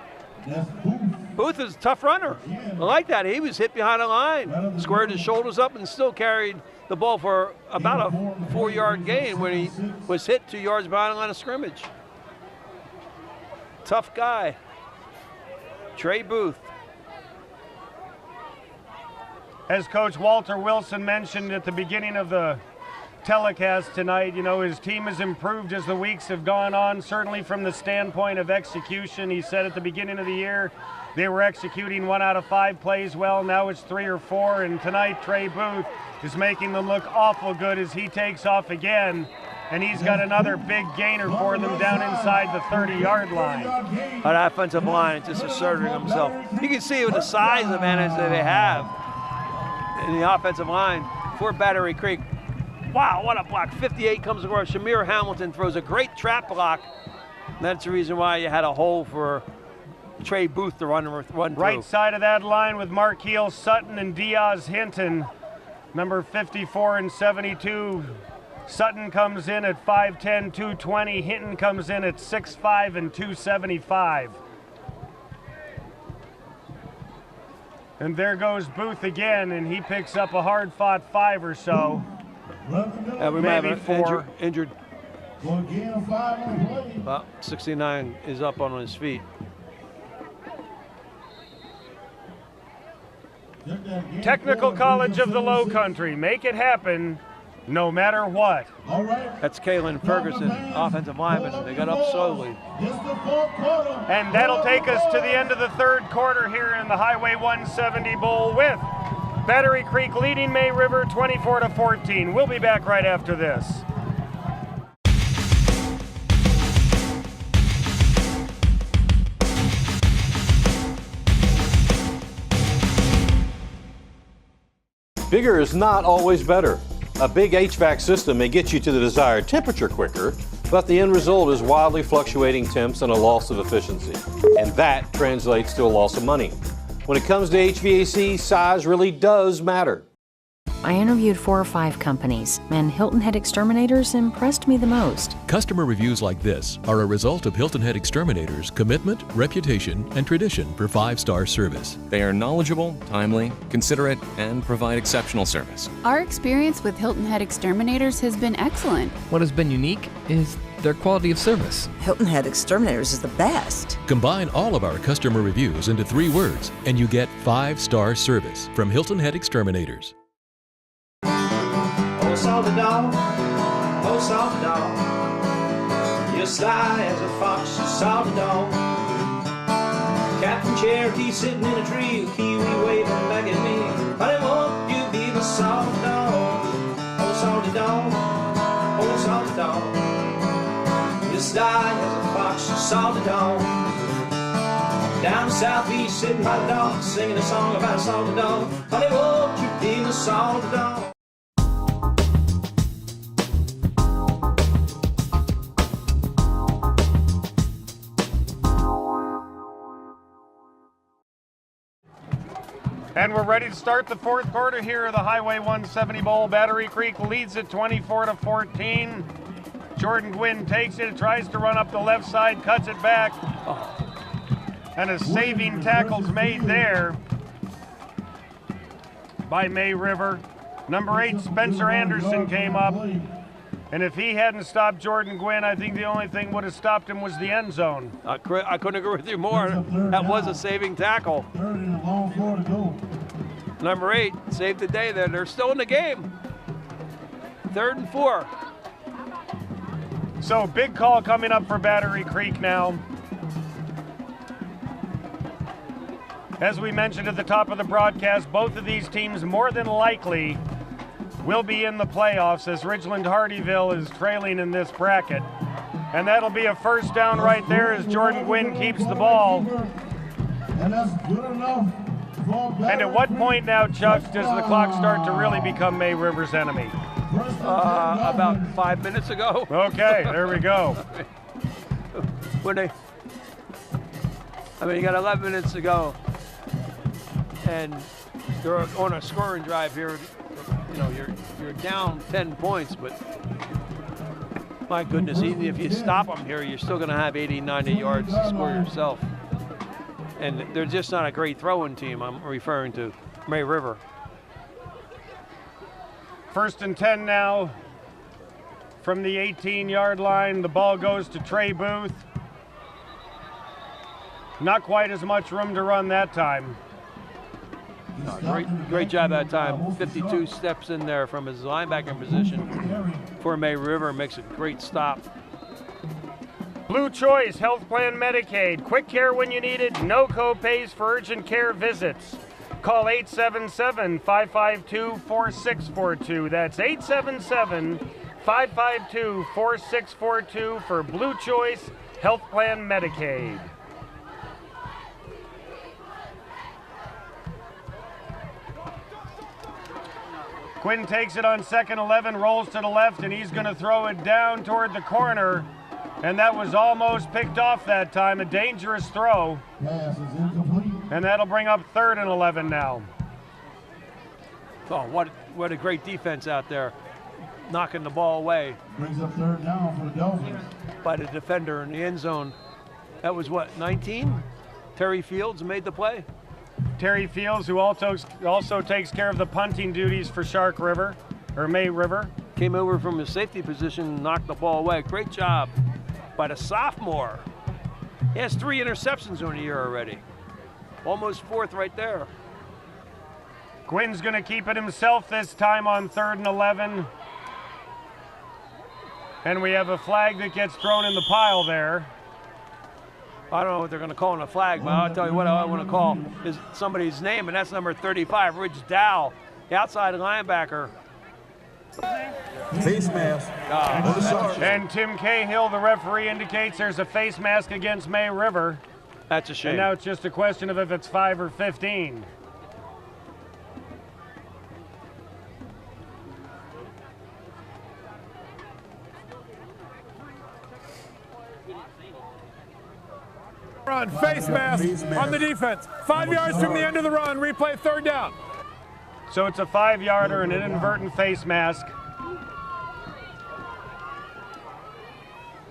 Booth is a tough runner. I like that. He was hit behind the line, squared his shoulders up, and still carried the ball for about a 4-yard gain when he was hit 2 yards behind the line of scrimmage. Tough guy. Trey Booth. As Coach Walter Wilson mentioned at the beginning of the telecast tonight, you know, his team has improved as the weeks have gone on, certainly from the standpoint of execution. He said at the beginning of the year they were executing 1 out of 5 plays well. Now it's 3 or 4, and tonight Trey Booth is making them look awful good as he takes off again, and he's got another big gainer for them down inside the 30-yard line. An offensive line just asserting himself. You can see with the size advantage that they have in the offensive line for Battery Creek. Wow, what a block. 58 comes across. Shamir Hamilton throws a great trap block. That's the reason why you had a hole for Trey Booth to run through. Right side of that line with Markeel Sutton and Diaz Hinton. Number 54 and 72. Sutton comes in at 5'10", 220. Hinton comes in at 6'5" and 275. And there goes Booth again, and he picks up a hard-fought 5 or so. We might have 4. Injured. About 69 is up on his feet. Technical College of the Lowcountry. Make it happen no matter what. That's Kalen Ferguson, offensive lineman. They got up slowly. And that'll take us to the end of the third quarter here in the Highway 170 Bowl with Battery Creek leading May River 24-14. We'll be back right after this. Bigger is not always better. A big HVAC system may get you to the desired temperature quicker, but the end result is wildly fluctuating temps and a loss of efficiency. And that translates to a loss of money. When it comes to HVAC, size really does matter. I interviewed 4 or 5 companies, and Hilton Head Exterminators impressed me the most. Customer reviews like this are a result of Hilton Head Exterminators' commitment, reputation, and tradition for 5-star service. They are knowledgeable, timely, considerate, and provide exceptional service. Our experience with Hilton Head Exterminators has been excellent. What has been unique is their quality of service. Hilton Head Exterminators is the best. Combine all of our customer reviews into 3 words, and you get 5-star service from Hilton Head Exterminators. Oh, salty dog, you're sly as a fox, she saw the dawn. Captain Cherokee sitting in a tree, a kiwi waving back at me. Honey, won't you be my salty dog? Oh, salty dog, oh, salty dog. You sly as a fox, she saw the dawn. Down southeast, sitting by the dock, singing a song about a salty dog. Honey, won't you be my salty dog? And we're ready to start the fourth quarter here of the Highway 170 Bowl. Battery Creek leads it 24-14. Jordan Gwynn takes it, tries to run up the left side, cuts it back. And a saving tackle's made there by May River. Number 8, Spencer Anderson came up. And if he hadn't stopped Jordan Gwynn, I think the only thing would have stopped him was the end zone. I couldn't agree with you more. That was a saving tackle. Number 8 saved the day there. They're still in the game. 3rd and 4. So big call coming up for Battery Creek now. As we mentioned at the top of the broadcast, both of these teams more than likely will be in the playoffs as Ridgeland Hardyville is trailing in this bracket. And that'll be a first down right there as Jordan Gwynn keeps the ball. And that's good enough. And at what point now, Chuck, does the clock start to really become May River's enemy? About 5 minutes ago. Okay, there we go. You got 11 minutes to go, and they're on a scoring drive here. You know, you're down 10 points, but my goodness, even if you stop them here, you're still going to have 80, 90 yards to score yourself. And they're just not a great throwing team. I'm referring to May River. 1st and 10 now from the 18-yard line. The ball goes to Trey Booth. Not quite as much room to run that time. Great job that time. 52 steps in there from his linebacker position for May River. Makes a great stop. Blue Choice Health Plan Medicaid. Quick care when you need it. No co-pays for urgent care visits. Call 877-552-4642. That's 877-552-4642 for Blue Choice Health Plan Medicaid. Quinn takes it on 2nd 11, rolls to the left, and he's going to throw it down toward the corner. And that was almost picked off that time, a dangerous throw. Pass is incomplete. And that'll bring up 3rd and 11 now. Oh, what a great defense out there, knocking the ball away. Brings up 3rd down for the Dolphins. By the defender in the end zone. That was what, 19? Terry Fields made the play. Terry Fields, who also takes care of the punting duties for Shark River, or May River. Came over from his safety position, knocked the ball away. Great job by the sophomore. He has 3 interceptions on the year already. Almost 4th right there. Quinn's going to keep it himself this time on 3rd and 11. And we have a flag that gets thrown in the pile there. I don't know what they're going to call in a flag, but I'll tell you what I want to call is somebody's name, and that's number 35, Ridge Dow, the outside linebacker. Face mask. And Tim Cahill, the referee, indicates there's a face mask against May River. That's a shame. And now it's just a question of if it's 5 or 15. Run, face mask on the defense. 5 yards from the end of the run, replay 3rd down. So it's a 5-yarder and an inadvertent face mask.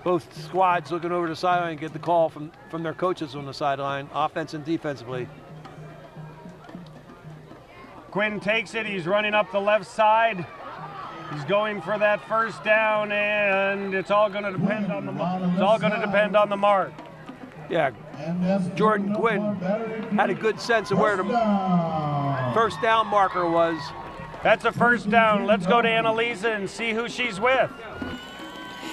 Both squads looking over the sideline and get the call from their coaches on the sideline, offense and defensively. Quinn takes it, he's running up the left side. He's going for that first down, and it's all going to depend on the mark. Yeah, Jordan Quinn had a good sense of where the first down marker was. That's a first down. Let's go to Annalisa and see who she's with.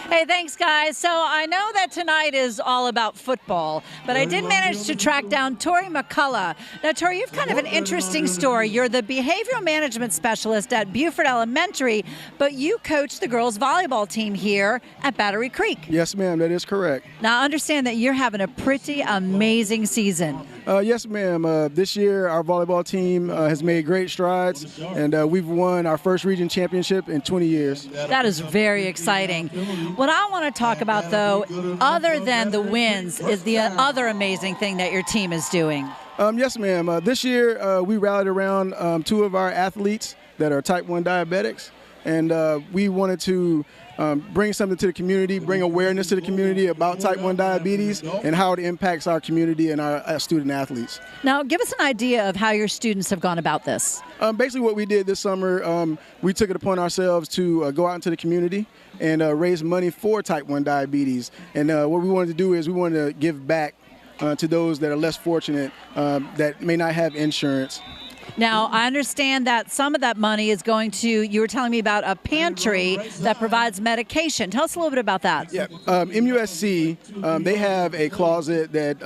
Hey, thanks, guys. So I know that tonight is all about football, but I did manage to track down Tori McCullough. Now, Tori, you've kind of an interesting story. You're the behavioral management specialist at Beaufort Elementary, but you coach the girls' volleyball team here at Battery Creek. Yes, ma'am, that is correct. Now, I understand that you're having a pretty amazing season. Yes, ma'am. This year, our volleyball team has made great strides, and we've won our first region championship in 20 years. That is very exciting. What I want to talk about, though, other than the wins, is the other amazing thing that your team is doing. Yes, ma'am. This year, we rallied around 2 of our athletes that are type 1 diabetics, and we wanted to bring something to the community, bring awareness to the community about type 1 diabetes and how it impacts our community and our student athletes. Now, give us an idea of how your students have gone about this. Basically what we did this summer, we took it upon ourselves to go out into the community and raise money for type 1 diabetes. And what we wanted to do is we wanted to give back to those that are less fortunate, that may not have insurance. Now, I understand that some of that money is going to, you were telling me about a pantry that provides medication. Tell us a little bit about that. Yeah, MUSC, they have a closet that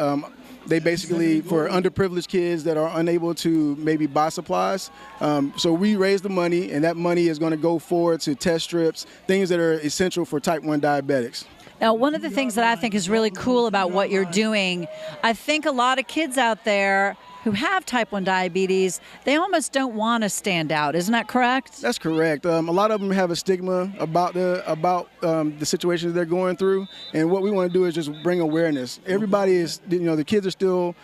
they basically, for underprivileged kids that are unable to maybe buy supplies. So we raise the money, and that money is going to go forward to test strips, things that are essential for type 1 diabetics. Now, one of the things that I think is really cool about what you're doing, I think a lot of kids out there who have type 1 diabetes, they almost don't want to stand out. Isn't that correct? That's correct. A lot of them have a stigma about the situations they're going through, and what we want to do is just bring awareness. Everybody is, the kids are still,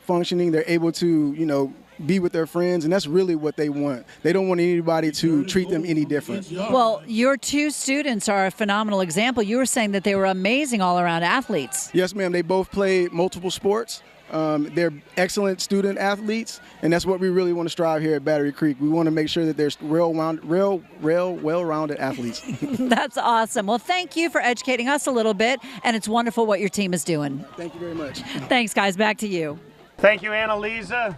functioning. They're able to, be with their friends, and that's really what they want. They don't want anybody to treat them any different. Well, your 2 students are a phenomenal example. You were saying that they were amazing all-around athletes. Yes, ma'am. They both play multiple sports. They're excellent student athletes, and that's what we really want to strive here at Battery Creek. We want to make sure that there's well-rounded athletes. That's awesome. Well, thank you for educating us a little bit, and it's wonderful what your team is doing. Thank you very much. Thanks, guys. Back to you. Thank you, Annalisa.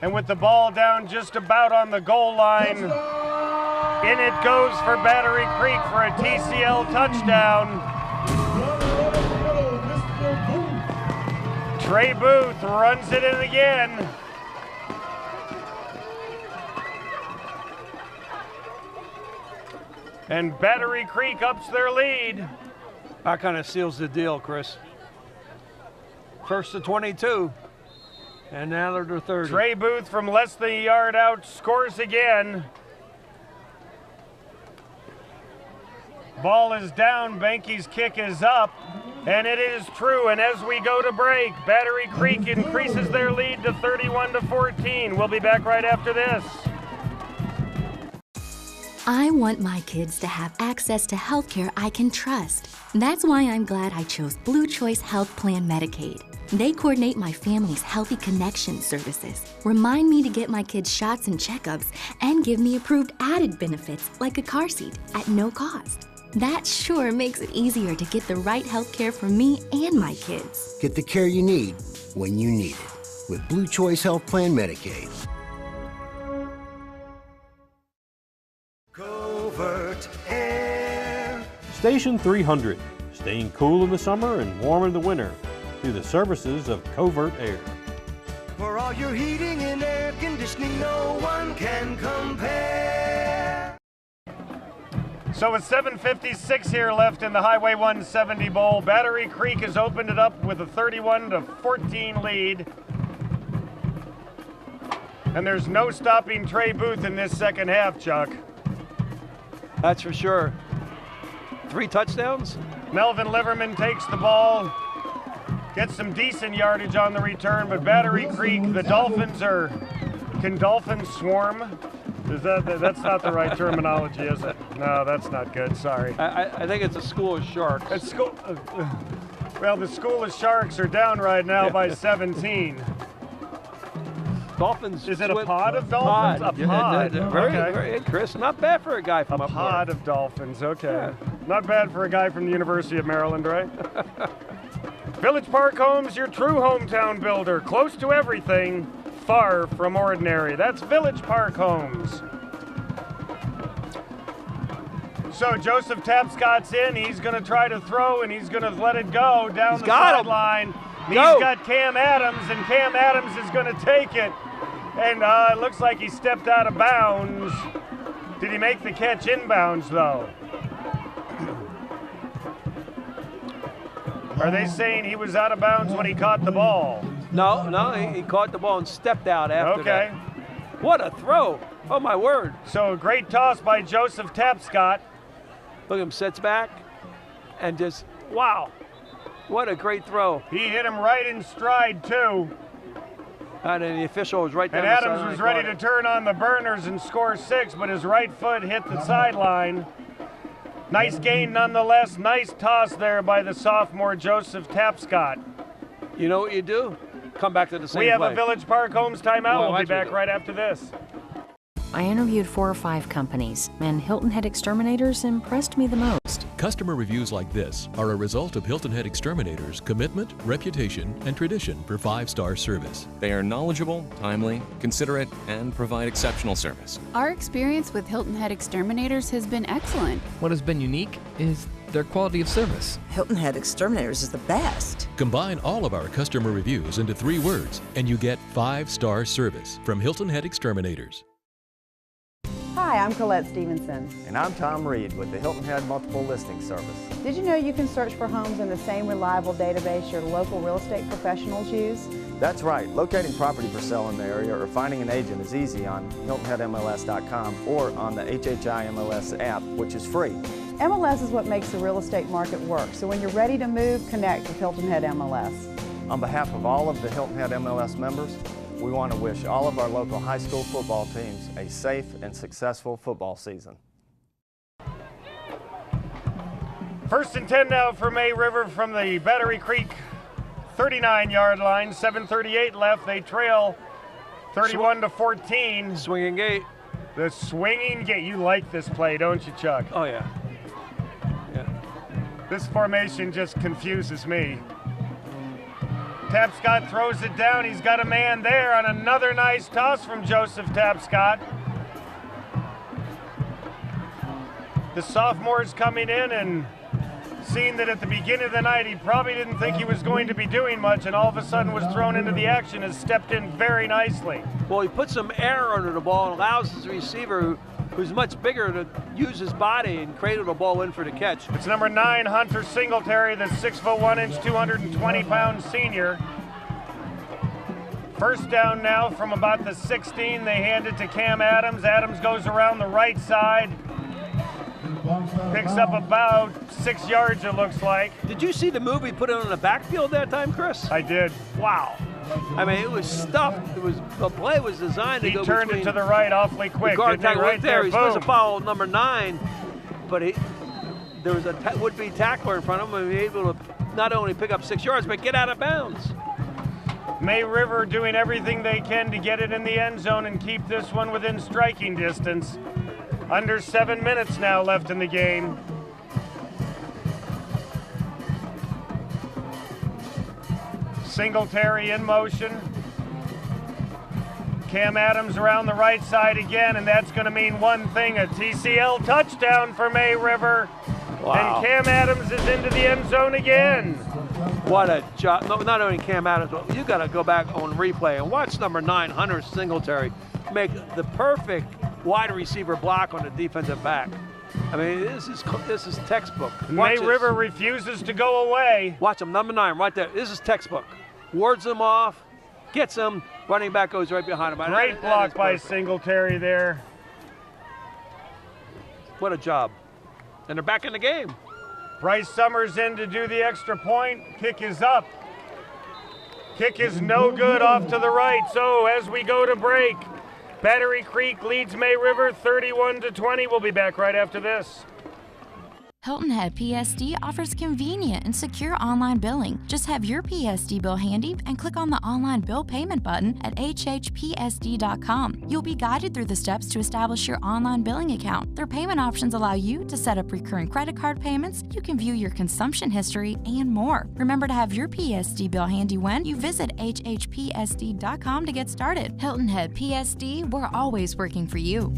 And with the ball down just about on the goal line, in it goes for Battery Creek for a TCL touchdown. Trey Booth runs it in again. And Battery Creek ups their lead. That kind of seals the deal, Chris. First to 22, and now they're to 30. Trey Booth from less than a yard out scores again. Ball is down, Banky's kick is up, and it is true. And as we go to break, Battery Creek increases their lead to 31-14. We'll be back right after this. I want my kids to have access to health care I can trust. That's why I'm glad I chose Blue Choice Health Plan Medicaid. They coordinate my family's Healthy Connection services, remind me to get my kids shots and checkups, and give me approved added benefits like a car seat at no cost. That sure makes it easier to get the right health care for me and my kids. Get the care you need when you need it with Blue Choice Health Plan Medicaid. Covert Aire. Station 300, staying cool in the summer and warm in the winter through the services of Covert Aire. For all your heating and air conditioning, no one can compare. So with 7:56 here left in the Highway 170 Bowl, Battery Creek has opened it up with a 31-14 lead. And there's no stopping Trey Booth in this second half, Chuck. That's for sure. 3 touchdowns. Melvin Liverman takes the ball, gets some decent yardage on the return, but Battery Creek, the Dolphins are, can Dolphins swarm? That's not the right terminology, is it? No, that's not good, sorry. I think it's a school of sharks. It's school, well, the school of sharks are down right now by 17. Dolphins. Is it a pod of dolphins? Pod. A pod. Very, Chris. Not bad for a guy from a up pod there. of dolphins. Okay. Yeah. Not bad for a guy from the University of Maryland, right? Village Park Homes, your true hometown builder. Close to everything, far from ordinary. That's Village Park Homes. So Joseph Tapscott's in. He's going to try to throw, and he's going to let it go down the sideline. He's got Cam Adams, and Cam Adams is going to take it. And it looks like he stepped out of bounds. Did he make the catch inbounds, though? Are they saying he was out of bounds when he caught the ball? No, he caught the ball and stepped out after that. Okay. What a throw. Oh, my word. So a great toss by Joseph Tapscott. Look at him, sits back and just, wow. What a great throw. He hit him right in stride, too. And then the official was right there. And Adams was ready to turn on the burners and score 6, but his right foot hit the sideline. Nice gain nonetheless. Nice toss there by the sophomore Joseph Tapscott. You know what you do? Come back to the same We have play. a Village Park Homes timeout. We'll be back right after this. I interviewed 4 or 5 companies, and Hilton Head Exterminators impressed me the most. Customer reviews like this are a result of Hilton Head Exterminators' commitment, reputation, and tradition for 5-star service. They are knowledgeable, timely, considerate, and provide exceptional service. Our experience with Hilton Head Exterminators has been excellent. What has been unique is their quality of service. Hilton Head Exterminators is the best. Combine all of our customer reviews into 3 words, and you get 5-star service from Hilton Head Exterminators. Hi, I'm Colette Stevenson. And I'm Tom Reed with the Hilton Head Multiple Listing Service. Did you know you can search for homes in the same reliable database your local real estate professionals use? That's right. Locating property for sale in the area or finding an agent is easy on HiltonHeadMLS.com or on the HHI MLS app, which is free. MLS is what makes the real estate market work, so when you're ready to move, connect with Hilton Head MLS. On behalf of all of the Hilton Head MLS members, we want to wish all of our local high school football teams a safe and successful football season. 1st and 10 now for May River from the Battery Creek 39-yard line. 7:38 left. They trail 31-14. Swinging gate. The swinging gate. You like this play, don't you, Chuck? Oh, yeah. This formation just confuses me. Tapscott throws it down. He's got a man there on another nice toss from Joseph Tapscott. The sophomore's coming in and seeing that at the beginning of the night he probably didn't think he was going to be doing much, and all of a sudden was thrown into the action, has stepped in very nicely. Well, he put some air under the ball and allows his receiver, who's much bigger, to use his body and cradle the ball in for the catch. It's number 9, Hunter Singletary, the 6'1", 220-pound senior. First down now from about the 16. They hand it to Cam Adams. Adams goes around the right side. Picks up about 6 yards, it looks like. Did you see the move he put in on the backfield that time, Chris? I did. Wow. I mean, it was stuffed. The play was designed to go between. He turned it to the right awfully quick. The guard tackle right there. He's supposed to Boom. follow number 9, but there was a would-be tackler in front of him and be able to not only pick up 6 yards, but get out of bounds. May River doing everything they can to get it in the end zone and keep this one within striking distance. Under 7 minutes now left in the game. Singletary in motion. Cam Adams around the right side again, and that's going to mean one thing, a TCL touchdown for May River. Wow. And Cam Adams is into the end zone again. What a job. No, not only Cam Adams, but you got to go back on replay and watch number 9, Hunter Singletary, make the perfect wide receiver block on the defensive back. I mean, this is textbook. May River refuses to go away. Watch him, number 9, right there. This is textbook. Wards him off, gets him, running back goes right behind him. Great block by Singletary there. What a job. And they're back in the game. Bryce Summers in to do the extra point. Kick is up. Kick is no good, off to the right. So as we go to break, Battery Creek leads May River 31-20. We'll be back right after this. Hilton Head PSD offers convenient and secure online billing. Just have your PSD bill handy and click on the online bill payment button at WHHPSD.com. You'll be guided through the steps to establish your online billing account. Their payment options allow you to set up recurring credit card payments, you can view your consumption history, and more. Remember to have your PSD bill handy when you visit HHPSD.com to get started. Hilton Head PSD, we're always working for you.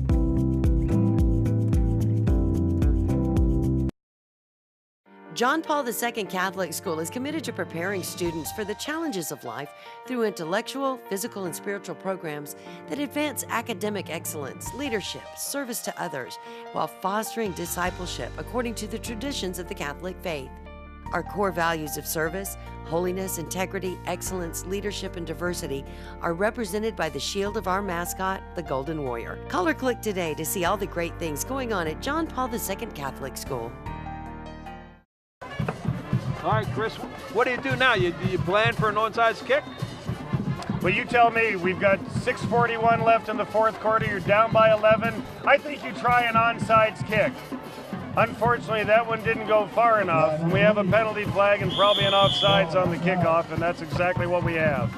John Paul II Catholic School is committed to preparing students for the challenges of life through intellectual, physical, and spiritual programs that advance academic excellence, leadership, service to others, while fostering discipleship according to the traditions of the Catholic faith. Our core values of service, holiness, integrity, excellence, leadership, and diversity are represented by the shield of our mascot, the Golden Warrior. Call or click today to see all the great things going on at John Paul II Catholic School. All right, Chris, what do you do now? You plan for an onside kick? Well, you tell me. We've got 6:41 left in the fourth quarter. You're down by 11. I think you try an onside kick. Unfortunately, that one didn't go far enough. We have a penalty flag and probably an offsides on the kickoff, and that's exactly what we have.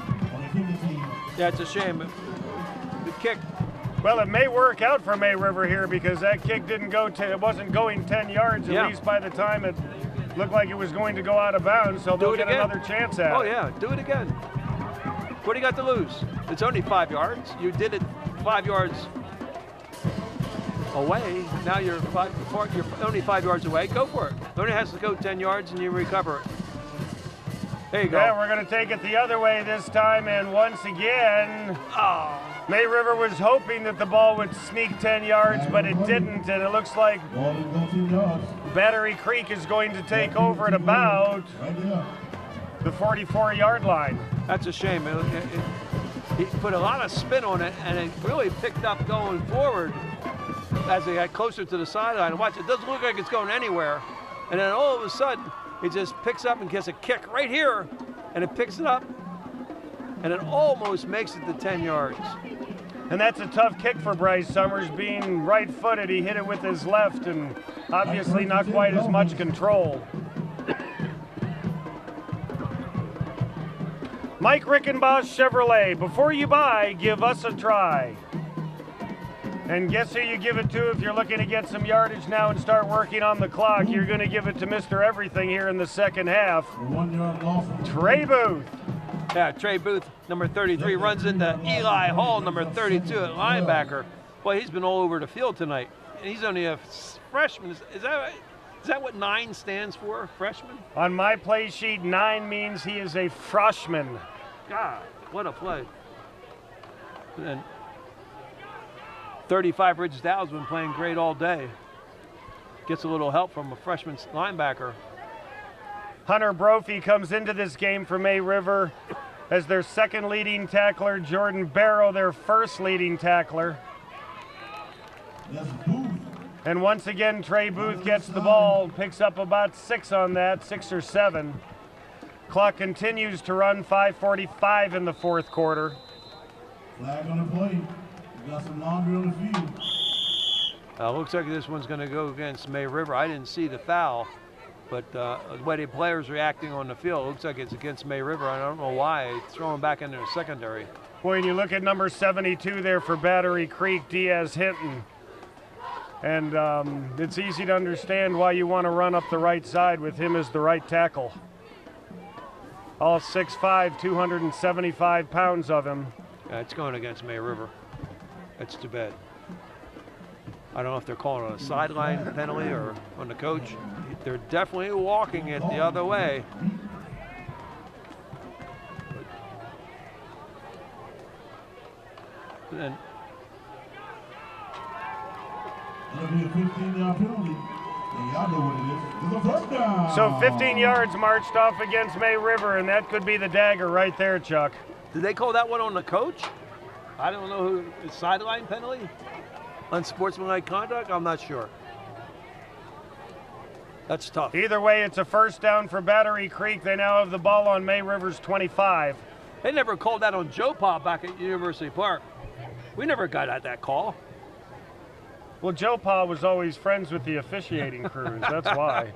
Yeah, it's a shame. The kick. Well, it may work out for May River here because that kick didn't go. It wasn't going 10 yards at least by the time it looked like it was going to go out of bounds, so they'll get another chance at it. Oh, yeah, do it again. What do you got to lose? It's only 5 yards. You did it 5 yards away. Now you're only 5 yards away. Go for it. It only has to go 10 yards and you recover it. There you go. Yeah, we're going to take it the other way this time, and once again, May River was hoping that the ball would sneak 10 yards, but it didn't, and it looks like Battery Creek is going to take over at about the 44-yard line. That's a shame. He put a lot of spin on it, and it really picked up going forward as they got closer to the sideline. Watch, it doesn't look like it's going anywhere. And then all of a sudden, it just picks up and gets a kick right here, and it picks it up, and it almost makes it to 10 yards. And that's a tough kick for Bryce Summers, being right-footed. He hit it with his left, and obviously not quite as much control. Mike Rickenboss Chevrolet, before you buy, give us a try. And guess who you give it to if you're looking to get some yardage now and start working on the clock? You're going to give it to Mr. Everything here in the second half. Trey Booth. Yeah, Trey Booth, number 33, runs into Eli Hall, number 32 at linebacker. Boy, he's been all over the field tonight. And he's only a freshman. Is that what 9 stands for, freshman? On my play sheet, 9 means he is a freshman. God, what a play. And 35 Bridges Dow's been playing great all day. Gets a little help from a freshman linebacker. Hunter Brophy comes into this game for May River as their second leading tackler. Jordan Barrow, their first leading tackler. And once again, Trey Booth gets the ball, picks up about 6 on that, 6 or 7. Clock continues to run, 5:45 in the fourth quarter. Flag on the play. We got some laundry on the field. Looks like this one's going to go against May River. I didn't see the foul, but the way the players reacting on the field, looks like it's against May River. I don't know why. It's throwing back into the secondary. Boy, and you look at number 72 there for Battery Creek, Diaz Hinton. And it's easy to understand why you want to run up the right side with him as the right tackle. All 6'5", 275 pounds of him. Yeah, it's going against May River. That's too bad. I don't know if they're calling it a sideline penalty or on the coach. They're definitely walking it the other way. And It'll be a 15-yard penalty. And y'all know what it is. It's a first down. So 15 yards marched off against May River, and that could be the dagger right there, Chuck. Did they call that one on the coach? I don't know who. It's sideline penalty? Unsportsmanlike conduct? I'm not sure. That's tough. Either way, it's a first down for Battery Creek. They now have the ball on May River's 25. They never called that on Joe Pa back at University Park. We never got at that call. Well, Joe Pa was always friends with the officiating crews. That's why.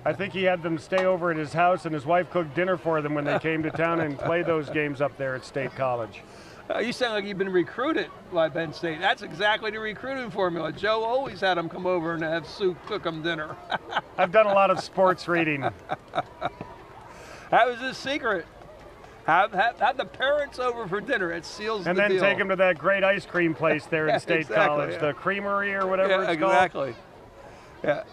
I think he had them stay over at his house, and his wife cooked dinner for them when they came to town and play those games up there at State College. You sound like you've been recruited by Penn State. That's exactly the recruiting formula. Joe always had them come over and have Sue cook them dinner. I've done a lot of sports reading. That was his secret. Have the parents over for dinner. It seals the deal. And then take them to that great ice cream place there in State College, the Creamery or whatever it's called. Exactly. Yeah.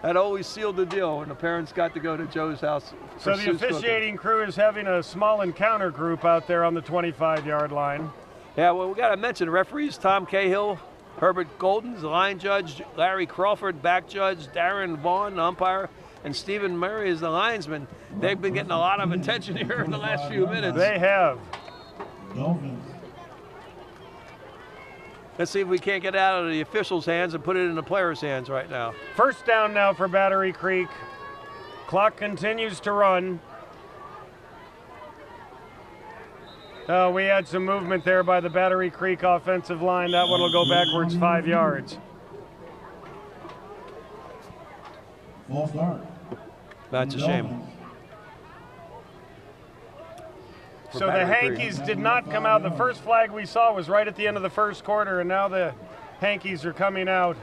That always sealed the deal when the parents got to go to Joe's house. So the officiating crew is having a small encounter group out there on the 25-yard line. Yeah, well, we got to mention the referees: Tom Cahill, Herbert Golden's the line judge, Larry Crawford, back judge, Darren Vaughn, umpire, and Stephen Murray is the linesman. They've been getting a lot of attention here in the last few minutes. They have. Dolphins. Let's see if we can't get it out of the officials' hands and put it in the players' hands right now. First down now for Battery Creek. Clock continues to run. Oh, we had some movement there by the Battery Creek offensive line. That one will go backwards 5 yards. False start. That's a shame. So the Hankies did not come out. The first flag we saw was right at the end of the first quarter, and now the Hankies are coming out.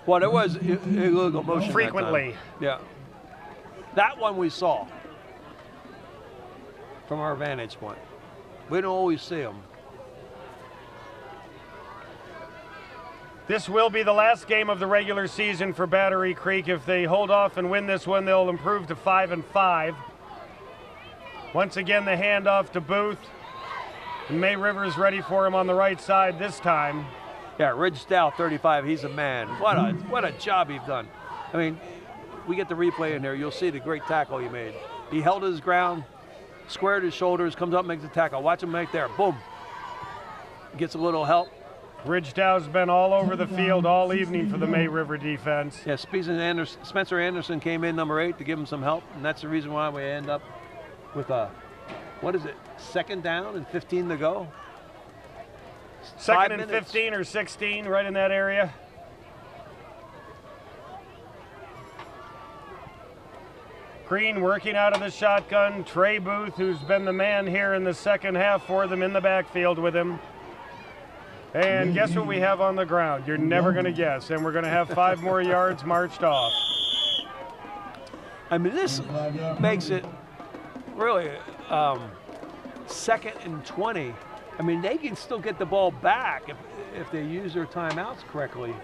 Well, there was illegal motion frequently. Yeah. That one we saw from our vantage point. We don't always see them. This will be the last game of the regular season for Battery Creek. If they hold off and win this one, they'll improve to 5-5. Once again, the handoff to Booth. May Rivers ready for him on the right side this time. Yeah, Ridge Dow, 35, he's a man. What a job he's done. I mean, we get the replay in there, you'll see the great tackle he made. He held his ground, squared his shoulders, comes up, makes the tackle. Watch him make there, boom. Gets a little help. Ridge Dow's been all over the field all evening for the May River defense. Yeah, Spencer Anderson came in, number 8, to give him some help, and that's the reason why we end up with a, what is it, 2nd down and 15 to go? 2nd and 15 or 16, right in that area. Green working out of the shotgun. Trey Booth, who's been the man here in the second half for them, in the backfield with him. And guess what we have on the ground? You're never going to guess. And we're going to have 5 more yards marched off. I mean, this makes it really 2nd and 20. I mean, they can still get the ball back if they use their timeouts correctly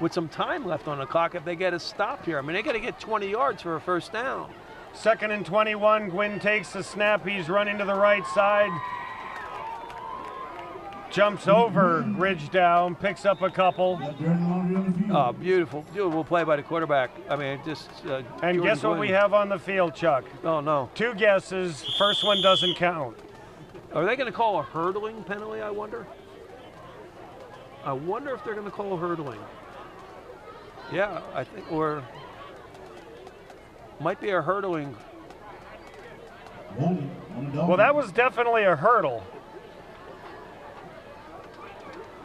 with some time left on the clock if they get a stop here. I mean, they got to get 20 yards for a first down. 2nd and 21. Gwynn takes the snap. He's running to the right side. Jumps over Ridge Down, picks up a couple. Oh, beautiful, beautiful play by the quarterback. I mean, just. And guess what we have on the field, Chuck? Oh, no. 2 guesses. First one doesn't count. Are they going to call a hurdling penalty, I wonder? I wonder if they're going to call a hurdling. Yeah, I think, or might be a hurdling. Well, that was definitely a hurdle.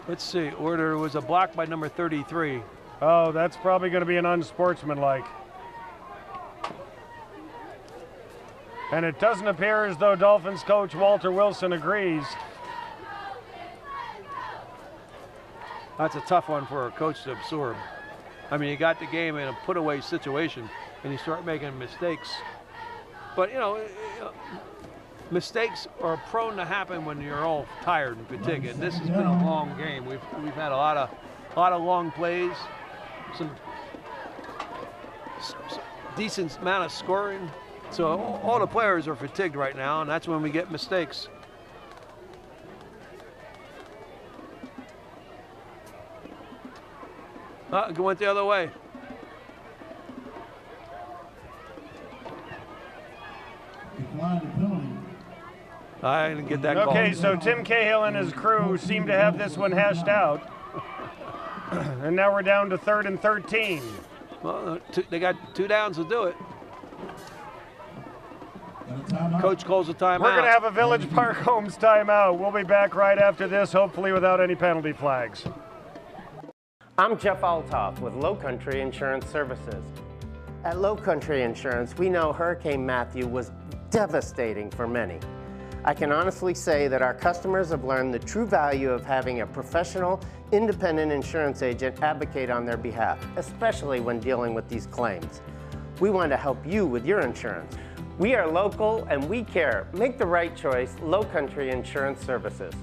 Let's see, or there was a block by number 33. Oh, that's probably going to be an unsportsmanlike. And it doesn't appear as though Dolphins coach Walter Wilson agrees. That's a tough one for a coach to absorb. I mean, you got the game in a put-away situation, and you start making mistakes. But, you know, mistakes are prone to happen when you're all tired and fatigued. And this has been a long game. We've had a lot of long plays, some decent amount of scoring. So all the players are fatigued right now, and that's when we get mistakes. It went the other way. I didn't get that call. Okay, so Tim Cahill and his crew seem to have this one hashed out. And now we're down to 3rd and 13. Well, they got 2 downs to do it. Coach calls a timeout. We're going to have a Village Park Homes timeout. We'll be back right after this, hopefully without any penalty flags. I'm Jeff Altoff with Lowcountry Insurance Services. At Lowcountry Insurance, we know Hurricane Matthew was devastating for many. I can honestly say that our customers have learned the true value of having a professional, independent insurance agent advocate on their behalf, especially when dealing with these claims. We want to help you with your insurance. We are local and we care. Make the right choice, Lowcountry Insurance Services.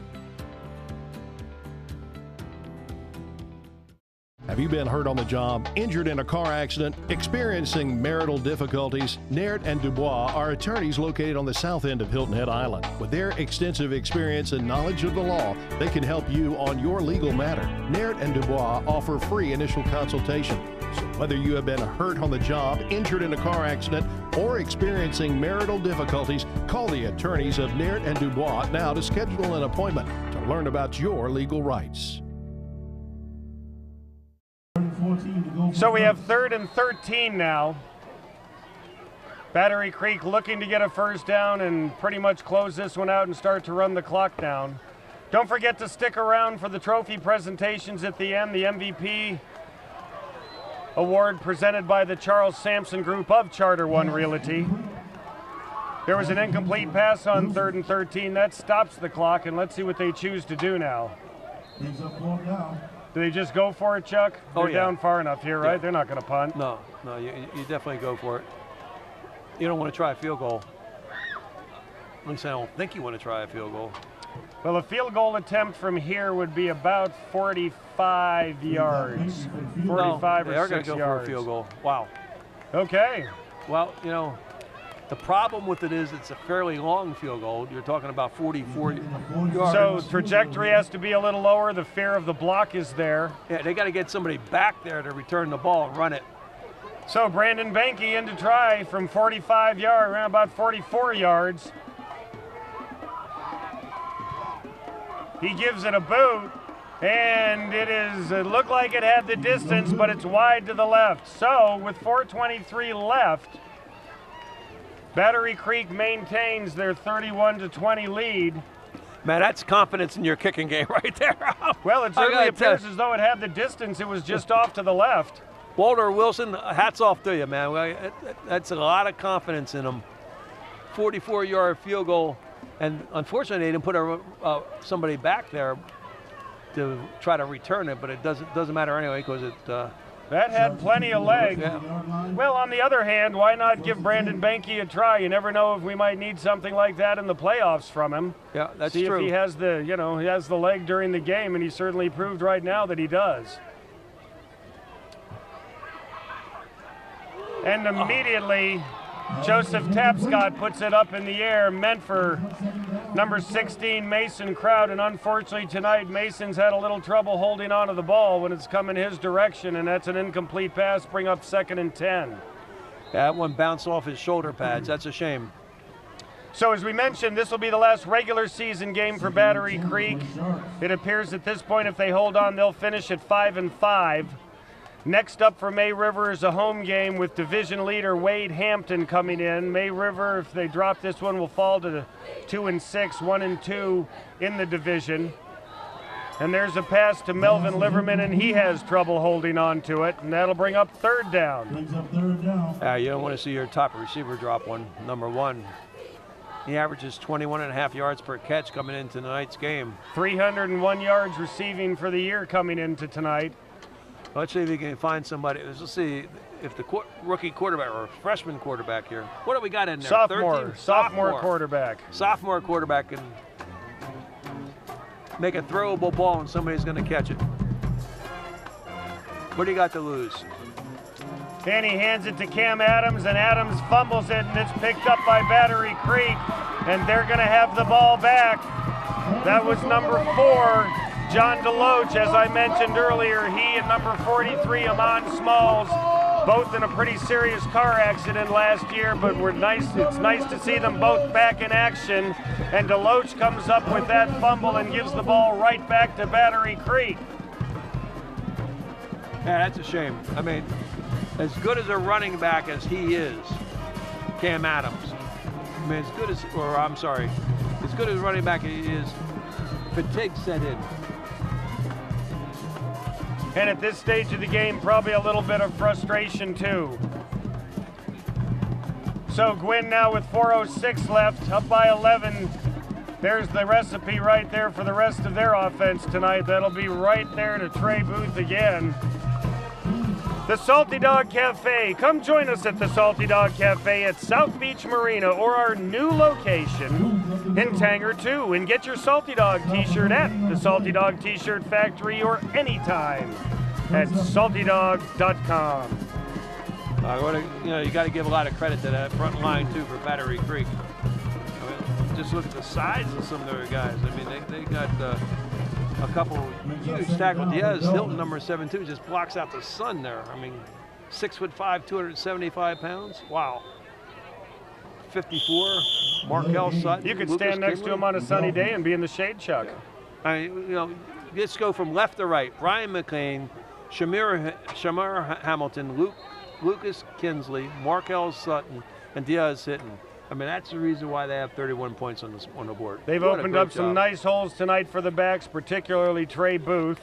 Have you been hurt on the job, injured in a car accident, experiencing marital difficulties? Naird and Dubois are attorneys located on the south end of Hilton Head Island. With their extensive experience and knowledge of the law, they can help you on your legal matter. Naird and Dubois offer free initial consultation. So whether you have been hurt on the job, injured in a car accident, or experiencing marital difficulties, call the attorneys of Naird and Dubois now to schedule an appointment to learn about your legal rights. So we have 3rd and 13 now. Battery Creek looking to get a first down and pretty much close this one out and start to run the clock down. Don't forget to stick around for the trophy presentations at the end. The MVP award presented by the Charles Sampson Group of Charter One Realty. There was an incomplete pass on 3rd and 13. That stops the clock, and let's see what they choose to do now. Do they just go for it, Chuck? They're down far enough here, right? They're not going to punt. No, you definitely go for it. You don't want to try a field goal. At least I don't think you want to try a field goal. Well, a field goal attempt from here would be about 45 yards. 45 no, or 6 yards. They are going to go for a field goal. Wow. Okay. Well, you know, the problem with it is it's a fairly long field goal. You're talking about 44 yards. So trajectory has to be a little lower. The fear of the block is there. Yeah, they got to get somebody back there to return the ball and run it. So Brandon Benke in to try from 45 yards, around about 44 yards. He gives it a boot, and it looked like it had the distance, but it's wide to the left. So with 4:23 left, Battery Creek maintains their 31-20 lead. Man, that's confidence in your kicking game right there. Well, it certainly appears as though it had the distance. It was just off to the left. Walter Wilson, hats off to you, man. That's a lot of confidence in him. 44-yard field goal. And unfortunately, they didn't put somebody back there to try to return it, but it doesn't matter anyway because it. That had plenty of leg. Yeah. Well, on the other hand, why not give Brandon Benke a try? You never know if we might need something like that in the playoffs from him. Yeah, that's See true. if he has he has the leg during the game, and he certainly proved right now that he does. And immediately, Joseph Tapscott puts it up in the air, meant for number 16, Mason Crowd. And unfortunately tonight, Mason's had a little trouble holding on to the ball when it's coming his direction, and that's an incomplete pass, bring up 2nd and 10. Yeah, that one bounced off his shoulder pads. That's a shame. So as we mentioned, this will be the last regular season game for Battery Creek. It appears at this point, if they hold on, they'll finish at 5-5. Next up for May River is a home game with division leader Wade Hampton coming in. May River, if they drop this one, will fall to 2-6, 1-2 in the division. And there's a pass to Melvin Liverman, and he has trouble holding on to it, and that'll bring up 3rd down. You don't want to see your top receiver drop one, number 1. He averages 21.5 yards per catch coming into tonight's game. 301 yards receiving for the year coming into tonight. Let's see if we can find somebody. Let's see if the rookie quarterback or freshman quarterback here. What do we got in there? Sophomore quarterback. Sophomore quarterback can make a throwable ball and somebody's going to catch it. What do you got to lose? And he hands it to Cam Adams, and Adams fumbles it, and it's picked up by Battery Creek, and they're going to have the ball back. That was number 4. John DeLoach, as I mentioned earlier, he and number 43, Amon Smalls, both in a pretty serious car accident last year, but it's nice to see them both back in action. And DeLoach comes up with that fumble and gives the ball right back to Battery Creek. Yeah, that's a shame. I mean, as good as a running back as he is, Cam Adams, I mean, as good as running back he is, fatigue set in. And at this stage of the game, probably a little bit of frustration too. So Gwynn now with 4:06 left, up by 11. There's the recipe right there for the rest of their offense tonight. That'll be right there to Trey Booth again. The Salty Dog Cafe. Come join us at the Salty Dog Cafe at South Beach Marina or our new location in Tanger 2, and get your Salty Dog t-shirt at the Salty Dog T-shirt Factory or anytime at saltydog.com. You got to give a lot of credit to that front line too for Battery Creek. I mean, just look at the size of some of their guys. I mean, they got a couple huge tackle. Diaz, Hilton, number 7-2, just blocks out the sun there. I mean, 6'5", 275 pounds. Wow. 54, Markel Sutton. You could stand next to him on a sunny day and be in the shade, Chuck. I mean, let's go from left to right. Brian McLean, Shamar Hamilton, Lucas Kinsley, Markel Sutton, and Diaz Hinton. I mean, that's the reason why they have 31 points on the board. They've opened up some nice holes tonight for the backs, particularly Trey Booth.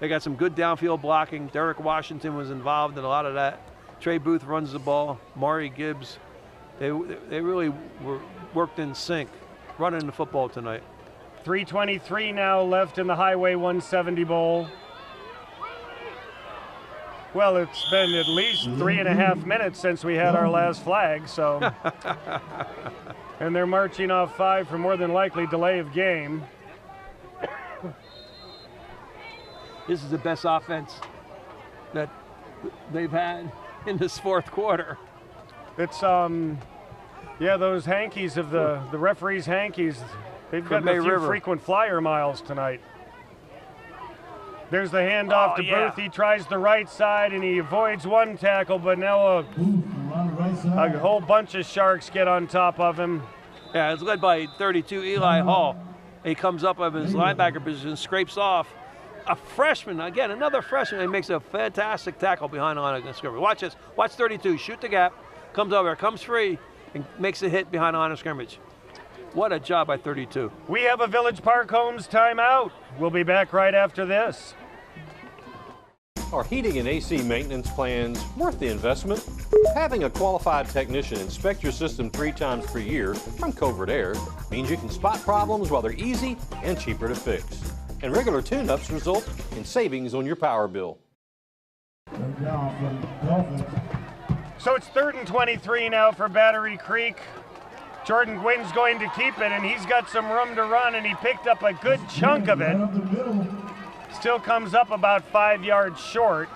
They got some good downfield blocking. Derek Washington was involved in a lot of that. Trey Booth runs the ball. Maury Gibbs. They really were worked in sync running the football tonight. 3:23 now left in the Highway 170 Bowl. Well, it's been at least 3.5 minutes since we had our last flag, so. And they're marching off 5 for more than likely delay of game. This is the best offense that they've had in this fourth quarter. It's, yeah, those hankies of the referees' hankies, they've got a few frequent flyer miles tonight. There's the handoff to Booth. He tries the right side and he avoids one tackle, but now a whole bunch of Sharks get on top of him. Yeah, it's led by 32 Eli Hall. He comes up of his linebacker position, scrapes off a freshman, again, another freshman. He makes a fantastic tackle behind the line of scrimmage. Watch this. Watch 32. Shoot the gap. Comes over, comes free, and makes a hit behind the line of scrimmage. What a job by 32. We have a Village Park Homes timeout. We'll be back right after this. Are heating and AC maintenance plans worth the investment? Having a qualified technician inspect your system 3 times per year from Covert Aire means you can spot problems while they're easy and cheaper to fix. And regular tune-ups result in savings on your power bill. So it's 3rd and 23 now for Battery Creek. Jordan Gwynn's going to keep it, and he's got some room to run, and he picked up a good chunk of it. Still comes up about 5 yards short.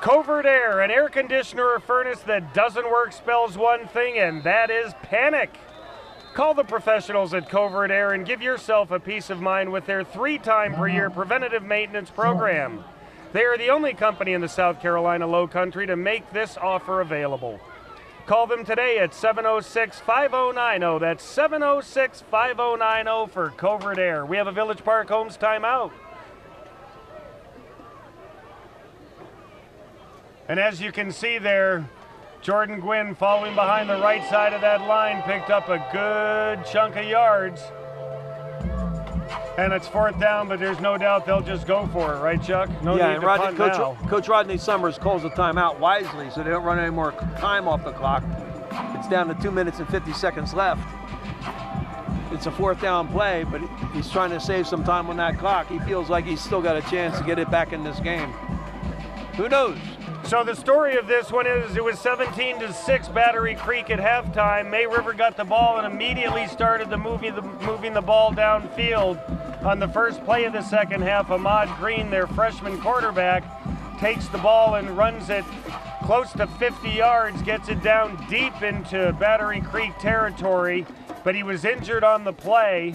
Covert Aire, an air conditioner or furnace that doesn't work spells one thing, and that is panic. Call the professionals at Covert Aire and give yourself a peace of mind with their 3-time per year preventative maintenance program. They are the only company in the South Carolina Lowcountry to make this offer available. Call them today at 706-5090. That's 706-5090 for Covert Aire. We have a Village Park Homes timeout. And as you can see there, Jordan Gwynn following behind the right side of that line picked up a good chunk of yards. And it's 4th down, but there's no doubt they'll just go for it, right, Chuck? No need to punt now. Coach Rodney Summers calls the timeout wisely so they don't run any more time off the clock. It's down to 2 minutes and 50 seconds left. It's a 4th down play, but he's trying to save some time on that clock. He feels like he's still got a chance to get it back in this game. Who knows? So the story of this one is it was 17-6 Battery Creek at halftime. May River got the ball and immediately started moving the ball downfield. On the first play of the second half, Ahmad Green, their freshman quarterback, takes the ball and runs it close to 50 yards, gets it down deep into Battery Creek territory, but he was injured on the play.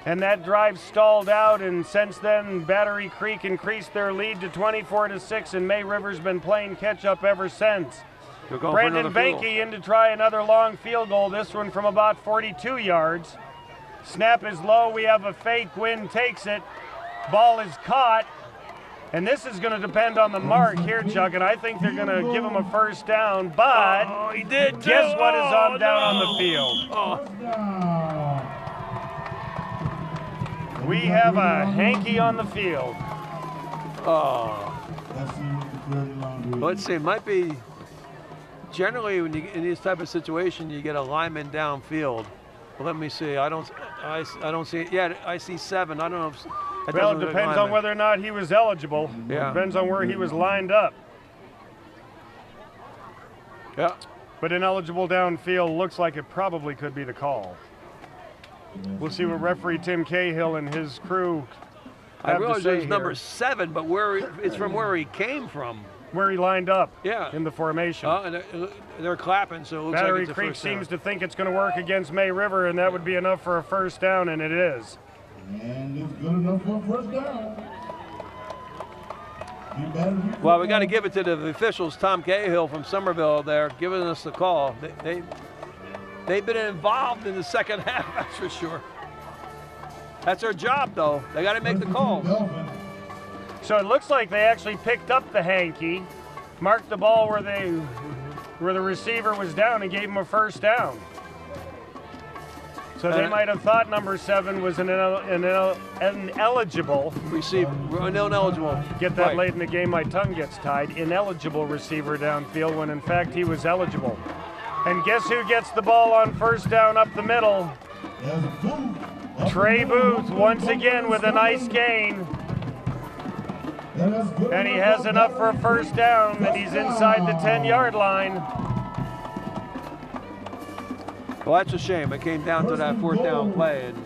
And that drive stalled out, and since then, Battery Creek increased their lead to 24-6, and May River's been playing catch-up ever since. Brandon Banky in to try another long field goal, this one from about 42 yards. Snap is low, we have a fake, Gwynn takes it, ball is caught, and this is going to depend on the mark here, Chuck, and I think they're going to give him a 1st down, but he did guess what is down on the field? We have a hanky on the field. Let's see, it might be, generally when you in this type of situation, you get a lineman downfield. Well, let me see, I don't see it. Yeah, I see 7, I don't know if well, it depends on whether or not he was eligible. Yeah. It depends on where he was lined up. Yeah. But ineligible downfield looks like it probably could be the call. We'll see what referee Tim Cahill and his crew I realize it was number 7, but it's from where he came from. Where he lined up. Yeah. In the formation. And they're clapping, so it looks Battery like it's a Creek first down. seems to think it's going to work against May River, and that would be enough for a first down, and it is. And it's good enough for a first down. Well, we got to give it to the officials. Tom Cahill from Somerville there giving us the call. They've been involved in the second half, that's for sure. That's their job, though. They got to make the calls. So it looks like they actually picked up the hanky, marked the ball where the receiver was down, and gave him a first down. So they might have thought number 7 was an ineligible ineligible. Get that late in the game, my tongue gets tied. Ineligible receiver downfield when in fact he was eligible. And guess who gets the ball on first down up the middle? Trey Booth once again with a nice gain. And he has enough for a first down, and he's inside the 10-yard line. Well, that's a shame. It came down to that fourth down play, and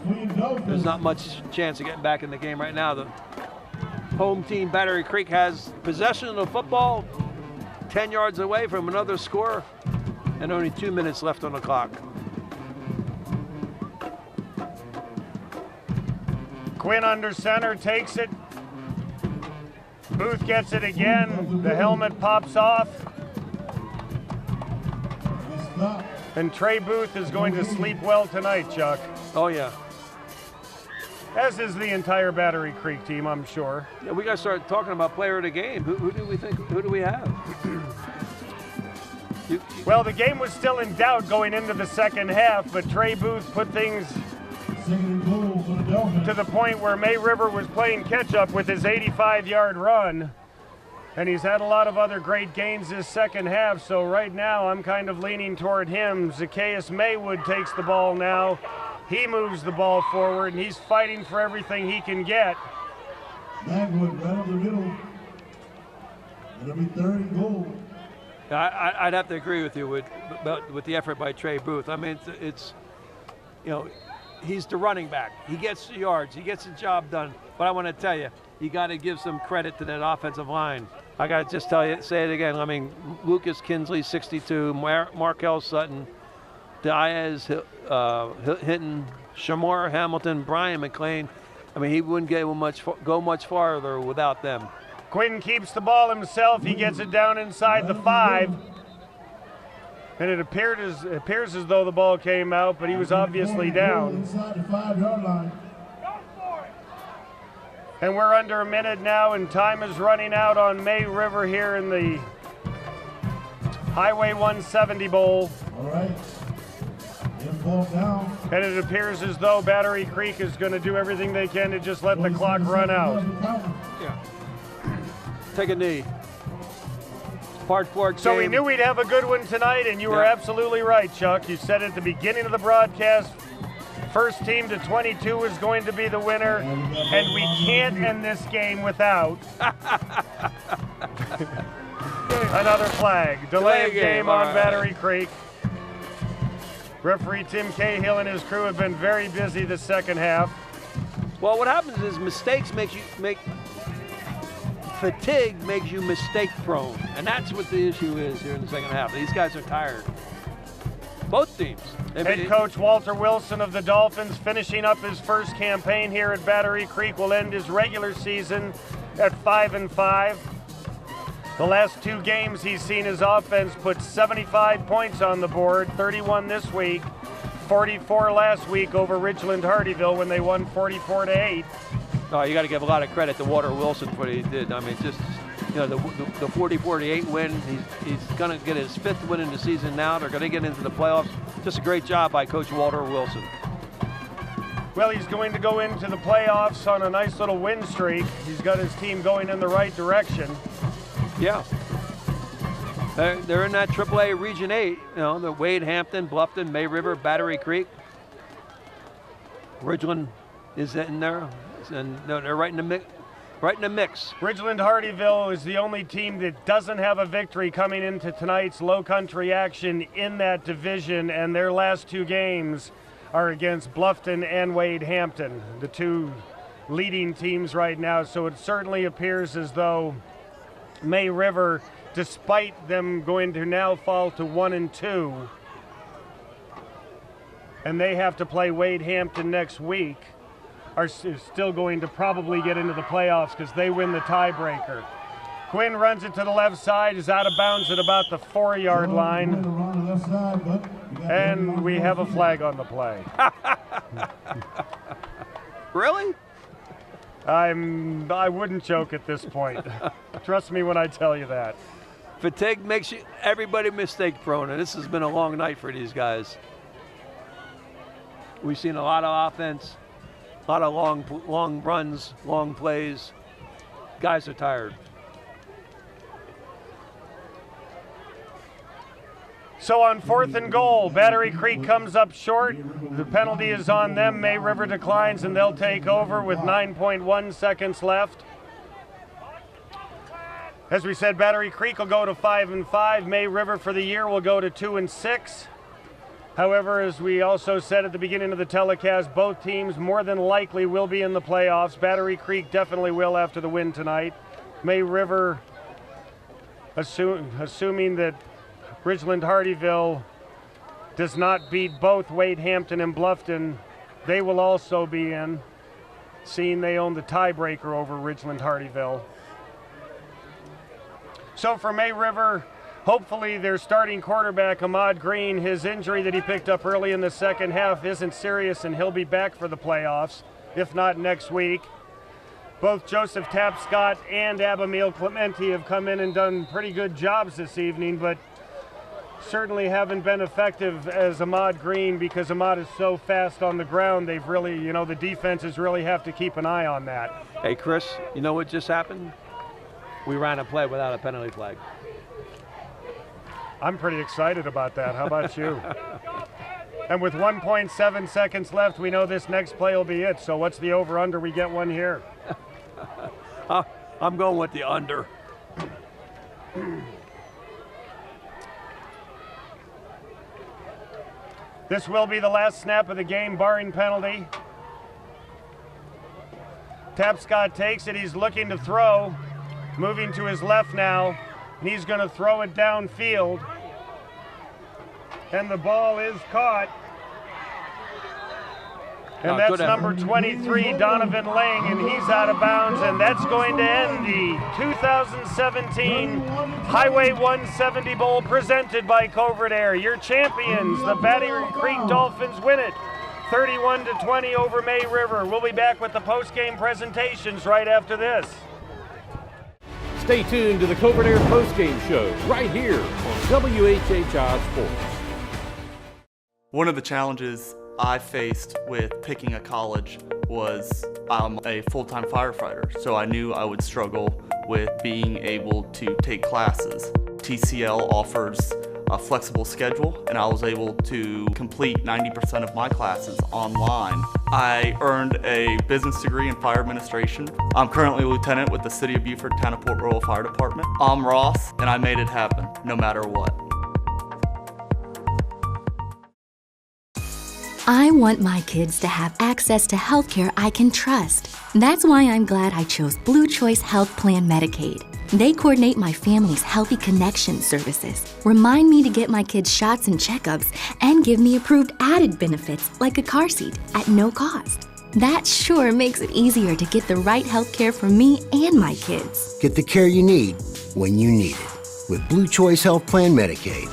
there's not much chance of getting back in the game right now. The home team, Battery Creek, has possession of the football 10 yards away from another score, and only 2 minutes left on the clock. Quinn under center takes it. Booth gets it again. The helmet pops off. And Trey Booth is going to sleep well tonight, Chuck. Oh, yeah. As is the entire Battery Creek team, I'm sure. Yeah, we got to start talking about player of the game. Who do we have? Well, the game was still in doubt going into the second half, but Trey Booth put things to the point where May River was playing catch-up with his 85-yard run. And he's had a lot of other great gains this second half, so right now I'm kind of leaning toward him. Zacchaeus Maywood takes the ball now. He moves the ball forward, and he's fighting for everything he can get. Maywood right up the middle. It'll be 3rd and goal. I'd have to agree with you with the effort by Trey Booth. I mean, it's he's the running back. He gets the yards. He gets the job done. But I want to tell you, you got to give some credit to that offensive line. I got to just say it again. I mean, Lucas Kinsley, 62, Markel Sutton, Diaz, Hinton, Shamar Hamilton, Brian McLean. I mean, he wouldn't go much farther without them. Quinn keeps the ball himself. He gets it down inside the 5. And it appears as though the ball came out, but he was obviously down. Inside the 5-yard line. And we're under a minute now, and time is running out on May River here in the Highway 170 Bowl. All right. Ball down. And it appears as though Battery Creek is going to do everything they can to just let the clock run out. Yeah. Take a knee. Part 4 So we knew we'd have a good one tonight, and you were absolutely right, Chuck. You said at the beginning of the broadcast, first team to 22 is going to be the winner, and we can't end this game without another flag. Delay of game on Battery Creek. Referee Tim Cahill and his crew have been very busy the second half. Well, what happens is fatigue makes you mistake prone, and that's what the issue is here in the second half. These guys are tired. Both teams. Head coach Walter Wilson of the Dolphins, finishing up his first campaign here at Battery Creek, will end his regular season at 5-5. The last 2 games he's seen his offense put 75 points on the board, 31 this week, 44 last week over Ridgeland Hardyville when they won 44-8. Oh, you got to give a lot of credit to Walter Wilson for what he did. I mean, just the 40-48 win. He's going to get his 5th win in the season now. They're going to get into the playoffs. Just a great job by Coach Walter Wilson. Well, he's going to go into the playoffs on a nice little win streak. He's got his team going in the right direction. Yeah. They're in that AAA Region 8. The Wade, Hampton, Bluffton, May River, Battery Creek. Ridgeland is in there, and they're right in the mix. Ridgeland Hardyville is the only team that doesn't have a victory coming into tonight's Lowcountry action in that division, and their last 2 games are against Bluffton and Wade Hampton, the 2 leading teams right now, so it certainly appears as though May River, despite them going to now fall to 1-2, and they have to play Wade Hampton next week, are still going to probably get into the playoffs because they win the tiebreaker. Quinn runs it to the left side, is out of bounds at about the 4-yard line, and we have a flag on the play. Really? I wouldn't joke at this point. Trust me when I tell you that. Fatigue makes everybody mistake prone, and this has been a long night for these guys. We've seen a lot of offense, a lot of long runs, long plays. Guys are tired. So on 4th and goal, Battery Creek comes up short. The penalty is on them. May River declines, and they'll take over with 9.1 seconds left. As we said, Battery Creek will go to 5-5. May River for the year will go to 2-6. However, as we also said at the beginning of the telecast, both teams more than likely will be in the playoffs. Battery Creek definitely will after the win tonight. May River, assuming that Ridgeland Hardyville does not beat both Wade Hampton and Bluffton, they will also be in, seeing they own the tiebreaker over Ridgeland Hardyville. So for May River, hopefully their starting quarterback, Ahmad Green, his injury that he picked up early in the second half isn't serious, and he'll be back for the playoffs, if not next week. Both Joseph Tapscott and Abamil Clementi have come in and done pretty good jobs this evening, but certainly haven't been effective as Ahmad Green because Ahmad is so fast on the ground. They've really, the defenses really have to keep an eye on that. Hey, Chris, you know what just happened? We ran a play without a penalty flag. I'm pretty excited about that. How about you? And with 1.7 seconds left, we know this next play will be it. So what's the over-under? We get one here. I'm going with the under. This will be the last snap of the game, barring penalty. Tapscott takes it. He's looking to throw. Moving to his left now, and he's going to throw it downfield. And the ball is caught. And that's number 23, Donovan Lang, and he's out of bounds, and that's going to end the 2017 Highway 170 Bowl presented by Covert Aire. Your champions, the Battery Creek Dolphins, win it 31-20 over May River. We'll be back with the post-game presentations right after this. Stay tuned to the Covert Aire postgame show right here on WHHI Sports. One of the challenges I faced with picking a college was I'm a full-time firefighter, so I knew I would struggle with being able to take classes. TCL offers a flexible schedule, and I was able to complete 90% of my classes online. I earned a business degree in fire administration. I'm currently a lieutenant with the City of Beaufort Town of Port Royal Fire Department. I'm Ross, and I made it happen, no matter what. I want my kids to have access to healthcare I can trust. That's why I'm glad I chose Blue Choice Health Plan Medicaid. They coordinate my family's Healthy Connection services, remind me to get my kids shots and checkups, and give me approved added benefits like a car seat at no cost. That sure makes it easier to get the right health care for me and my kids. Get the care you need when you need it with Blue Choice Health Plan Medicaid.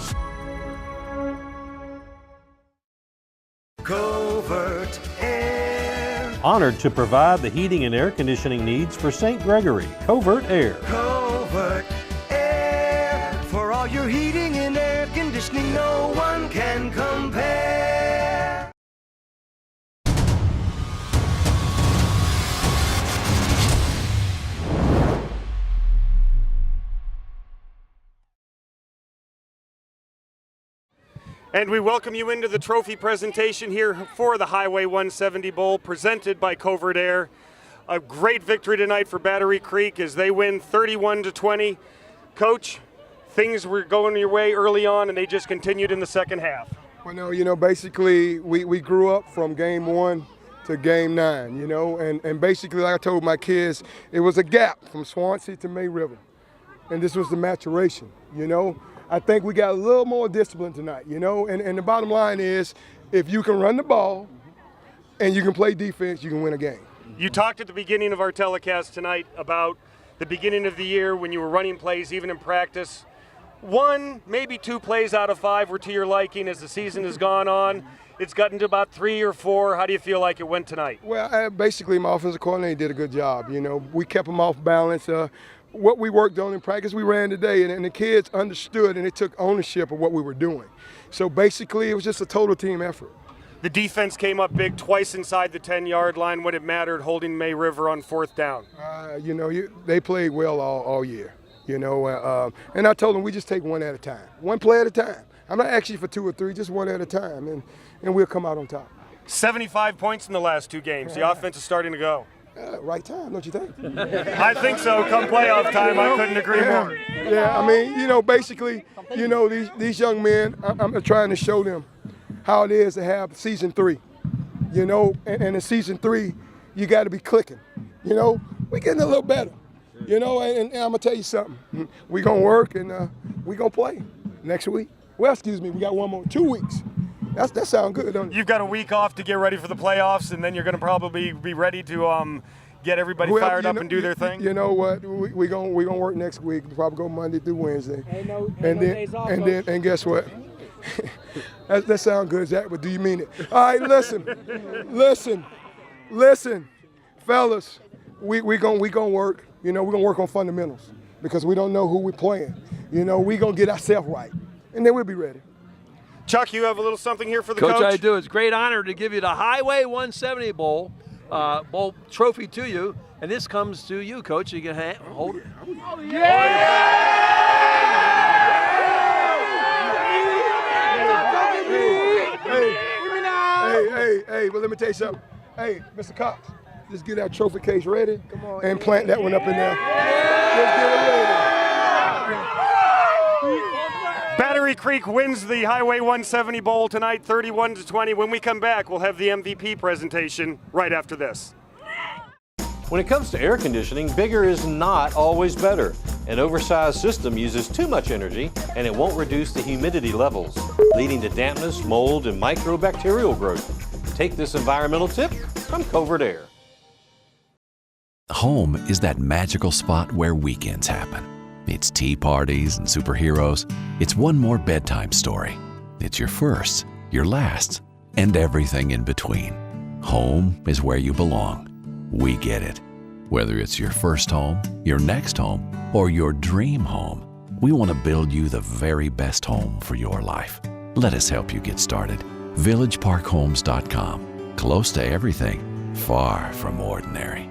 Covert Aire. Honored to provide the heating and air conditioning needs for St. Gregory. Covert Aire. Covert Aire. For all your heating and air conditioning, no one can compare. And we welcome you into the trophy presentation here for the Highway 170 Bowl presented by Covert Aire. A great victory tonight for Battery Creek as they win 31-20. Coach, things were going your way early on and they just continued in the second half. Well, no, basically we grew up from game one to game 9, you know, and basically, like I told my kids, it was a gap from Swansea to May River, and this was the maturation, you know. I think we got a little more discipline tonight, you know, and the bottom line is, if you can run the ball and you can play defense, you can win a game. You talked at the beginning of our telecast tonight about the beginning of the year when you were running plays, even in practice. 1, maybe 2 plays out of 5 were to your liking. As the season has gone on, it's gotten to about 3 or 4. How do you feel like it went tonight? Well, basically, my offensive coordinator did a good job. You know, we kept them off balance. What we worked on in practice, we ran today, and the kids understood and they took ownership of what we were doing. So basically, it was just a total team effort. The defense came up big, twice inside the 10-yard line when it mattered, holding May River on 4th down. You know, they played well all year. You know, and I told them we just take one at a time, one play at a time. I'm not asking for 2 or 3, just one at a time, and we'll come out on top. 75 points in the last 2 games. The offense is starting to go. Right time, don't you think? I think so. Come playoff time, I couldn't agree more. Yeah, I mean, you know, basically, you know, these young men, I'm trying to show them how it is to have season 3. You know, and in season 3, you got to be clicking. You know, we're getting a little better. You know, and I'm going to tell you something. We're going to work and we're going to play next week. Well, excuse me, we got 2 weeks. That sounds good, don't it? You've got a week off to get ready for the playoffs, and then you're going to probably be ready to get everybody fired up and do their thing. You know what? We're gonna work next week. We'll probably go Monday through Wednesday. And guess what? that sounds good, Zach, but do you mean it? All right, listen, fellas. We gonna work. You know, we're gonna work on fundamentals because we don't know who we're playing. You know, we're gonna get ourselves right, and then we'll be ready. Chuck, you have a little something here for the coach? Coach, I do. It's a great honor to give you the Highway 170 Bowl trophy to you, and this comes to you, Coach. You can hold it. Oh, yeah! Hey, well, let me tell you something. Hey, Mr. Cox, just get that trophy case ready and plant that one up in there. Let's get it ready. Battery Creek wins the Highway 170 Bowl tonight, 31-20. When we come back, we'll have the MVP presentation right after this. When it comes to air conditioning, bigger is not always better. An oversized system uses too much energy and it won't reduce the humidity levels, leading to dampness, mold, and microbacterial growth. Take this environmental tip from Covert Aire. Home is that magical spot where weekends happen. It's tea parties and superheroes. It's one more bedtime story. It's your first, your last, and everything in between. Home is where you belong. We get it. Whether it's your first home, your next home, or your dream home, we want to build you the very best home for your life. Let us help you get started. VillageParkHomes.com. Close to everything, far from ordinary.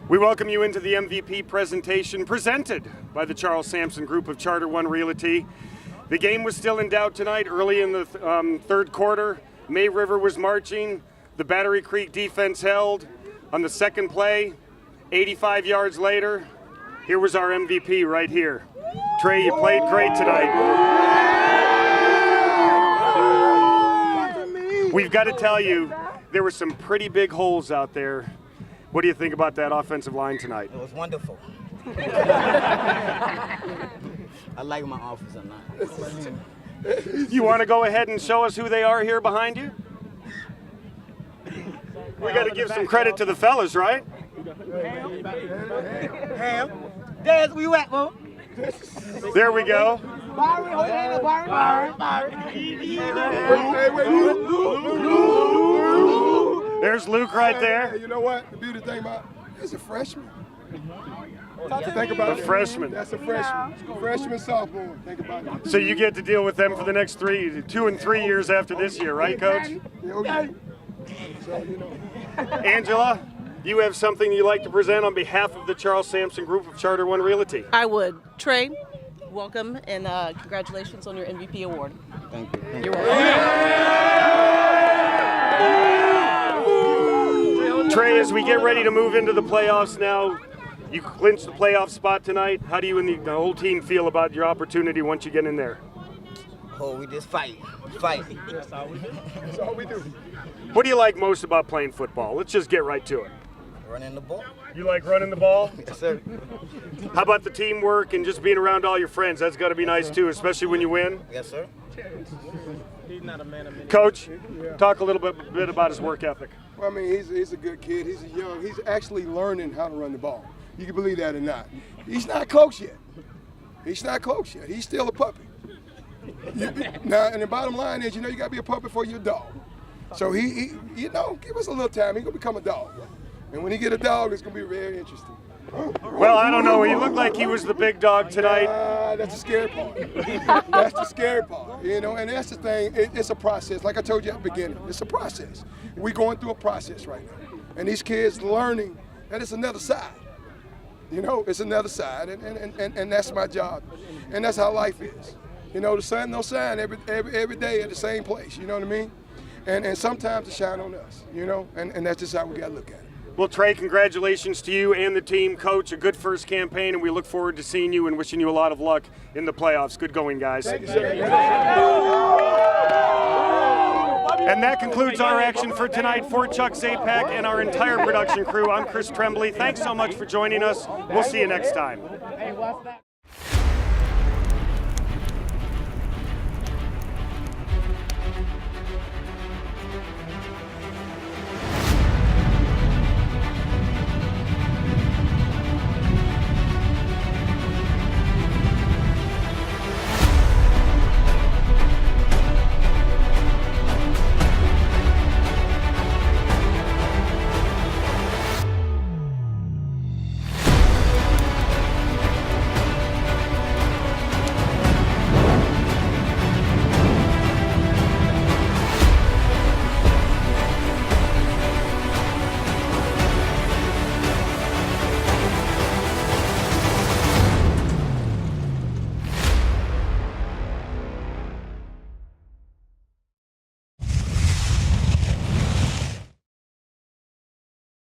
We welcome you into the MVP presentation presented by the Charles Sampson Group of Charter One Realty. The game was still in doubt tonight. Early in the third quarter, May River was marching. The Battery Creek defense held. On the second play, 85 yards later, here was our MVP right here. Trey, you played great tonight. We've got to tell you, there were some pretty big holes out there. What do you think about that offensive line tonight? It was wonderful. I like my offensive line. You want to go ahead and show us who they are here behind you? We got to give some credit to the fellas, right? Ham. There's where you at, bro. There we go. There's Luke right there. Hey, you know what? The beauty thing about it is a freshman. Think about it. A freshman. That's a freshman. Freshman, sophomore. Think about it. So you get to deal with them for the next 2 and 3 years after this year, right, Coach? Yeah. So, you know. Angela, you have something you'd like to present on behalf of the Charles Sampson Group of Charter One Realty. I would. Trey, welcome and congratulations on your MVP award. Thank you. You're welcome. as we get ready to move into the playoffs now, you clinched the playoff spot tonight. How do you and the whole team feel about your opportunity once you get in there? Oh, we just fight. Fight. That's all we do. That's all we do. What do you like most about playing football? Let's just get right to it. Running the ball. You like running the ball? Yes, sir. How about the teamwork and just being around all your friends? That's got to be nice too, especially when you win. Yes, sir. He's not a man of many. Coach, talk a little bit about his work ethic. Well, I mean, he's a good kid. He's young. He's actually learning how to run the ball. You can believe that or not. He's not close yet. He's not close yet. He's still a puppy. Now, and the bottom line is, you got to be a puppy for your dog. So he give us a little time. He's going to become a dog. And when he get a dog, it's going to be very interesting. Well, I don't know. He looked like he was the big dog tonight. That's the scary part. That's the scary part, and that's the thing. It's a process. Like I told you at the beginning, it's a process. We're going through a process right now. And these kids learning that it's another side. It's another side, and that's my job. And that's how life is. The sun don't shine every day at the same place, you know what I mean? And sometimes it shine on us, and that's just how we got to look at it. Well, Trey, congratulations to you and the team, Coach. A good first campaign, and we look forward to seeing you and wishing you a lot of luck in the playoffs. Good going, guys. Thank you, sir. And that concludes our action for tonight. For Chuck Zapak and our entire production crew, I'm Chris Tremblay. Thanks so much for joining us. We'll see you next time.